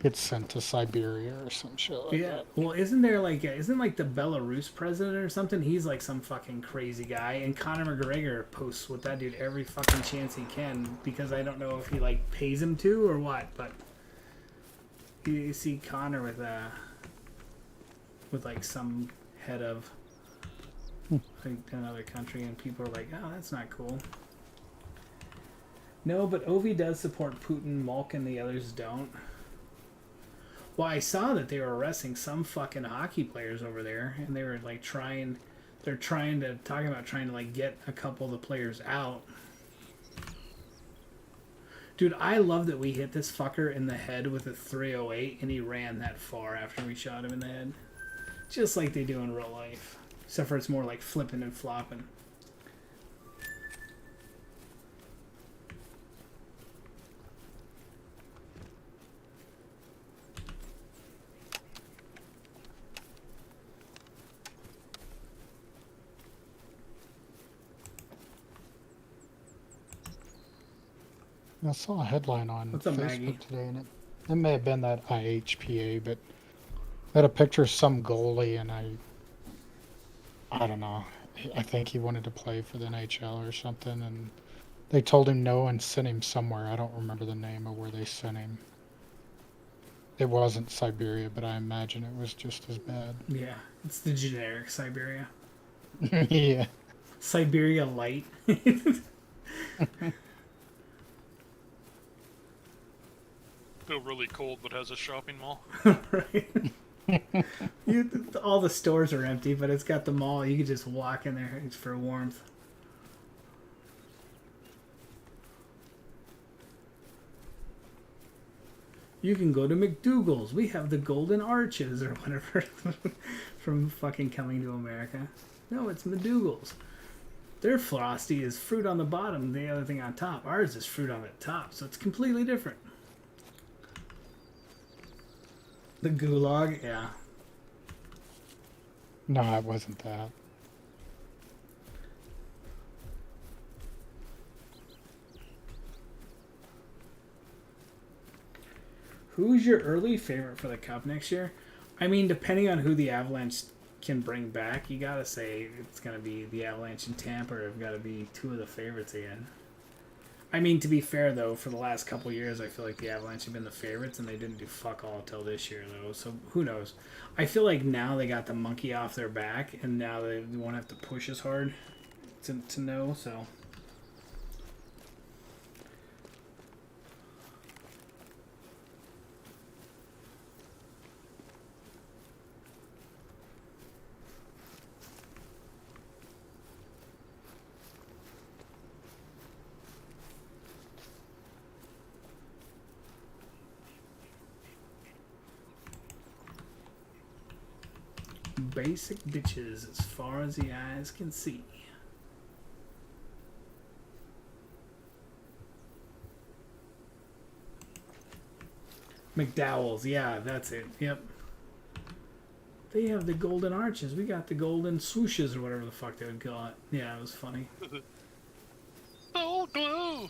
get sent to Siberia or some shit like Yeah, that. well, isn't there like, isn't like the Belarus president or something? He's like some fucking crazy guy, and Conor McGregor posts with that dude every fucking chance he can because I don't know if he like pays him to or what, but you see Conor with like some head of like another country, and people are like, oh, that's not cool. No, but Ovi does support Putin. Malkin, the others don't. Well, I saw that they were arresting some fucking hockey players over there, and they were like talking about trying to like get a couple of the players out. Dude, I love that we hit this fucker in the head with a 308, and he ran that far after we shot him in the head. Just like they do in real life. Except for it's more like flipping and flopping. I saw a headline on What's up, Facebook Maggie? today, and it may have been that IHPA, but I had a picture of some goalie, and I don't know. I think he wanted to play for the NHL or something, and they told him no and sent him somewhere. I don't remember the name of where they sent him. It wasn't Siberia, but I imagine it was just as bad. Yeah, it's the generic Siberia. Yeah. Siberia Light. Feel really cold, but has a shopping mall. Right? All the stores are empty, but it's got the mall. You can just walk in there. It's for warmth. You can go to McDougal's. We have the Golden Arches or whatever from fucking Coming to America. No, it's McDougal's. Their Frosty is fruit on the bottom, the other thing on top. Ours is fruit on the top, so it's completely different. The Gulag, yeah. No, it wasn't that. Who's your early favorite for the Cup next year? I mean, depending on who the Avalanche can bring back, you gotta say it's gonna be the Avalanche and Tampa have got to be two of the favorites again. I mean, to be fair though, for the last couple years, I feel like the Avalanche have been the favorites, and they didn't do fuck all until this year though. So who knows? I feel like now they got the monkey off their back, and now they won't have to push as hard to know. So. Basic bitches as far as the eyes can see. McDowell's, yeah, that's it. Yep. They have the golden arches. We got the golden swooshes or whatever the fuck they would call it. Yeah, it was funny. Soul glow.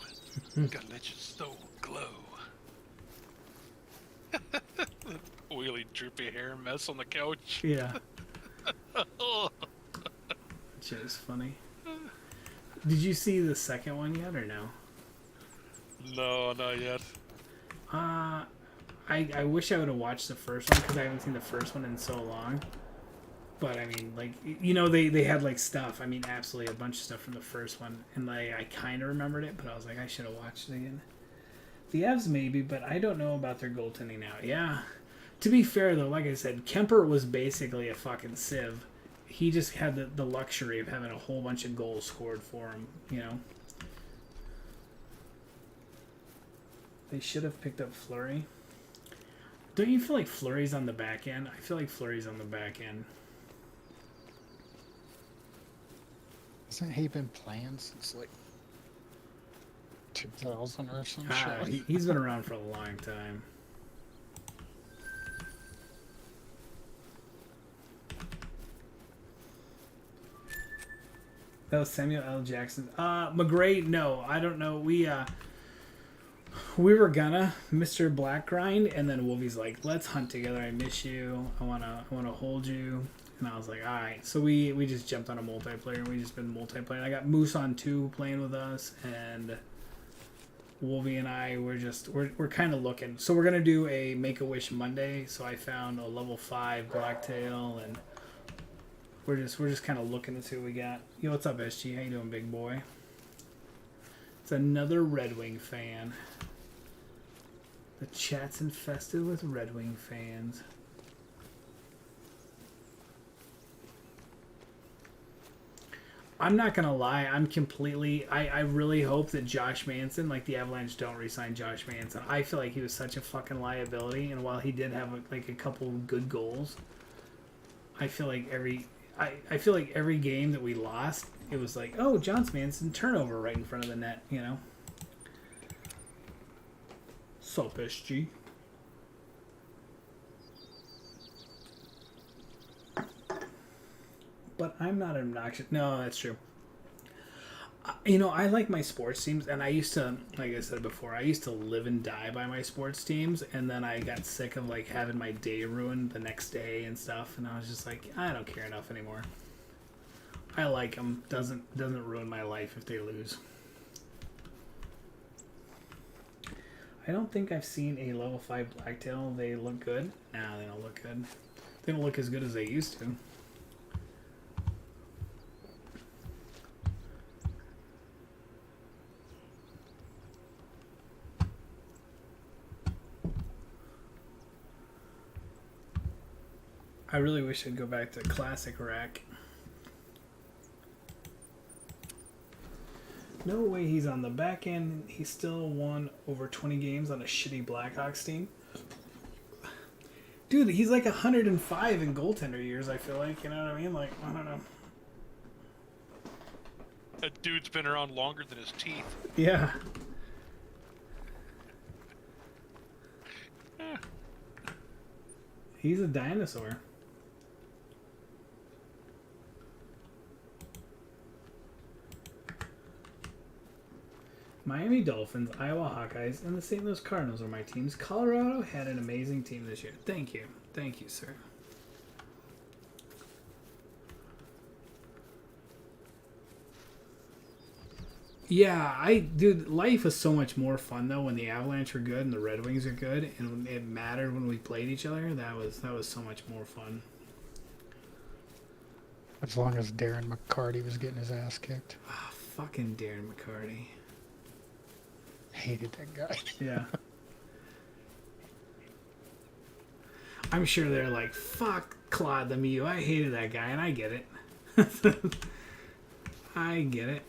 Gotta let your soul glow. Wheelie droopy hair mess on the couch. Yeah. Oh. Shit is funny. Did you see the second one yet or no? No, not yet. I wish I would have watched the first one because I haven't seen the first one in so long. But I mean, like, you know, they had like stuff. I mean, absolutely a bunch of stuff from the first one, and like I kind of remembered it, but I was like, I should have watched it again. The Avs maybe, but I don't know about their goaltending now. Yeah. To be fair though, like I said, Kemper was basically a fucking sieve. He just had the luxury of having a whole bunch of goals scored for him, you know. They should have picked up Fleury. Don't you feel like Fleury's on the back end? I feel like Fleury's on the back end. Hasn't he been playing since like 2000 or some Ah, shit? he's been around for a long time. That was Samuel L. Jackson. McGray, no, I don't know. We were gonna Mr. Blackgrind, and then Wolvie's like, "Let's hunt together. I miss you. I wanna hold you." And I was like, "All right." So we just jumped on a multiplayer, and we just been multiplayer. I got Moose on 2 playing with us, and Wolvie and I we're kind of looking. So we're gonna do a Make a Wish Monday. So I found a level 5 Blacktail, and we're just kind of looking to see what we got. Yo, what's up, SG? How you doing, big boy? It's another Red Wing fan. The chat's infested with Red Wing fans. I'm not gonna lie, I'm completely. I really hope that Josh Manson, like the Avalanche, don't re-sign Josh Manson. I feel like he was such a fucking liability, and while he did have like a couple good goals, I feel like every game that we lost, it was like, oh, John Manson turnover right in front of the net, you know. Sup, SG? But I'm not obnoxious. No, that's true. You know, I like my sports teams, and I used to, like I said before, I used to live and die by my sports teams, and then I got sick of like having my day ruined the next day and stuff, and I was just like, I don't care enough anymore. I like them. Doesn't ruin my life if they lose. I don't think I've seen a level 5 Blacktail. They look good. Nah, they don't look good. They don't look as good as they used to. I really wish I'd go back to classic rack. No way he's on the back end. He still won over 20 games on a shitty Blackhawks team. Dude, he's like 105 in goaltender years, I feel like. You know what I mean? Like, I don't know. That dude's been around longer than his teeth. Yeah. He's a dinosaur. Miami Dolphins, Iowa Hawkeyes, and the St. Louis Cardinals are my teams. Colorado had an amazing team this year. Thank you. Thank you, sir. Yeah, dude, life was so much more fun though when the Avalanche were good and the Red Wings are good, and when it mattered when we played each other. That was so much more fun. As long as Darren McCarty was getting his ass kicked. Ah, fucking Darren McCarty. Hated that guy. Yeah. I'm sure they're like, fuck Claude Lemieux. I hated that guy, and I get it. I get it.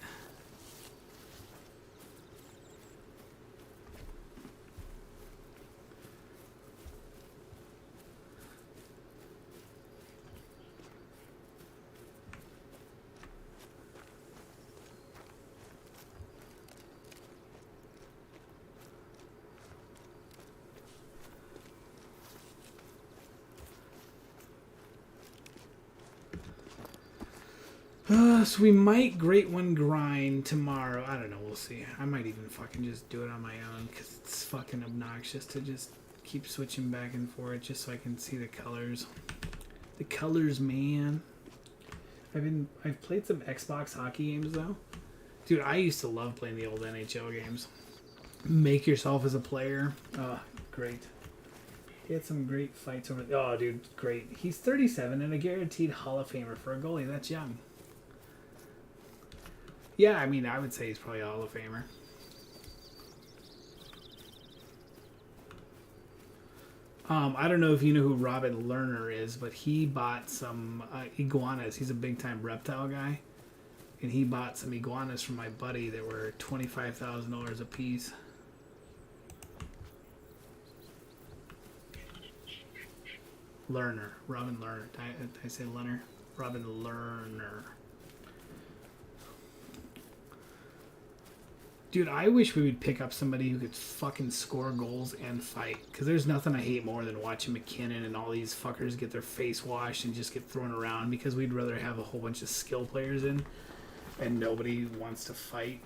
So we might Great One grind tomorrow. I don't know. We'll see. I might even fucking just do it on my own because it's fucking obnoxious to just keep switching back and forth just so I can see the colors. The colors, man. I've played some Xbox hockey games though. Dude, I used to love playing the old NHL games. Make yourself as a player. Oh, great. He had some great fights over. Oh, dude, great. He's 37 and a guaranteed Hall of Famer for a goalie. That's young. Yeah, I mean, I would say he's probably a Hall of Famer. I don't know if you know who Robin Lerner is, but he bought some iguanas. He's a big-time reptile guy. And he bought some iguanas from my buddy that were $25,000 a piece. Lerner. Robin Lerner. Did I say Lerner? Robin Lerner. Dude, I wish we would pick up somebody who could fucking score goals and fight. Because there's nothing I hate more than watching McKinnon and all these fuckers get their face washed and just get thrown around. Because we'd rather have a whole bunch of skill players in. And nobody wants to fight.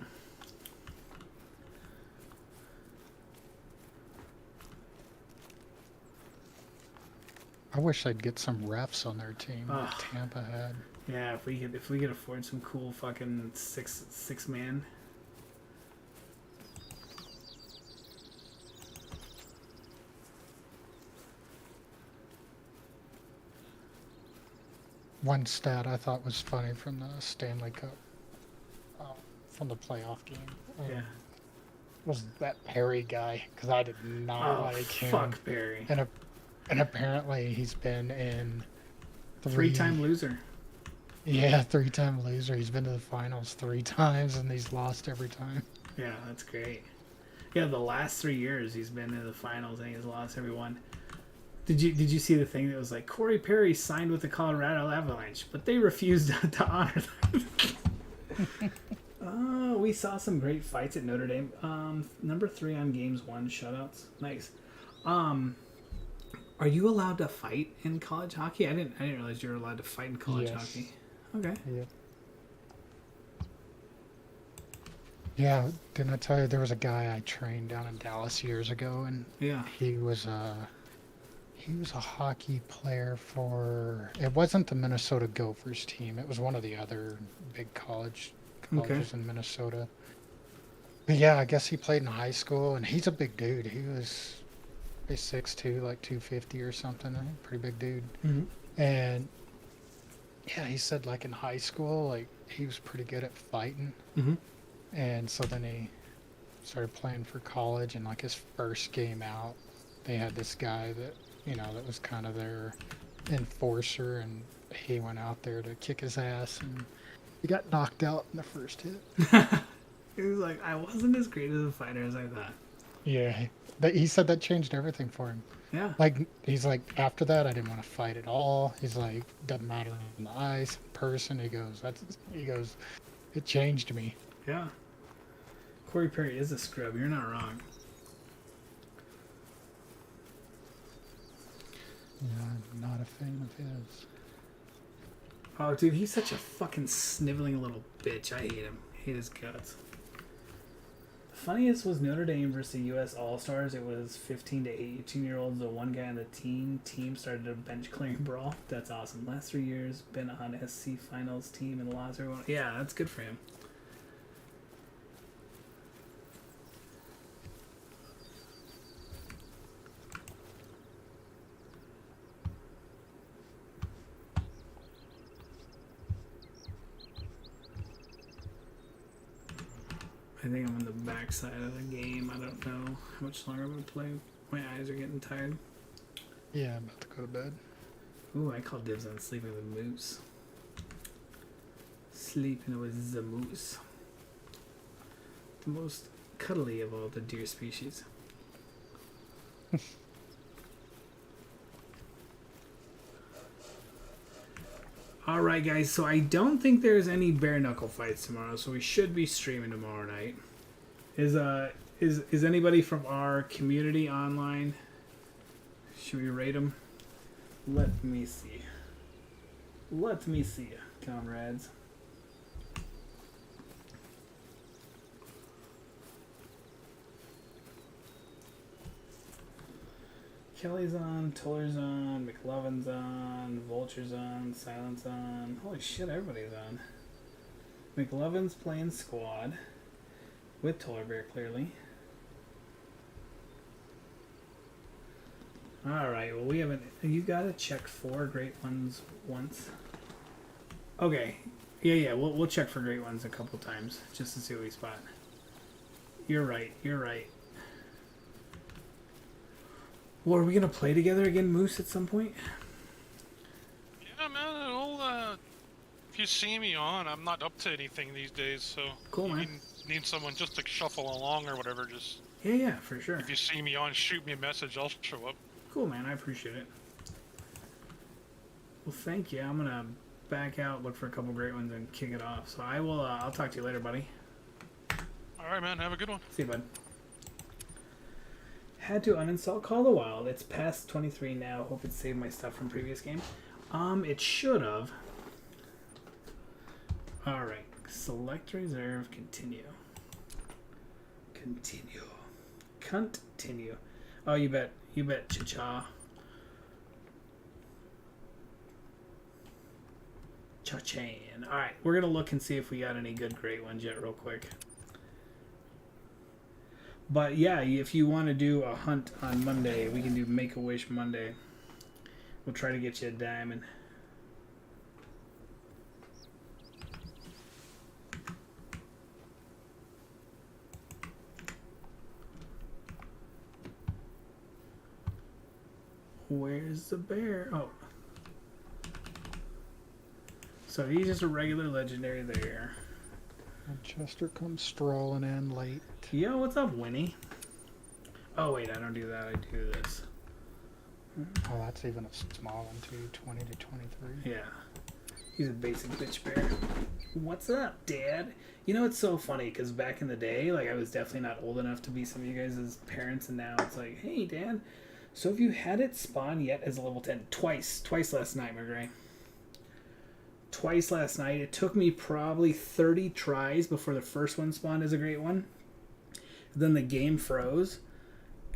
I wish they'd get some refs on their team like Ugh. Tampa had. Yeah, if we could afford some cool fucking six man. One stat I thought was funny from the Stanley Cup, from the playoff game, Yeah. was that Perry guy, because I did not Oh, like him. fuck Perry. And apparently he's been in Three-time loser. Yeah, 3-time loser. He's been to the finals 3 times and he's lost every time. Yeah, that's great. Yeah, the last 3 years he's been in the finals and he's lost every one. Did you see the thing that was like Corey Perry signed with the Colorado Avalanche, but they refused to honor them? We saw some great fights at Notre Dame. Number 3 on games 1 shutouts. Nice. Are you allowed to fight in college hockey? I didn't realize you were allowed to fight in college Yes. hockey. Okay. Yep. Yeah, didn't I tell you there was a guy I trained down in Dallas years ago, and Yeah. he was a hockey player for, it wasn't the Minnesota Gophers team, it was one of the other big colleges in Minnesota. But yeah, I guess he played in high school, and he's a big dude. He was 6'2", like 250 or something. Pretty big dude. Mm-hmm. And yeah, he said like in high school, like he was pretty good at fighting. Mm-hmm. And so then he started playing for college, and like his first game out, they had this guy that, that was kind of their enforcer, and he went out there to kick his ass, and he got knocked out in the first hit. He was like, I wasn't as great as a fighter as I thought. Yeah, he said that changed everything for him. Yeah. Like, he's like, after that, I didn't want to fight at all. He's like, doesn't matter on the ice, in person. He goes, it changed me. Yeah. Corey Perry is a scrub. You're not wrong. Yeah, I'm not a fan of his. Oh, dude, he's such a fucking sniveling little bitch. I hate him. I hate his guts. Funniest was Notre Dame versus U.S. All Stars. It was 15 to 18-year-olds. The one guy on the team started a bench clearing brawl. That's awesome. Last 3 years, been on SC finals team and lost everyone. Yeah, that's good for him. I think I'm on the backside of the game. I don't know how much longer I'm going to play. My eyes are getting tired. Yeah, I'm about to go to bed. Ooh, I call dibs on sleeping with Moose. Sleeping with the moose. The most cuddly of all the deer species. Alright guys, so I don't think there's any bare knuckle fights tomorrow, so we should be streaming tomorrow night. Is anybody from our community online? Should we rate them? Let me see. Let me see, comrades. Kelly's on, Toller's on, McLovin's on, Vulture's on, Silent's on. Holy shit, everybody's on. McLovin's playing squad with Toller Bear, clearly. Alright, well, we haven't. You gotta check 4 great ones once. Okay. Yeah, we'll check for great ones a couple times just to see what we spot. You're right, you're right. Well, are we gonna play together again, Moose, at some point? Yeah, man. If you see me on, I'm not up to anything these days, so Cool, you man. need someone just to shuffle along or whatever. Just Yeah, for sure. if you see me on, shoot me a message. I'll show up. Cool, man. I appreciate it. Well, thank you. I'm gonna back out, look for a couple great ones, and kick it off. So I will. I'll talk to you later, buddy. All right, man. Have a good one. See you, bud. Had to uninstall Call of the Wild. It's past 23 now. Hope it saved my stuff from previous game. It should have. All right. Select reserve. Continue. Continue. Continue. Oh, you bet. You bet. Cha-cha. Cha-chain. All right. We're gonna look and see if we got any good great ones yet, real quick. But yeah, if you want to do a hunt on Monday, we can do Make-A-Wish Monday. We'll try to get you a diamond. Where's the bear? Oh. So he's just a regular legendary there. And Chester comes strolling in late. Yo, what's up, Winnie? Oh, wait, I don't do that. I do this. Oh, that's even a small one too, 20 to 23. Yeah. He's a basic bitch bear. What's up, Dad? You know, it's so funny, because back in the day, like, I was definitely not old enough to be some of you guys' parents, and now it's like, hey, Dad, so have you had it spawn yet as a level 10? Twice last night, McGray. Twice last night. It took me probably 30 tries before the first one spawned as a great one. Then the game froze.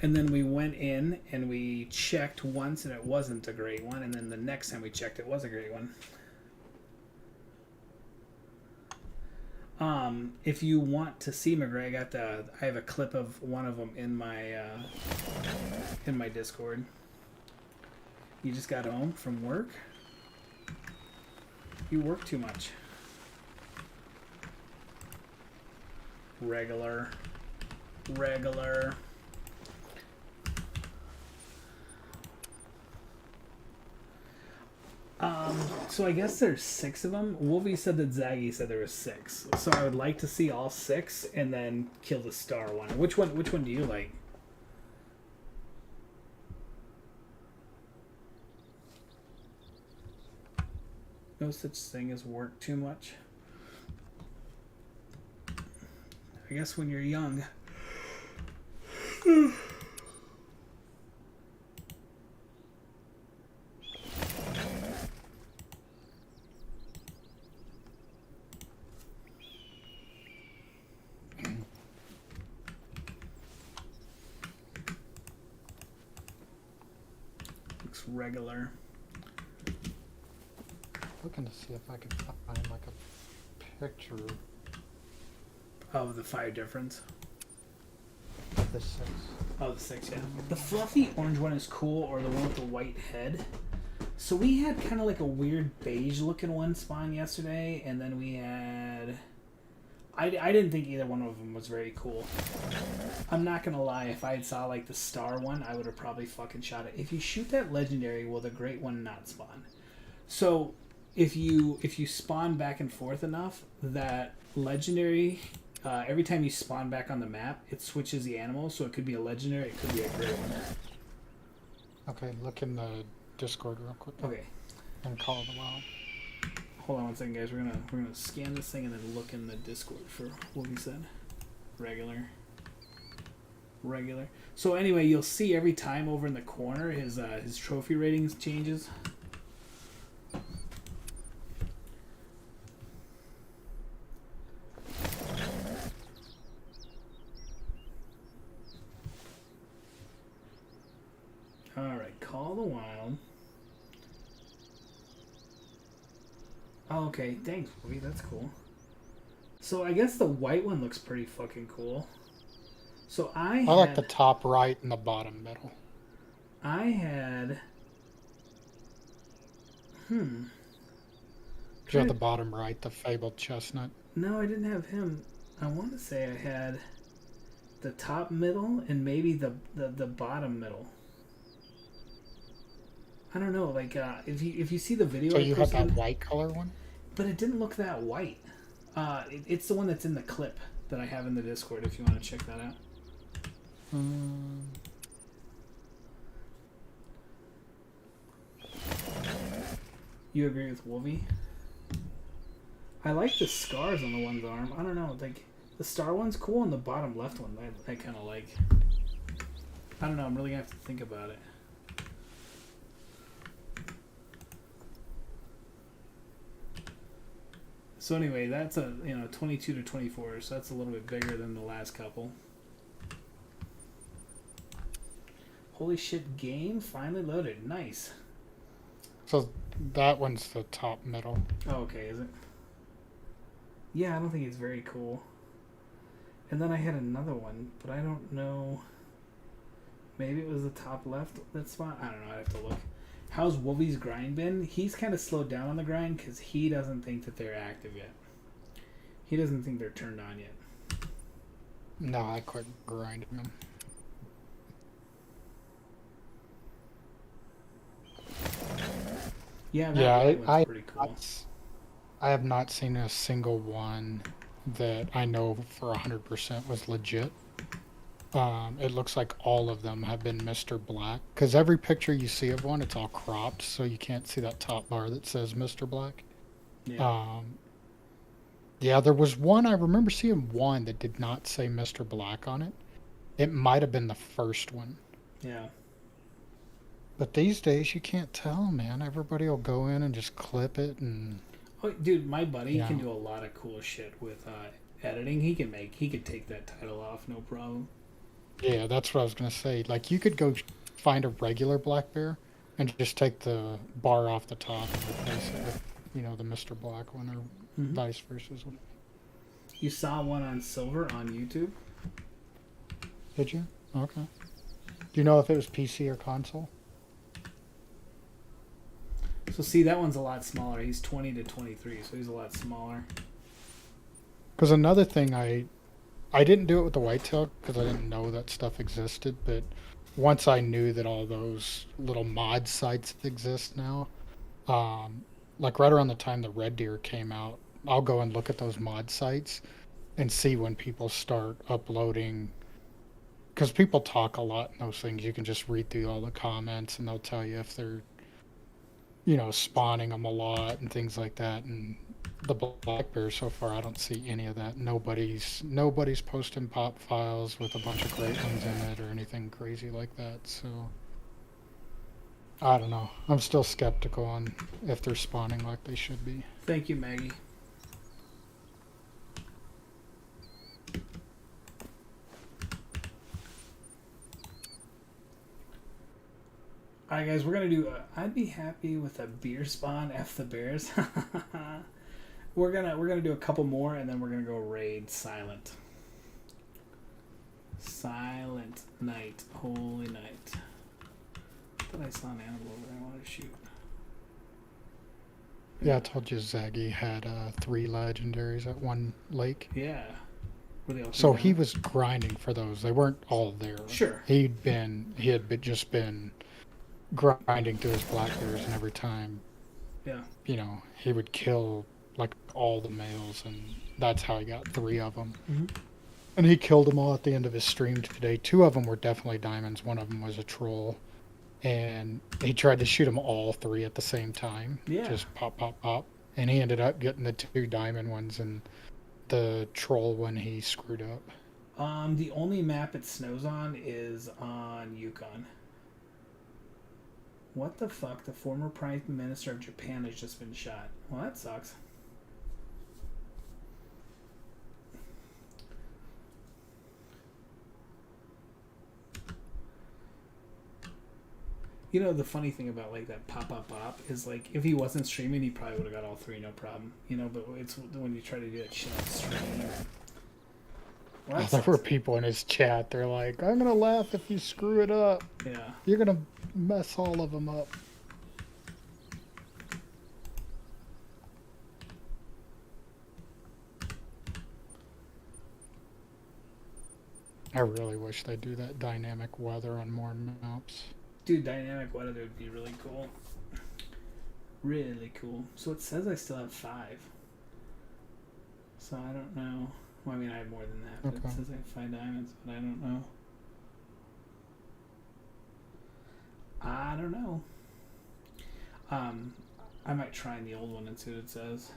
And then we went in and we checked once and it wasn't a great one. And then the next time we checked, it was a great one. If you want to see McGray, I have a clip of one of them in my Discord. You just got home from work? You work too much. Regular. So I guess there's 6 of them. Wolvie said that Zaggy said there was 6. So I would like to see all 6 and then kill the star one. Which one do you like? No such thing as work too much. I guess when you're young. regular. Looking to see if I can find like a picture Of the 5 difference. of the 6. Oh, the 6, yeah. The fluffy orange one is cool, or the one with the white head. So we had kind of like a weird beige looking one spawn yesterday, and then we had... I didn't think either one of them was very cool. I'm not gonna lie, if I had saw like the star one, I would have probably fucking shot it. If you shoot that legendary, will the great one not spawn? So if you spawn back and forth enough, that legendary, every time you spawn back on the map, it switches the animal, so it could be a legendary, it could be a great one. Okay, look in the Discord real quick. Okay, And call the wild. hold on one second, guys. We're gonna scan this thing and then look in the Discord for what we said. Regular. So anyway, you'll see every time over in the corner his trophy ratings changes. All right, Call the Wild. Oh, okay, thanks, Bobby. That's cool. So I guess the white one looks pretty fucking cool. So I like the top right and the bottom middle. I had. You got the bottom right, the fabled chestnut. No, I didn't have him. I want to say I had the top middle and maybe the bottom middle. I don't know. Like if you see the video, So I you have posted, that white color one? but it didn't look that white. It's the one that's in the clip that I have in the Discord. If you want to check that out. You agree with Wolvie? I like the scars on the one's arm. I don't know, like the star one's cool, and the bottom left one I kind of like. I don't know. I'm really gonna have to think about it. So anyway, that's a 22 to 24, so that's a little bit bigger than the last couple. Holy shit! Game finally loaded. Nice. So that one's the top middle. Oh, okay, is it? Yeah, I don't think it's very cool. And then I had another one, but I don't know. Maybe it was the top left that spot. I don't know. I have to look. How's Wolvie's grind been? He's kind of slowed down on the grind because he doesn't think that they're active yet. He doesn't think they're turned on yet. No, I quit grinding them. Yeah, that Yeah, white one's I pretty cool. I have not seen a single one that I know for 100% was legit. It looks like all of them have been Mr. Black. Because every picture you see of one, it's all cropped, so you can't see that top bar that says Mr. Black. Yeah. Yeah, there was one, I remember seeing one that did not say Mr. Black on it. It might have been the first one. Yeah. But these days, you can't tell, man. Everybody will go in and just clip it and... Oh, dude, my buddy Yeah. can do a lot of cool shit with editing. He could take that title off, no problem. Yeah, that's what I was going to say. Like, you could go find a regular black bear and just take the bar off the top and replace it with, the Mr. Black one or vice versa. You saw one on silver on YouTube? Did you? Okay. Do you know if it was PC or console? So see, that one's a lot smaller. He's 20 to 23, so he's a lot smaller. Because another thing, I didn't do it with the whitetail because I didn't know that stuff existed, but once I knew that all those little mod sites exist now, like right around the time the red deer came out, I'll go and look at those mod sites and see when people start uploading, because people talk a lot in those things. You can just read through all the comments and they'll tell you if they're spawning them a lot and things like that. And the black bear so far, I don't see any of that. Nobody's posting pop files with a bunch of great ones in it or anything crazy like that. So I don't know. I'm still skeptical on if they're spawning like they should be. Thank you, Maggie. Alright, guys, we're gonna do. I'd be happy with a beer spawn. F the Bears. we're gonna do a couple more, and then we're gonna go raid Silent. Silent Night, Holy Night. I thought I saw an animal over there I wanted to shoot. Yeah, I told you Zaggy had 3 legendaries at one lake. Yeah. Were they all So three he down? was grinding for those. They weren't all there. Sure. He had just been grinding through his black bears, and every time, Yeah. you know, he would kill like all the males, and that's how he got 3 of them. Mhm. And he killed them all at the end of his stream today. 2 of them were definitely diamonds. One of them was a troll, and he tried to shoot them all 3 at the same time. Yeah. Just pop, pop, pop, and he ended up getting the 2 diamond ones, and the troll one he screwed up. The only map it snows on is on Yukon. What the fuck? The former Prime Minister of Japan has just been shot. Well, that sucks. You know, the funny thing about like that pop up pop is like if he wasn't streaming, he probably would have got all 3 no problem. You know, but it's when you try to do that shit on stream. Well, that There were sucks. people in his chat. They're like, "I'm gonna laugh if you screw it up. Yeah. You're gonna mess all of them up." I really wish they'd do that dynamic weather on more maps. Dude, dynamic weather would be really cool. Really cool. So it says I still have 5. So I don't know. Well, I mean, I have more than that. But Okay. it says I have 5 diamonds, but I don't know. I don't know. I might try in the old one and see what it says.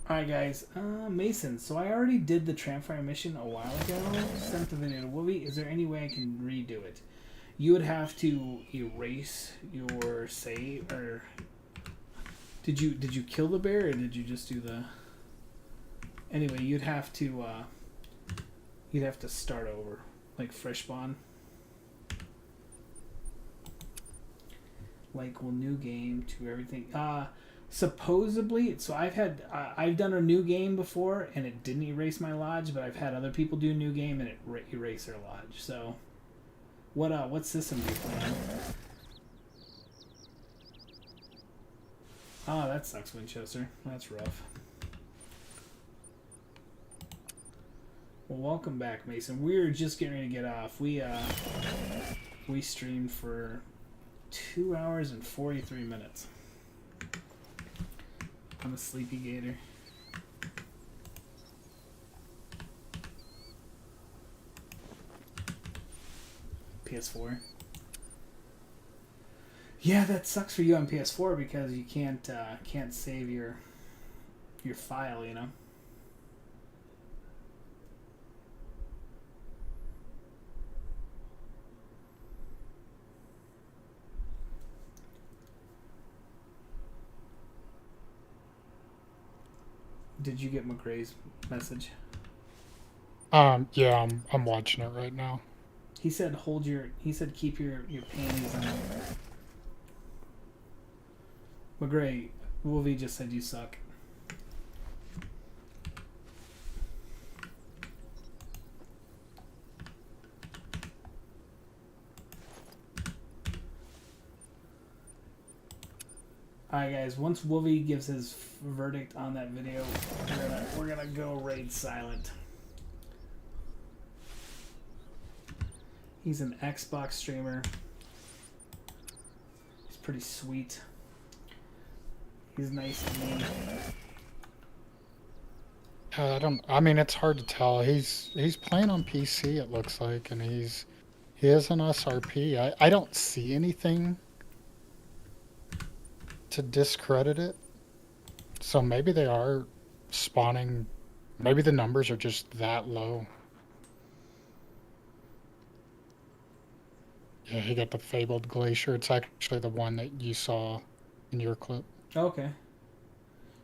Alright guys, Mason, so I already did the Tramfire mission a while ago, sent the video to Wooly. Is there any way I can redo it? You would have to erase your save, or did you kill the bear, or did you just do the... Anyway, you'd have to start over, like fresh spawn. Like, well, new game to everything. Supposedly, so I've done a new game before and it didn't erase my lodge, but I've had other people do a new game and it erased their lodge. So, what system do you play on? Oh, that sucks, Winchester. That's rough. Well, welcome back, Mason. We're just getting ready to get off. We streamed for 2 hours and 43 minutes. I'm a sleepy gator. PS4. Yeah, that sucks for you on PS4 because you can't save your file, you know. Did you get McRae's message? Yeah, I'm watching it right now. He said keep your panties on. McRae, Wolvie just said you suck. Alright guys, once Wolvie gives his verdict on that video, we're gonna go raid Silent. He's an Xbox streamer. He's pretty sweet. He's nice to me. I mean, it's hard to tell. He's playing on PC, it looks like, and he is an SRP. I don't see anything to discredit it. So maybe they are spawning. Maybe the numbers are just that low. Yeah, he got the Fabled Glacier. It's actually the one that you saw in your clip. Okay.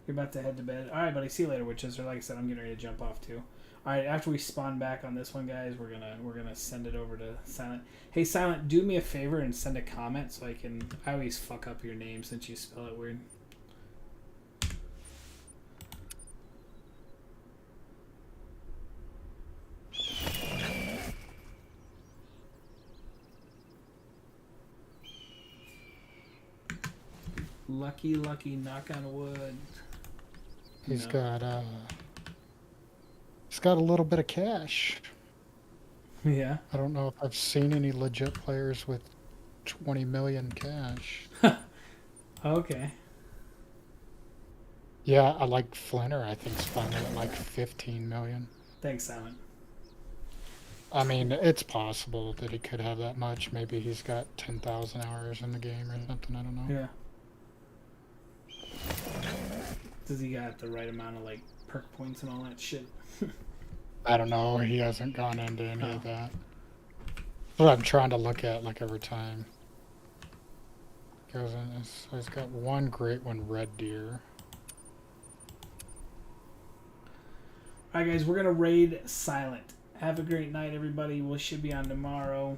You're about to head to bed. All right, buddy. See you later, witches. Or like I said, I'm getting ready to jump off too. All right, after we spawn back on this one, guys, we're gonna send it over to Silent. Hey, Silent, do me a favor and send a comment so I can. I always fuck up your name since you spell it weird. Lucky, knock on wood. He's No. got a little bit of cash. Yeah. I don't know if I've seen any legit players with 20 million cash. Okay. Yeah, I like Flinner. I think's finally at like 15 million. Thanks, Silent. I mean, it's possible that he could have that much. Maybe he's got 10,000 hours in the game or something. I don't know. Yeah. Does he got the right amount of like perk points and all that shit? I don't know. He hasn't gone into any Oh. of that. What I'm trying to look at like every time. Goes in this. So he's got one great one, Red Deer. Alright, guys, we're gonna raid Silent. Have a great night, everybody. We should be on tomorrow.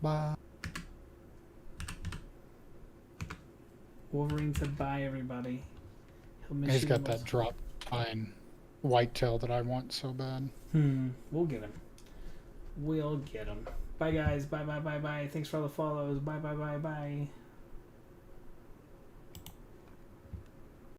Bye. Wolverine said bye, everybody. He'll miss He's you got the that most. drop fine whitetail that I want so bad. We'll get him. We'll get him. Bye, guys. Bye. Thanks for all the follows. Bye.